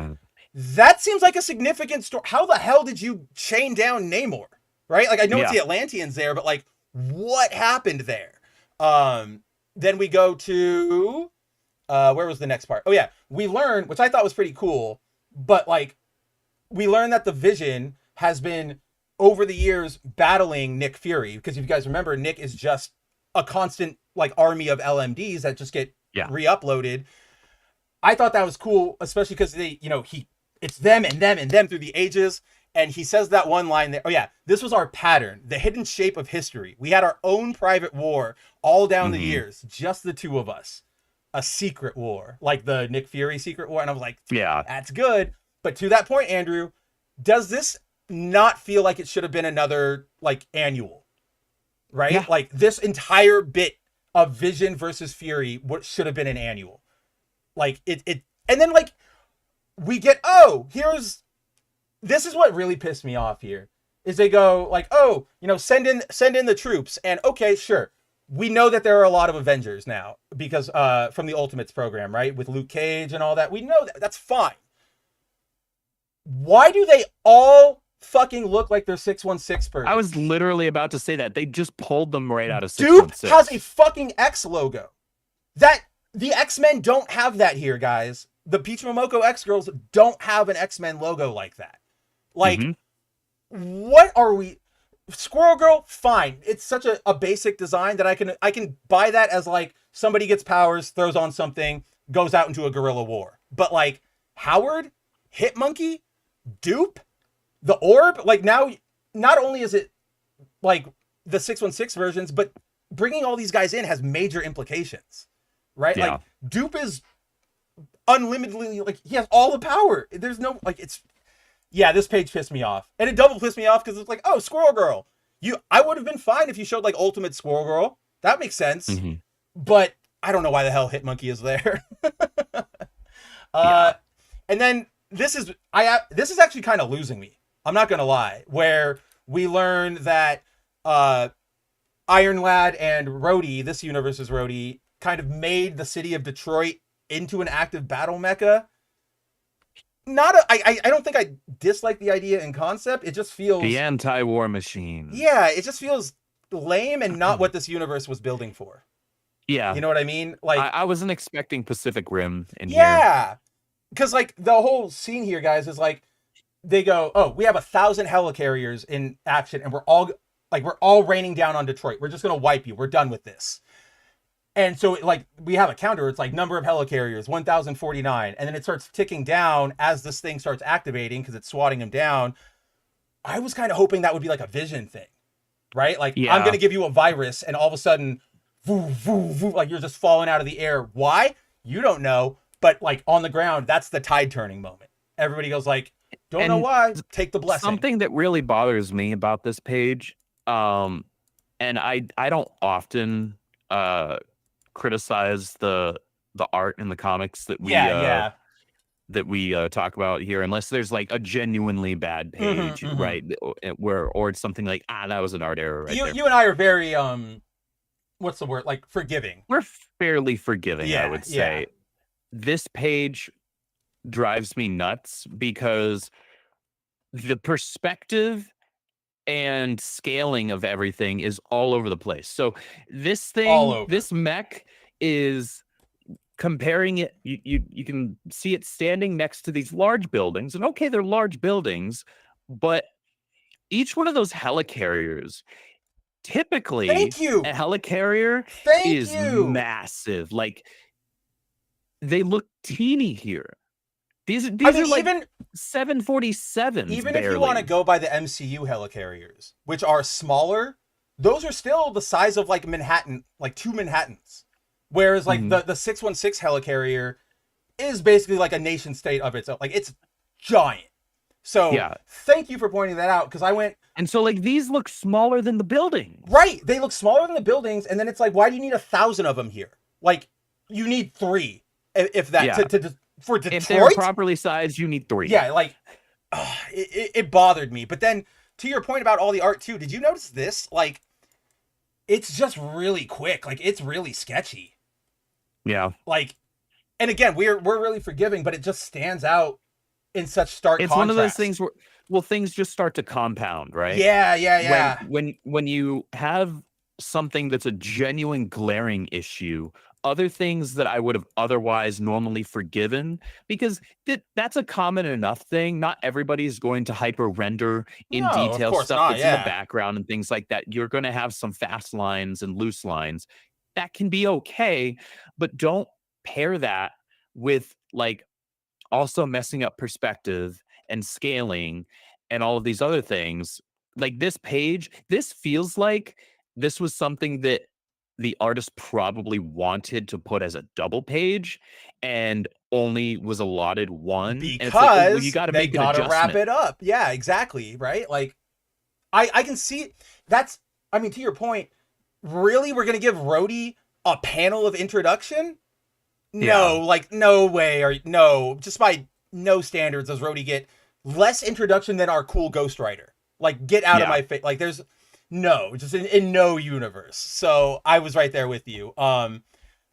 That seems like a significant story. How the hell did you chain down Namor, right? Like, I know it's the Atlanteans there, but like, what happened there? Then we go to, where was the next part? Oh yeah, we learn, which I thought was pretty cool, but like, we learn that the Vision has been, over the years, battling Nick Fury, because if you guys remember, Nick is just a constant like army of LMDs that just get re-uploaded. I thought that was cool, especially because it's them and them and them through the ages. And he says that one line there. Oh yeah, this was our pattern, the hidden shape of history. We had our own private war all down the years, just the two of us. A secret war, like the Nick Fury secret war. And I was like, yeah, that's good. But to that point, Andrew, does this not feel like it should have been another like annual? Right? Yeah. Like this entire bit of Vision versus Fury, what should have been an annual. Like it, and then like we get, this is what really pissed me off here, is they go like, send in the troops. And okay, sure. We know that there are a lot of Avengers now because from the Ultimates program, right? With Luke Cage and all that. We know that. That's fine. Why do they all fucking look like they're 616 person? I was literally about to say that. They just pulled them right out of 616. Dupe has a fucking X logo. The X-Men don't have that here, guys. The Peach Momoko X-Girls don't have an X-Men logo like that. Like, what are we... Squirrel Girl, fine. It's such a basic design that I can buy that as like somebody gets powers, throws on something, goes out into a guerrilla war. But like Howard, Hit Monkey, Dupe, the Orb, like now, not only is it like the 616 versions, but bringing all these guys in has major implications, right? Yeah. Like Dupe is unlimitedly, like he has all the power. There's no, like this page pissed me off. And it double pissed me off because it's like, oh, Squirrel Girl. I would have been fine if you showed like Ultimate Squirrel Girl. That makes sense. But I don't know why the hell Hit Monkey is there. And then this is actually kind of losing me. I'm not going to lie. Where we learn that Iron Lad and Rhodey, this universe's Rhodey, kind of made the city of Detroit into an active battle mecha. I don't think I dislike the idea in concept. It just feels The anti-war machine. Yeah, it just feels lame and not what this universe was building for. Yeah. You know what I mean? Like I wasn't expecting Pacific Rim in here. Yeah. Because like the whole scene here, guys, is like they go, oh, we have 1,000 helicarriers in action, and we're all raining down on Detroit. We're just gonna wipe you. We're done with this. And so, like, we have a counter. It's like number of helicarriers, 1,049. And then it starts ticking down as this thing starts activating because it's swatting them down. I was kind of hoping that would be like a Vision thing, right? Like, I'm going to give you a virus, and all of a sudden, voo, voo, voo, like you're just falling out of the air. Why? You don't know. But, like, on the ground, that's the tide turning moment. Everybody goes like, don't know why. Take the blessing. Something that really bothers me about this page, and I don't often criticize the art in the comics that we that we talk about here, unless there's like a genuinely bad page, right? Or it's something like, that was an art error right there. You and I are very what's the word? Like forgiving. We're fairly forgiving, I would say. This page drives me nuts because the perspective and scaling of everything is all over the place. So this thing, this mech is comparing it. You can see it standing next to these large buildings, and okay, they're large buildings, but each one of those helicarriers, typically, a helicarrier is massive. Like they look teeny here. These are like even 747s. Even barely. If you want to go by the MCU helicarriers, which are smaller, those are still the size of like Manhattan, like 2 Manhattans. Whereas like the 616 helicarrier is basically like a nation state of its own. Like it's giant. So thank you for pointing that out, because I went. And so like these look smaller than the buildings. Right. They look smaller than the buildings. And then it's like, why do you need 1,000 of them here? Like you need 3 if that for Detroit. If they're properly sized, you need 3. Yeah, like it bothered me. But then to your point about all the art too, did you notice this? Like it's just really quick. Like it's really sketchy. Yeah. Like, and again, we're really forgiving, but it just stands out in such stark contrast. It's one of those things where things just start to compound, right? Yeah. When you have something that's a genuine glaring issue, other things that I would have otherwise normally forgiven, because that's a common enough thing. Not everybody's going to hyper render in detail stuff that's in the background and things like that. You're going to have some fast lines and loose lines. That can be okay, but don't pair that with like also messing up perspective and scaling and all of these other things. Like this page, this feels like this was something that the artist probably wanted to put as a double page and only was allotted one. Because and it's like, well, you got to make an adjustment. Wrap it up. Yeah, exactly. Right. Like I can see that's, I mean, to your point, really, we're going to give Rhodey a panel of introduction? No, like no way. Or no, just by no standards does Rhodey get less introduction than our cool Ghost Rider. Like get out of my face. Like there's no, just in no universe. So I was right there with you.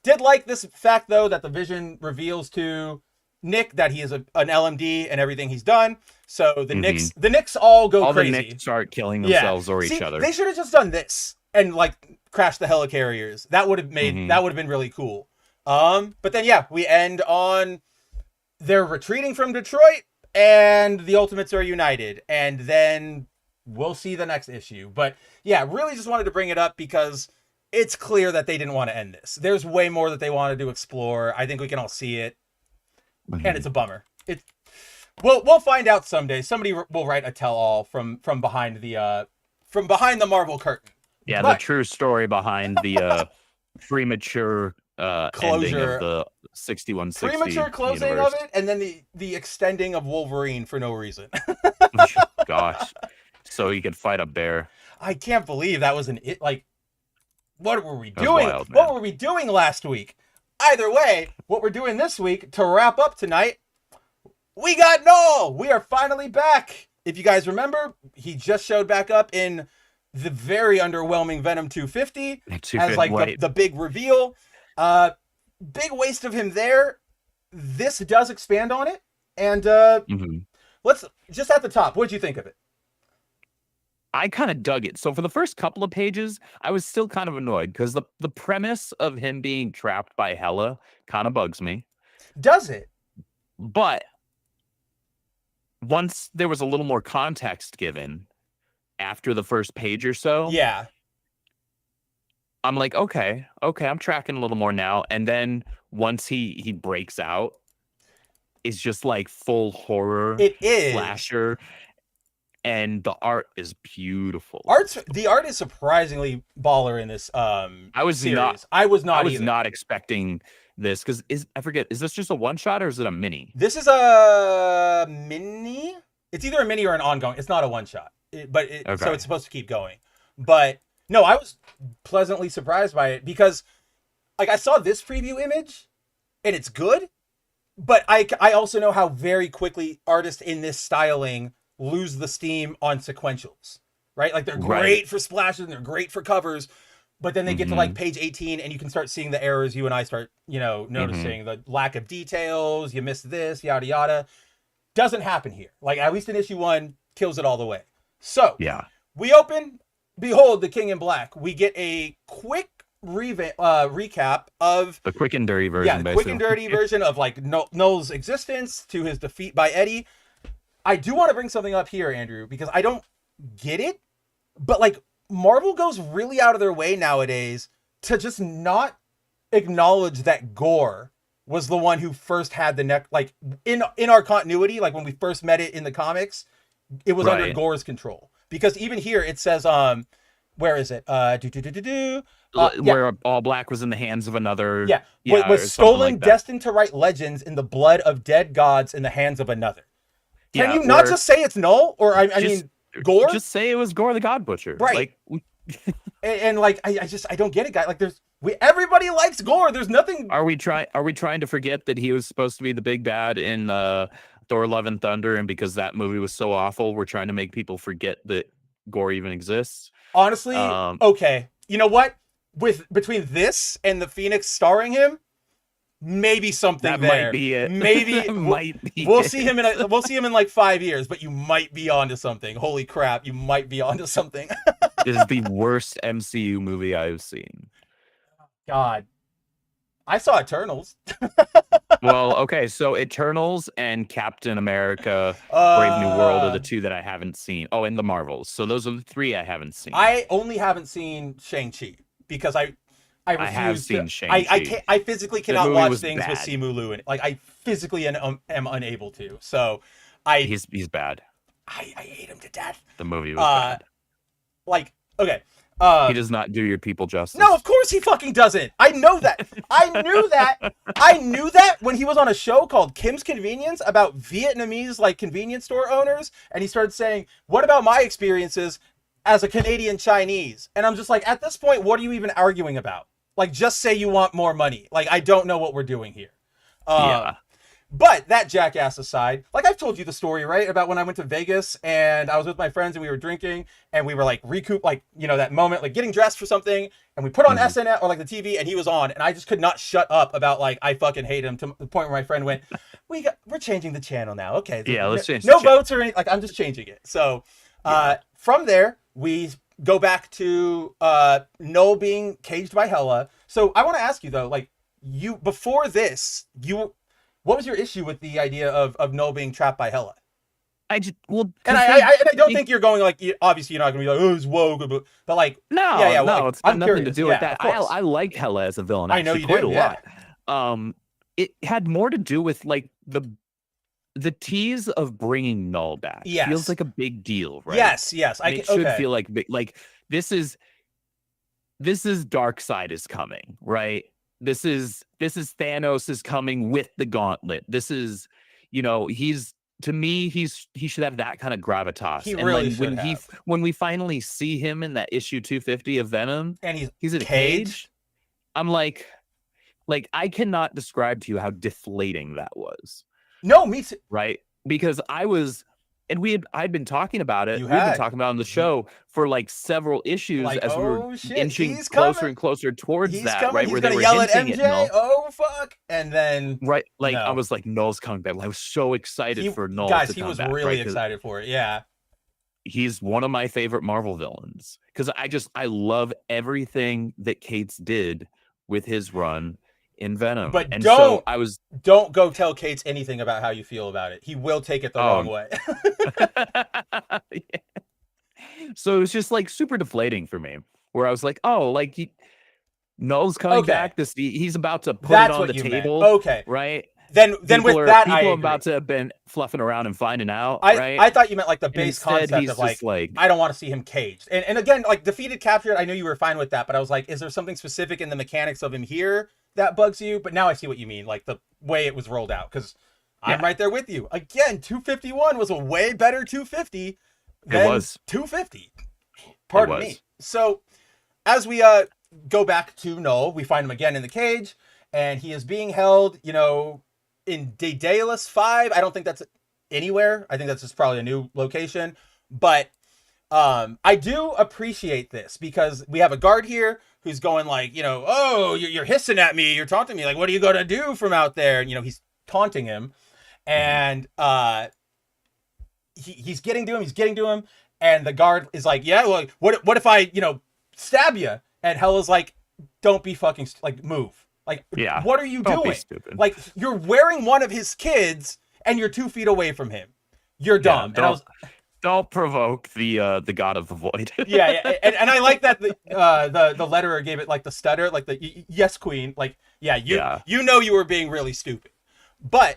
Did like this fact though, that the Vision reveals to Nick that he is an LMD and everything he's done. So the Knicks all go crazy. All the Knicks start killing themselves or each other. They should have just done this and like crash the helicarriers. That would have made that would have been really cool. But then we end on they're retreating from Detroit and the Ultimates are united, and then we'll see the next issue. But yeah, really just wanted to bring it up because it's clear that they didn't want to end this. There's way more that they wanted to explore. I think we can all see it, and it's a bummer. We'll find out someday. Somebody will write a tell-all from behind the Marvel curtain. Yeah, the true story behind the premature ending of the 6160 premature closing universe. of it, and then the extending of Wolverine for no reason. Gosh, so he could fight a bear. I can't believe that was what were we doing? What were we doing last week? Either way, what we're doing this week to wrap up tonight, we got Knull. We are finally back. If you guys remember, he just showed back up in the very underwhelming Venom 250 as like the big reveal. Big waste of him there. This does expand on it. And Mhm. let's just at the top. What did you think of it? I kind of dug it. So for the first couple of pages, I was still kind of annoyed because the premise of him being trapped by Hela kind of bugs me. Does it? But once there was a little more context given after the first page or so, Yeah. I'm like, okay, I'm tracking a little more now. And then once he breaks out, it's just like full horror It is. slasher, and the art is beautiful. The art is surprisingly baller in this series. I was not expecting this because I forget, is this just a one shot or is it a mini? This is a mini. It's either a mini or an ongoing. It's not a one shot, so it's supposed to keep going. But no, I was pleasantly surprised by it because, like, I saw this preview image, and it's good. But I also know how very quickly artists in this styling lose the steam on sequentials, right? Like, they're great for splashes and they're great for covers, but then they get to like page 18 and you can start seeing the errors you and I start, noticing the lack of details, you missed this, yada, yada. Doesn't happen here. Like, at least in issue 1, kills it all the way. So, yeah, we open, behold, the King in Black. We get a quick recap of the quick and dirty version. Yeah, the quick and dirty version of like Knull's existence to his defeat by Eddie. I do want to bring something up here, Andrew, because I don't get it, but like Marvel goes really out of their way nowadays to just not acknowledge that Gore was the one who first had the neck. Like in our continuity, like when we first met it in the comics, it was under Gore's control. Because even here it says, where is it? Where All Black was in the hands of another. Yeah, was stolen, like destined to write legends in the blood of dead gods in the hands of another. Can you not just say it's Knull? Or I mean, Gore? Just say it was Gore the God Butcher. Right. Like, and like, I don't get it, guys. Like, everybody likes Gore. There's nothing. Are we trying to forget that he was supposed to be the big bad in Thor: Love and Thunder, and because that movie was so awful, we're trying to make people forget that Gore even exists? Honestly, okay. You know what? Between this and the Phoenix starring him, maybe something that there. Might be it. Maybe might be. We'll see him in like 5 years, but you might be onto something. Holy crap, you might be onto something. This is the worst MCU movie I've seen. God, I saw Eternals. Well, okay, so Eternals and Captain America: Brave New World are the two that I haven't seen. Oh, and the Marvels. So those are the 3 I haven't seen. I only haven't seen Shang-Chi because I refuse. I have seen Shang-Chi. I physically cannot watch things with Simu Liu in it. Like, I physically am unable to. So he's bad. I hate him to death. The movie was bad. Like, okay. He does not do your people justice. No, of course he fucking doesn't. I know that. I knew that. I knew that when he was on a show called Kim's Convenience about Vietnamese like convenience store owners, and he started saying, "What about my experiences as a Canadian Chinese?" And I'm just like, at this point, what are you even arguing about? Like, just say you want more money. Like, I don't know what we're doing here. Yeah. But that jackass aside, like, I've told you the story, right? About when I went to Vegas and I was with my friends and we were drinking and we were like that moment, like getting dressed for something, and we put on SNL or like the TV and he was on, and I just could not shut up about like, I fucking hate him, to the point where my friend went, we're changing the channel now. Okay. Yeah, let's change no votes or anything. Like, I'm just changing it. So from there, we go back to Knull being caged by Hela. So I want to ask you though, like, before this, what was your issue with the idea of Knull being trapped by Hela? I don't think you're going like, obviously you're not going to be like, oh, it's woke, but like, no, it's got nothing to do with that. I like Hela as a villain. I know you quite do, a lot. It had more to do with like the tease of bringing Knull back. Yes. Feels like a big deal, right? Yes. It should feel like big, like this is Darkseid is coming, right? This is Thanos is coming with the gauntlet. This is, to me, he should have that kind of gravitas. He really should have. When we finally see him in that issue 250 of Venom, and he's in a cage, I'm like I cannot describe to you how deflating that was. No, me too. Right? Because I was And I'd been talking about it. You We've been had. talking about it on the show for like several issues Like, as we were oh shit, inching he's closer coming. and closer towards He's that, coming. right? He's Where they gonna were yell at hinting MJ. Knull. Oh fuck! And then Right, like I no. was like, Knull's coming back. I was so excited for Knull guys, to he come was back. really right? 'Cause excited for it. Yeah. he's one of my favorite Marvel villains because I love everything that Cates did with his run in Venom. But and don't so I was don't go tell Cates anything about how you feel about it. He will take it the wrong way. Yeah. So it was just like super deflating for me, where I was like, oh, like Knull's coming Okay. back. He's about to put That's it on what the you table. meant. Okay. Right. Then with that, I people agree. about to have been fluffing around and finding out. Right. I thought you meant like the And base instead, concept he's of like, just I don't want to see him caged. And again, like defeated, captured, I knew you were fine with that, but I was like, is there something specific in the mechanics of him here that bugs you? But now I see what you mean, like the way it was rolled out, because I'm right there with you. Again, 251 was a way better 250 than 250. Pardon me. So as we go back to Knull, we find him again in the cage, and he is being held, you know, in Daedalus 5. I don't think that's anywhere. I think that's just probably a new location. But I do appreciate this because we have a guard here who's going like, you know, oh, you're hissing at me. You're taunting me. Like, what are you going to do from out there? And, you know, he's taunting him. And he's getting to him. He's getting to him. And the guard is like, yeah, well, what if I, you know, stab you? And Hela's like, don't be fucking, like, move. Like, yeah. What are you Don't doing? be stupid. Like, you're wearing one of his kids and you're 2 feet away from him. You're dumb. Yeah, don't provoke the god of the void. yeah. And I like that the letterer gave it like the stutter, like the yes, queen. Like, you know you were being really stupid. But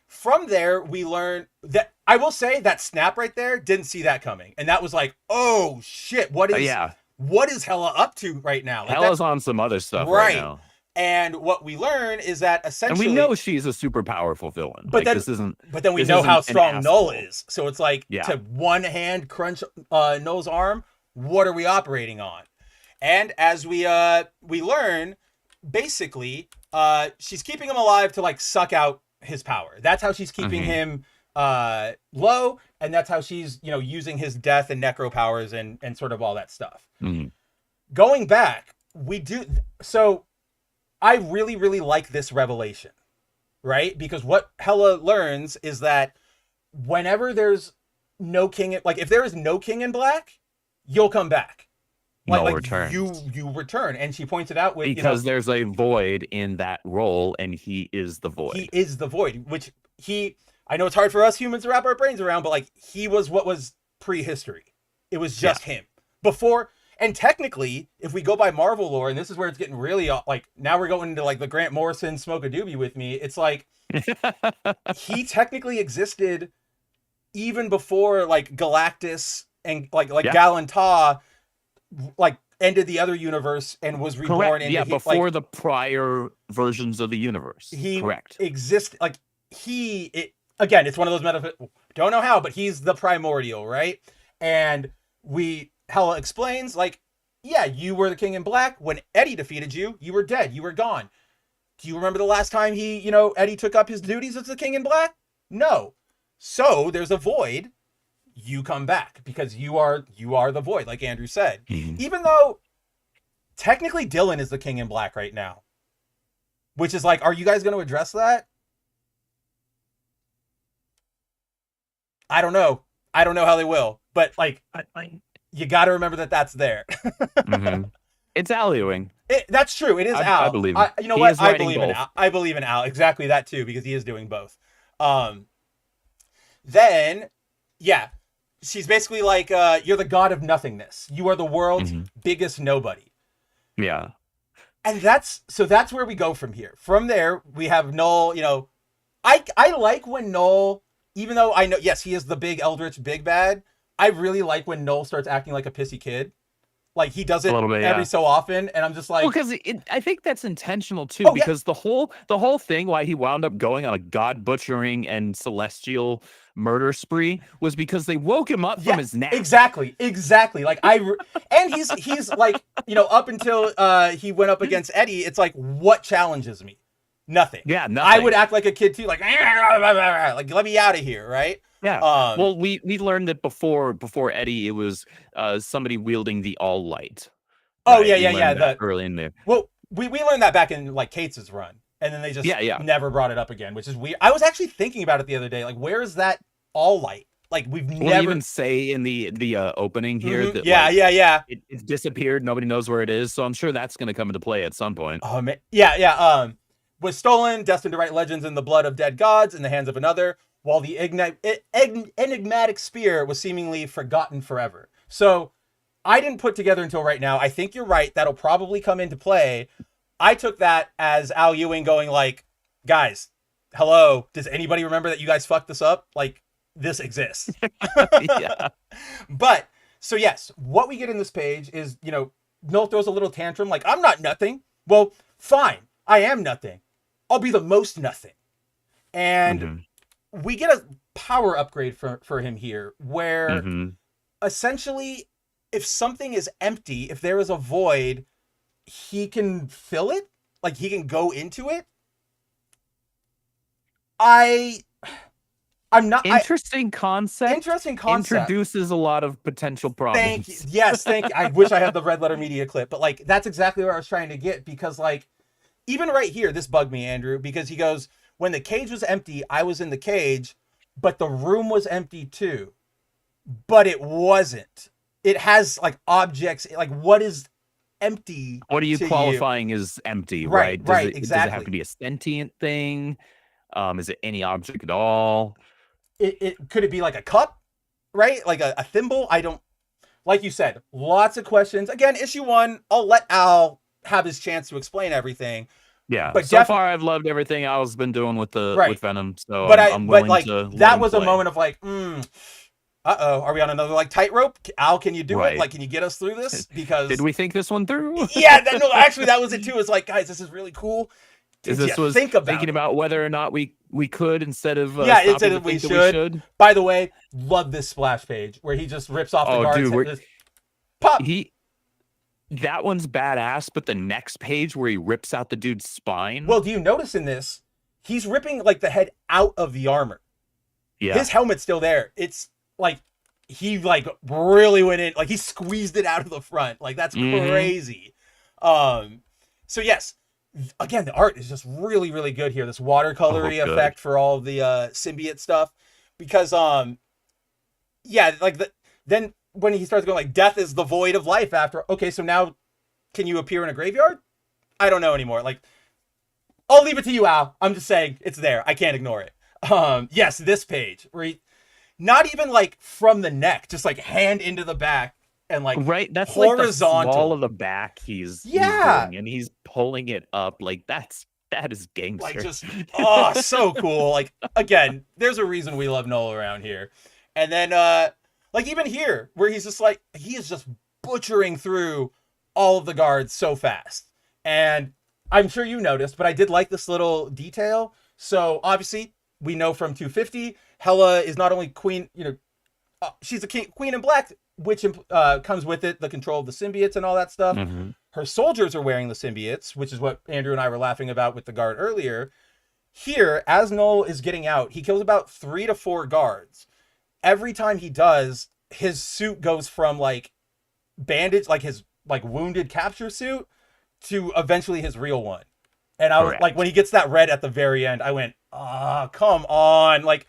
from there we learn that, I will say that snap right there, didn't see that coming, and that was like, oh shit, what is Hela up to right now? Like, Hela's on some other stuff right now. And what we learn is that essentially, and we know she's a super powerful villain. But like, then we know how strong Knull is. So it's like, to one hand crunch Knull's arm, what are we operating on? And as we learn, basically, she's keeping him alive to like suck out his power. That's how she's keeping him low, and that's how she's, you know, using his death and necro powers and sort of all that stuff. Going back, so I really, really like this revelation, right? Because what Hela learns is that whenever there's no king, like if there is no king in black, you'll come back. Like returns. You return. And she points it out with, because there's a void in that role, and he is the void. He is the void, which I know it's hard for us humans to wrap our brains around, but like he was what was prehistory. It was just him. Before. And technically, if we go by Marvel lore, and this is where it's getting really, like, now we're going into, like, the Grant Morrison Smoke a Doobie with me. It's like, he technically existed even before, like, Galactus and, like Galanta, like, ended the other universe and was reborn. Correct. Before the prior versions of the universe. Correct. Existed, like, again, it's one of those don't know how, but he's the primordial, right? And Hela explains, like, yeah, you were the king in black. When Eddie defeated you, you were dead. You were gone. Do you remember the last time Eddie took up his duties as the king in black? No. So there's a void. You come back because you are the void, like Andrew said. Even though technically Dylan is the king in black right now. Which is like, are you guys going to address that? I don't know. I don't know how they will. But like, you got to remember that that's there. It's Al Ewing. That's true. It is Al. I believe him. You know what? I believe in Al. I believe in Al. Exactly that too, because he is doing both. Then, yeah, she's basically like, you're the god of nothingness. You are the world's biggest nobody. Yeah. And that's where we go from here. From there, we have Knull. You know, I like when Knull, even though I know, yes, he is the big eldritch big bad. I really like when Knull starts acting like a pissy kid. Like, he does it every so often, and I'm just like... Well, because I think that's intentional, too, because the whole thing why he wound up going on a god-butchering and celestial murder spree was because they woke him up from his nap. Exactly. Like, and he's like, you know, up until he went up against Eddie, it's like, what challenges me? Nothing. Yeah, nothing. I would act like a kid, too, like, let me out of here, right? Yeah. Well, we learned that before Eddie, it was somebody wielding the All Light. Oh Right? yeah. That early in there. Well, we learned that back in like Kate's run, and then they just never brought it up again, which is weird. I was actually thinking about it the other day, like where is that All Light? Like we've never. They even say in the opening here that it disappeared. Nobody knows where it is, so I'm sure that's going to come into play at some point. Oh man, yeah. Was stolen, destined to write legends in the blood of dead gods in the hands of another, while the enigmatic spear was seemingly forgotten forever. So I didn't put together until right now. I think you're right. That'll probably come into play. I took that as Al Ewing going like, guys, hello, does anybody remember that you guys fucked this up? Like, this exists. Yeah. But, so yes, what we get in this page is, Knull throws a little tantrum like, I'm not nothing. Well, fine, I am nothing. I'll be the most nothing. And we get a power upgrade for him here, where essentially, if something is empty, if there is a void, he can fill it? Like, he can go into it? I'm not... Interesting concept. Interesting concept. Introduces a lot of potential problems. Thank you. Yes, thank you. I wish I had the Red Letter Media clip, but, like, that's exactly what I was trying to get, because, like, even right here, this bugged me, Andrew, because he goes, when the cage was empty, I was in the cage, but the room was empty too. But it wasn't. It has, like, objects, like, what is empty? What are you qualifying as empty, right? Right, Does exactly. it have to be a sentient thing? Is it any object at all? Could it be like a cup, right? Like a thimble? I don't, like you said, lots of questions. Again, issue 1, I'll let Al have his chance to explain everything. Yeah, but so far I've loved everything Al's been doing with with Venom. So but I'm willing to that was a moment of like, uh-oh, are we on another like tightrope? Al, can you do it? Like, can you get us through this? Because did we think this one through? Yeah, no, actually that was it too. It's like, guys, this is really cool. Thinking about whether or not we could instead of instead of we should. By the way, love this splash page where he just rips off the guards. Dude, pop. That one's badass, but the next page where he rips out the dude's spine. Well, do you notice in this, he's ripping like the head out of the armor. Yeah. His helmet's still there. It's like he like really went in, like he squeezed it out of the front. Like that's crazy. So yes, again, the art is just really, really good here. This watercolory effect for all of the symbiote stuff. Because then when he starts going like, death is the void of life after, okay, so now can you appear in a graveyard? I don't know anymore. Like, I'll leave it to you, Al. I'm just saying it's there. I can't ignore it. Yes, this page where he, not even like from the neck, just like hand into the back and like that's horizontal. Like the small of the back he's doing, and he's pulling it up like that is gangster. Like just so cool. Like again, there's a reason we love Knull around here. And then like even here where he's just like he is just butchering through all of the guards so fast. And I'm sure you noticed, but I did like this little detail. So obviously we know from 250, Hela is not only queen, she's a queen in black, which comes with it the control of the symbiotes and all that stuff. Her soldiers are wearing the symbiotes, which is what Andrew and I were laughing about with the guard earlier. Here, as Knull is getting out, he kills about 3 to 4 guards. Every time he does, his suit goes from like bandage, like his like wounded capture suit, to eventually his real one. And I was like, when he gets that red at the very end, I went, come on. Like,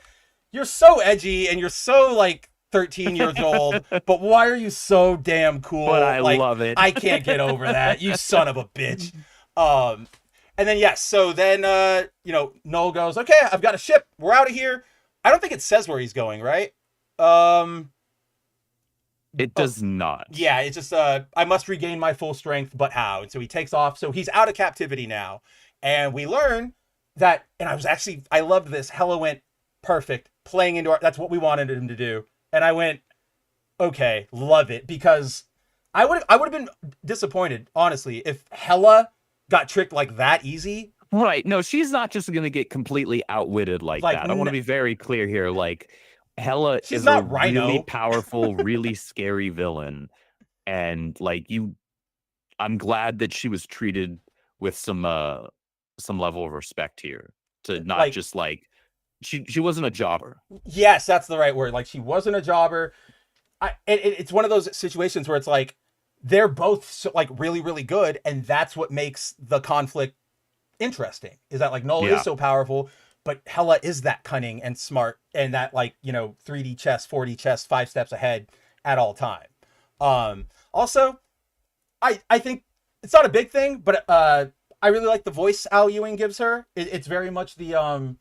you're so edgy and you're so like 13 years old, but why are you so damn cool? But I love it. I can't get over that. You son of a bitch. And then, yes. So then, Knull goes, okay, I've got a ship. We're out of here. I don't think it says where he's going, right? It does not. Yeah, it's just, I must regain my full strength, but how? And so he takes off. So he's out of captivity now. And we learn that, and I loved this. Hela went, perfect, playing into that's what we wanted him to do. And I went, okay, love it. Because I would have been disappointed, honestly, if Hela got tricked like that easy. Right. No, she's not just going to get completely outwitted like that. I want to be very clear here. Like, Hela is a really powerful, really scary villain. And like I'm glad that she was treated with some level of respect here, to not just like she wasn't a jobber. Yes, that's the right word. Like, she wasn't a jobber. It's one of those situations where it's like they're both so, like really, really good, and that's what makes the conflict interesting. Is that like Knull is so powerful, but Hela is that cunning and smart, and that like 3D chess, 4D chess, 5 steps ahead at all time. Also, I think it's not a big thing, but I really like the voice Al Ewing gives her. It's very much the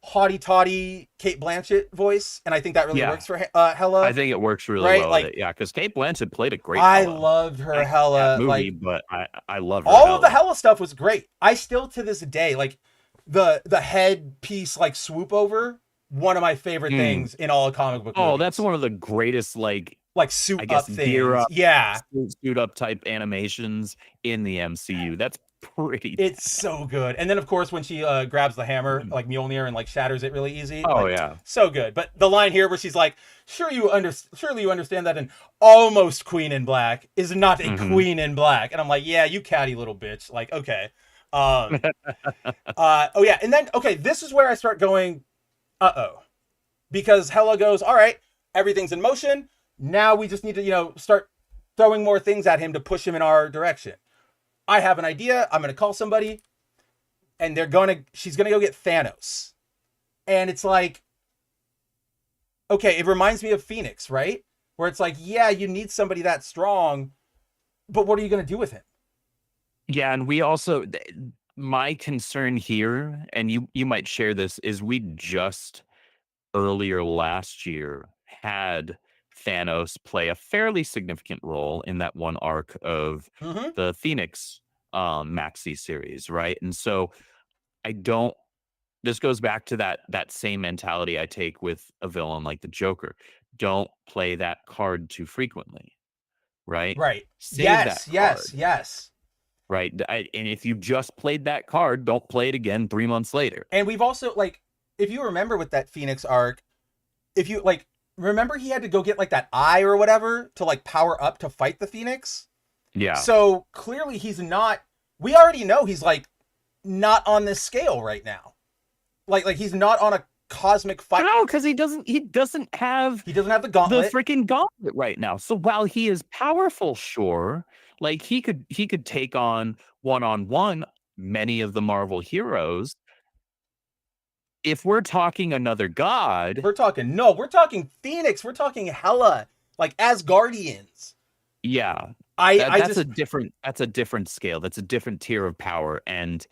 haughty-taughty Cate Blanchett voice, and I think that really works for Hela. I think it works really well with it. Yeah, because Cate Blanchett played a great I Hela. loved her Hela. Movie, but I love her all Hela. of the Hela stuff was great. I still to this day like the headpiece like swoop over, one of my favorite things in all of comic book movies. That's one of the greatest like suit up things. Suit up type animations in the MCU. That's pretty it's so good. And then of course when she grabs the hammer like Mjolnir and like shatters it really easy. So good. But the line here where she's like, surely you understand that an almost queen in black is not a queen in black. And I'm like, yeah, you catty little bitch. Like, okay. And then this is where I start going because Hela goes, all right, everything's in motion, now we just need to start throwing more things at him to push him in our direction. I have an idea. I'm going to call somebody, and she's going to go get Thanos. And it's like, okay, it reminds me of Phoenix, right? Where it's like, yeah, you need somebody that strong, but what are you going to do with him? Yeah, and we also, my concern here, and you might share this, is we just earlier last year had Thanos play a fairly significant role in that one arc of the Phoenix maxi series, right? And so this goes back to that same mentality I take with a villain like the Joker. Don't play that card too frequently, right? Right. Save that card. Yes. Right. And if you just played that card, don't play it again 3 months later. And we've also, like, if you remember with that Phoenix arc, if you, like, remember he had to go get, like, that eye or whatever to, like, power up to fight the Phoenix? Yeah. So, clearly he's not, we already know he's, like, not on this scale right now. Like he's not on a cosmic fight. No, because he doesn't have the gauntlet. The freaking gauntlet right now. So while he is powerful, sure, like he could take on one-on-one many of the Marvel heroes. If we're talking another god, we're talking Phoenix, we're talking Hela, like Asgardians. Yeah. That's a different scale. That's a different tier of power. And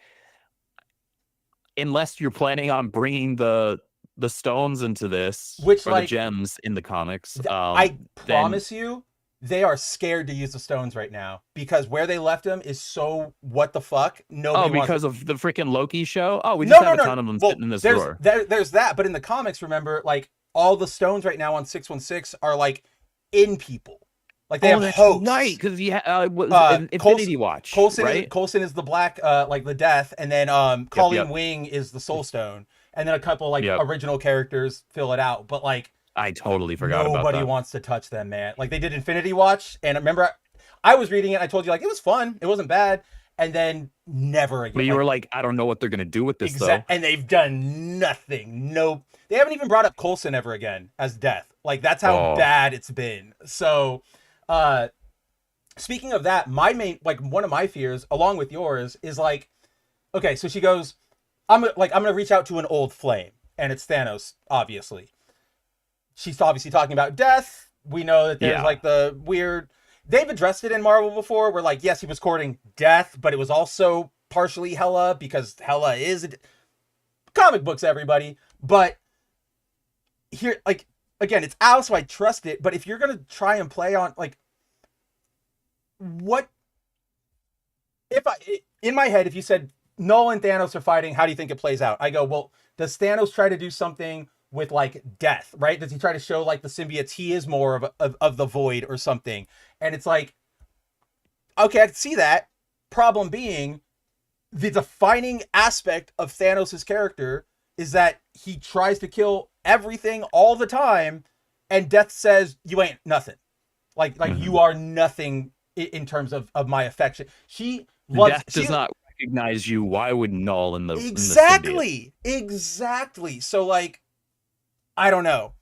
unless you're planning on bringing the stones into this, or the gems in the comics, I promise you, they are scared to use the stones right now because where they left them is so what the fuck. Because of the freaking Loki show. We just have a ton of them sitting in this drawer. There's that, but in the comics, remember, like all the stones right now on 616 are like in people. Like they have hosts. Right, because Infinity Watch. Coulson is the black, like the death, and then Colleen Wing is the Soul Stone, and then a couple like original characters fill it out. But like, I totally forgot about that. Nobody wants to touch them, man. Like they did Infinity Watch, and remember, I was reading it. I told you like it was fun. It wasn't bad, and then never again. But you were like, I don't know what they're gonna do with this though. And they've done nothing. Nope. They haven't even brought up Coulson ever again as Death. Like that's how bad it's been. So. Speaking of that, one of my fears, along with yours, is like, okay, so she goes, I'm gonna reach out to an old flame, and it's Thanos, obviously. She's obviously talking about death. We know that there's like the weird, they've addressed it in Marvel before, where like, yes, he was courting death, but it was also partially Hela, because Hela is comic books, everybody. But here, like, again, it's Al, so I trust it. But if you're gonna try and play on like, what if in my head, if you said Knull and Thanos are fighting, how do you think it plays out? I go, well, does Thanos try to do something with like death, right? Does he try to show like the symbiotes he is more of the void or something? And it's like, okay, I can see that. Problem being, the defining aspect of Thanos' character is that he tries to kill everything all the time, and death says, you ain't nothing. Like you are nothing in terms of my affection. She loves... Death does not recognize you, why would Knull in the Exactly. Exactly. So like, I don't know.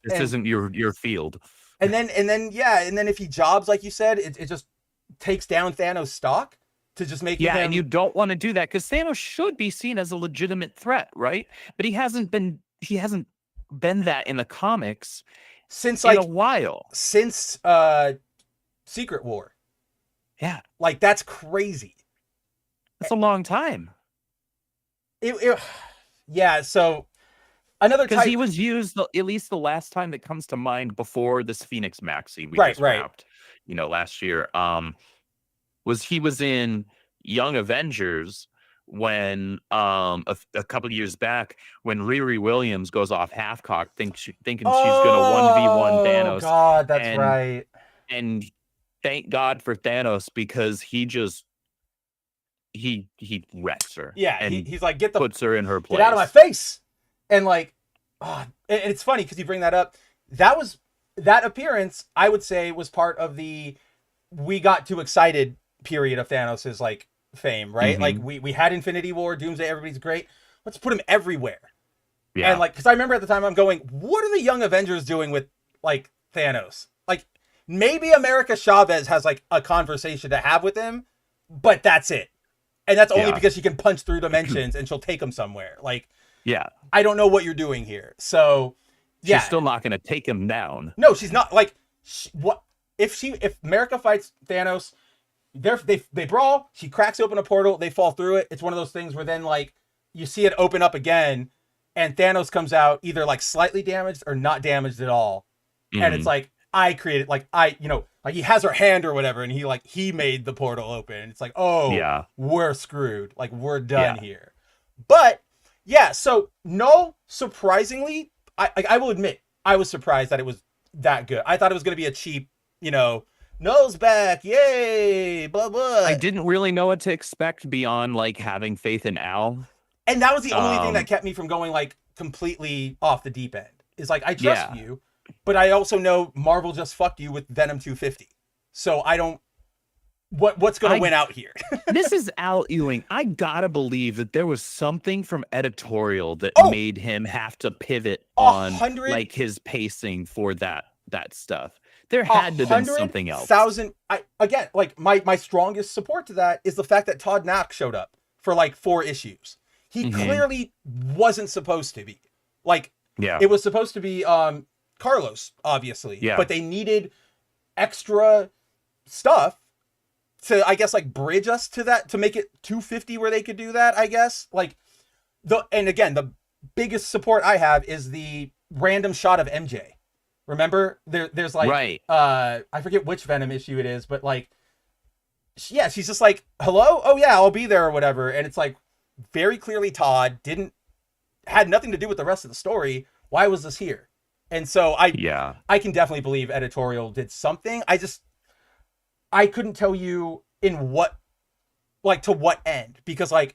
This isn't your field. And then if he jobs like you said, it just takes down Thanos' stock to just make him. And you don't want to do that because Thanos should be seen as a legitimate threat, right? But he hasn't been that in the comics since in a while. Since Secret War. Yeah. Like that's crazy. That's a long time. Yeah, so another because he was used at least the last time that comes to mind before this Phoenix Maxi we just wrapped, last year. He was in Young Avengers when a couple of years back when Riri Williams goes off half-cocked thinking she's gonna 1v1 Thanos. Oh God, that's right. And thank God for Thanos because he wrecks her. Yeah, and he's like, puts her in her place. Get out of my face. And like, and it's funny because you bring that up. That appearance, I would say, was part of the we got too excited period of Thanos's like fame, right? Like we had Infinity War, Doomsday, everybody's great. Let's put him everywhere. Yeah. And like, because I remember at the time I'm going, what are the Young Avengers doing with like Thanos? Like maybe America Chavez has like a conversation to have with him, but that's it. And that's only because she can punch through dimensions and she'll take him somewhere. Like, I don't know what you're doing here. So, she's still not going to take him down. No, she's not. Like, what if America fights Thanos? They brawl. She cracks open a portal. They fall through it. It's one of those things where then like you see it open up again, and Thanos comes out either like slightly damaged or not damaged at all, and it's like I created like he has her hand or whatever, and he made the portal open. It's like, oh, we're screwed. Like we're done here. But yeah, so Knull, surprisingly, I will admit, I was surprised that it was that good. I thought it was going to be a cheap, Knull's back, yay, blah blah. I didn't really know what to expect beyond like having faith in Al. And that was the only thing that kept me from going like completely off the deep end. Is like I trust you, but I also know Marvel just fucked you with Venom 250. So I don't. What's going to win out here? This is Al Ewing. I gotta believe that there was something from editorial that made him have to pivot on like his pacing for that stuff. There had to have been something else. Again, like my strongest support to that is the fact that Todd Knack showed up for like 4 issues. He clearly wasn't supposed to be. Like, it was supposed to be Carlos, obviously. Yeah. But they needed extra stuff to, I guess, like bridge us to that, to make it 250 where they could do that, I guess. Like, and again, the biggest support I have is the random shot of MJ. Remember? There's like, I forget which Venom issue it is, but like, she's just like, hello? Oh yeah, I'll be there or whatever. And it's like, very clearly Todd had nothing to do with the rest of the story. Why was this here? And so I can definitely believe editorial did something. I couldn't tell you in what, like to what end, because like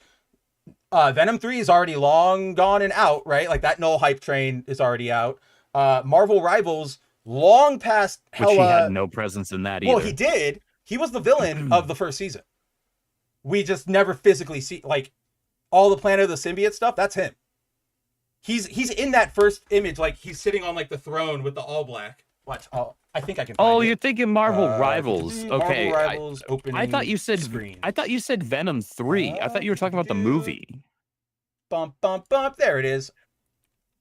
Venom 3 is already long gone and out, right? Like that Knull hype train is already out. Marvel Rivals long past Hela. Which he had no presence in that either. Well, he did. He was the villain of the first season. We just never physically see, like, all the Planet of the Symbiote stuff, that's him. He's in that first image, like he's sitting on like the throne with the all black. Watch, I think I can find you're thinking Marvel Rivals. Okay. Marvel Rivals I thought you said screen. I thought you said Venom 3. I thought you were talking about the movie. Bump, bump, bump. There it is.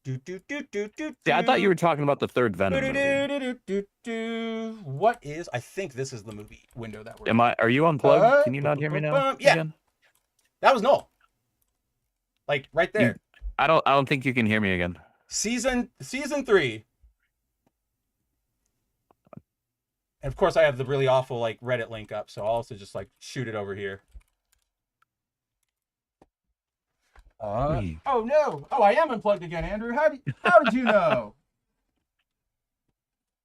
Yeah, I thought you were talking about the third Venom movie. What is? I think this is the movie window that we're. Are you unplugged? Can you not hear me now? Yeah. Again? That was Knull. Like right there. I don't think you can hear me again. Season 3. And of course I have the really awful like Reddit link up, so I'll also just like shoot it over here. Oh no! Oh, I am unplugged again, Andrew. How did you know?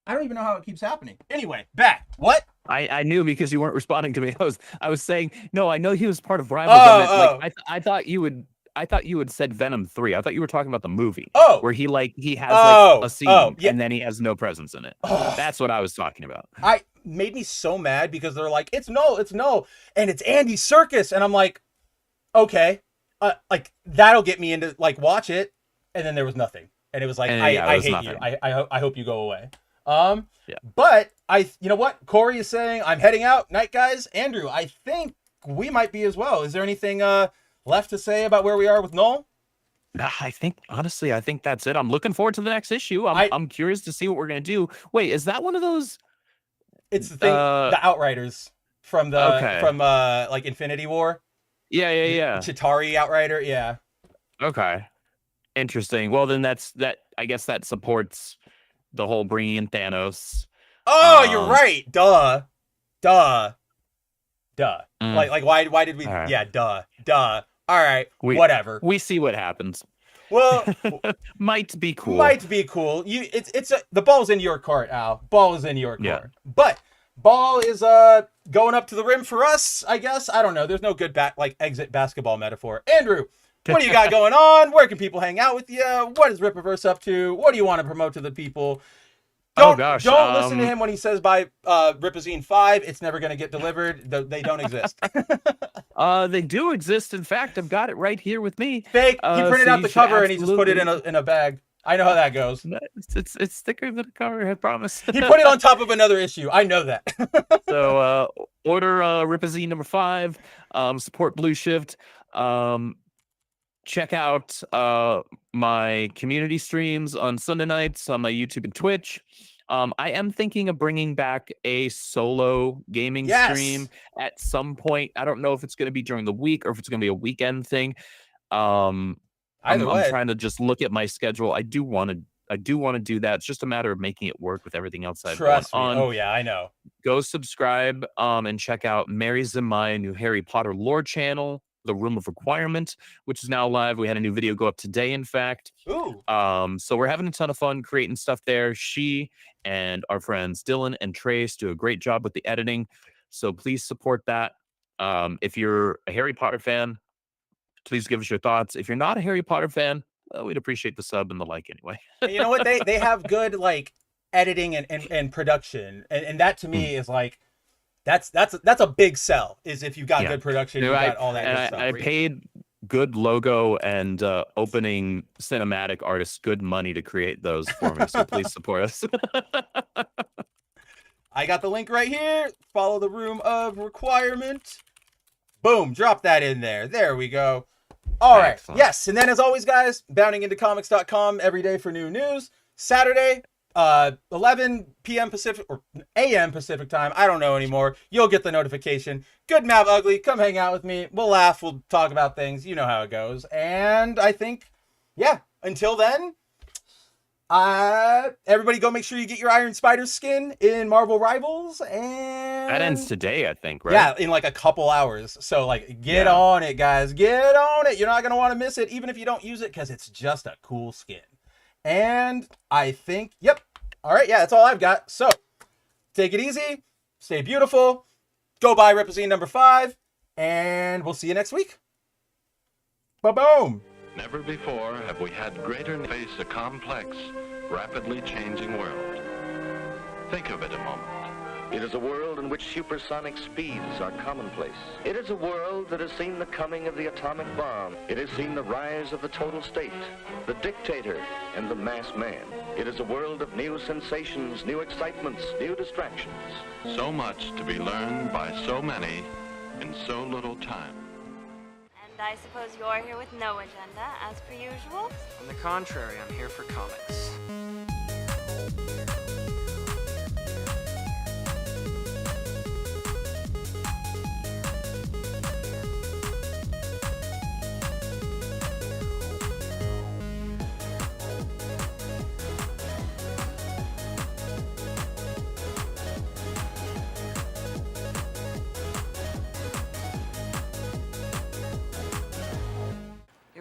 I don't even know how it keeps happening. Anyway, back. What? I knew because you weren't responding to me. I was saying no. I know he was part of Rivals. I thought you had said Venom 3. I thought you were talking about the movie. Where he has like a scene and then he has no presence in it. That's what I was talking about. Made me so mad because they're like, it's Knull, and it's Andy Serkis, and I'm like, okay, like that'll get me into like watch it, and then there was nothing, and it was like I hate nothing. you. I hope you go away. Yeah. But you know what? Corey is saying I'm heading out. Night, guys. Andrew, I think we might be as well. Is there anything left to say about where we are with Knull? I think honestly, I think that's it. I'm looking forward to the next issue. I'm curious to see what we're gonna do. Wait, is that one of those? It's the thing, the Outriders from like Infinity War. Yeah. Chitauri Outrider, yeah. Okay, interesting. Well, then that. I guess that supports the whole bringing in Thanos. Oh, you're right. Duh. Like why did we? Right. Yeah, duh. All right, whatever. We see what happens. Well, might be cool. It's the ball's in your court, Al. Ball is in your court. Yeah. But ball is going up to the rim for us, I guess. I don't know. There's no good exit basketball metaphor. Andrew, what do you got going on? Where can people hang out with you? What is RIPPAVERSE up to? What do you want to promote to the people? Don't listen to him when he says buy Rippazine 5. It's never going to get delivered. They don't exist. They do exist. In fact, I've got it right here with me. Fake. He printed out the cover and he just put it in a bag. I know how that goes. It's thicker than a cover, I promise. He put it on top of another issue. I know that. So order Rippazine number 5. Support Blue Shift. Check out my community streams on Sunday nights on my YouTube and Twitch. I am thinking of bringing back a solo gaming stream at some point. I don't know if it's going to be during the week or if it's going to be a weekend thing. I'm trying to just look at my schedule. I do want to do that. It's just a matter of making it work with everything else I've going on. Oh yeah, I know. Go subscribe and check out Mary's and my new Harry Potter lore channel, The Room of Requirement, which is now live. We had a new video go up today, in fact. Ooh. So we're having a ton of fun creating stuff there. She and our friends Dylan and Trace do a great job with the editing. So please support that. If you're a Harry Potter fan, please give us your thoughts. If you're not a Harry Potter fan, well, we'd appreciate the sub and the like anyway. You know what? They have good like editing and production. And that to me is like that's a big sell, is if you've got good production, you've got all that good stuff. I paid good logo and opening cinematic artists good money to create those for me, so please support us. I got the link right here. Follow the Room of Requirement. Boom, drop that in there. There we go. All right. Excellent. Yes, and then as always, guys, boundingintocomics.com every day for new news. Saturday, 11 p.m. Pacific or a.m. Pacific time. I don't know anymore. You'll get the notification. Good Mav Ugly. Come hang out with me. We'll laugh. We'll talk about things. You know how it goes. And I think, yeah, until then, everybody go make sure you get your Iron Spider skin in Marvel Rivals. And that ends today, I think, right? Yeah, in like a couple hours. So like get on it, guys. Get on it. You're not going to want to miss it, even if you don't use it, because it's just a cool skin. And I think, yep. All right, yeah, that's all I've got. So take it easy. Stay beautiful. Go buy Rippazine number 5. And we'll see you next week. Ba-boom. Never before have we had greater face a complex, rapidly changing world. Think of it a moment. It is a world in which supersonic speeds are commonplace. It is a world that has seen the coming of the atomic bomb. It has seen the rise of the total state, the dictator, and the mass man. It is a world of new sensations, new excitements, new distractions. So much to be learned by so many in so little time. And I suppose you're here with no agenda, as per usual? On the contrary, I'm here for comics.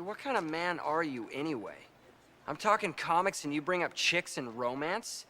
What kind of man are you anyway? I'm talking comics and you bring up chicks and romance?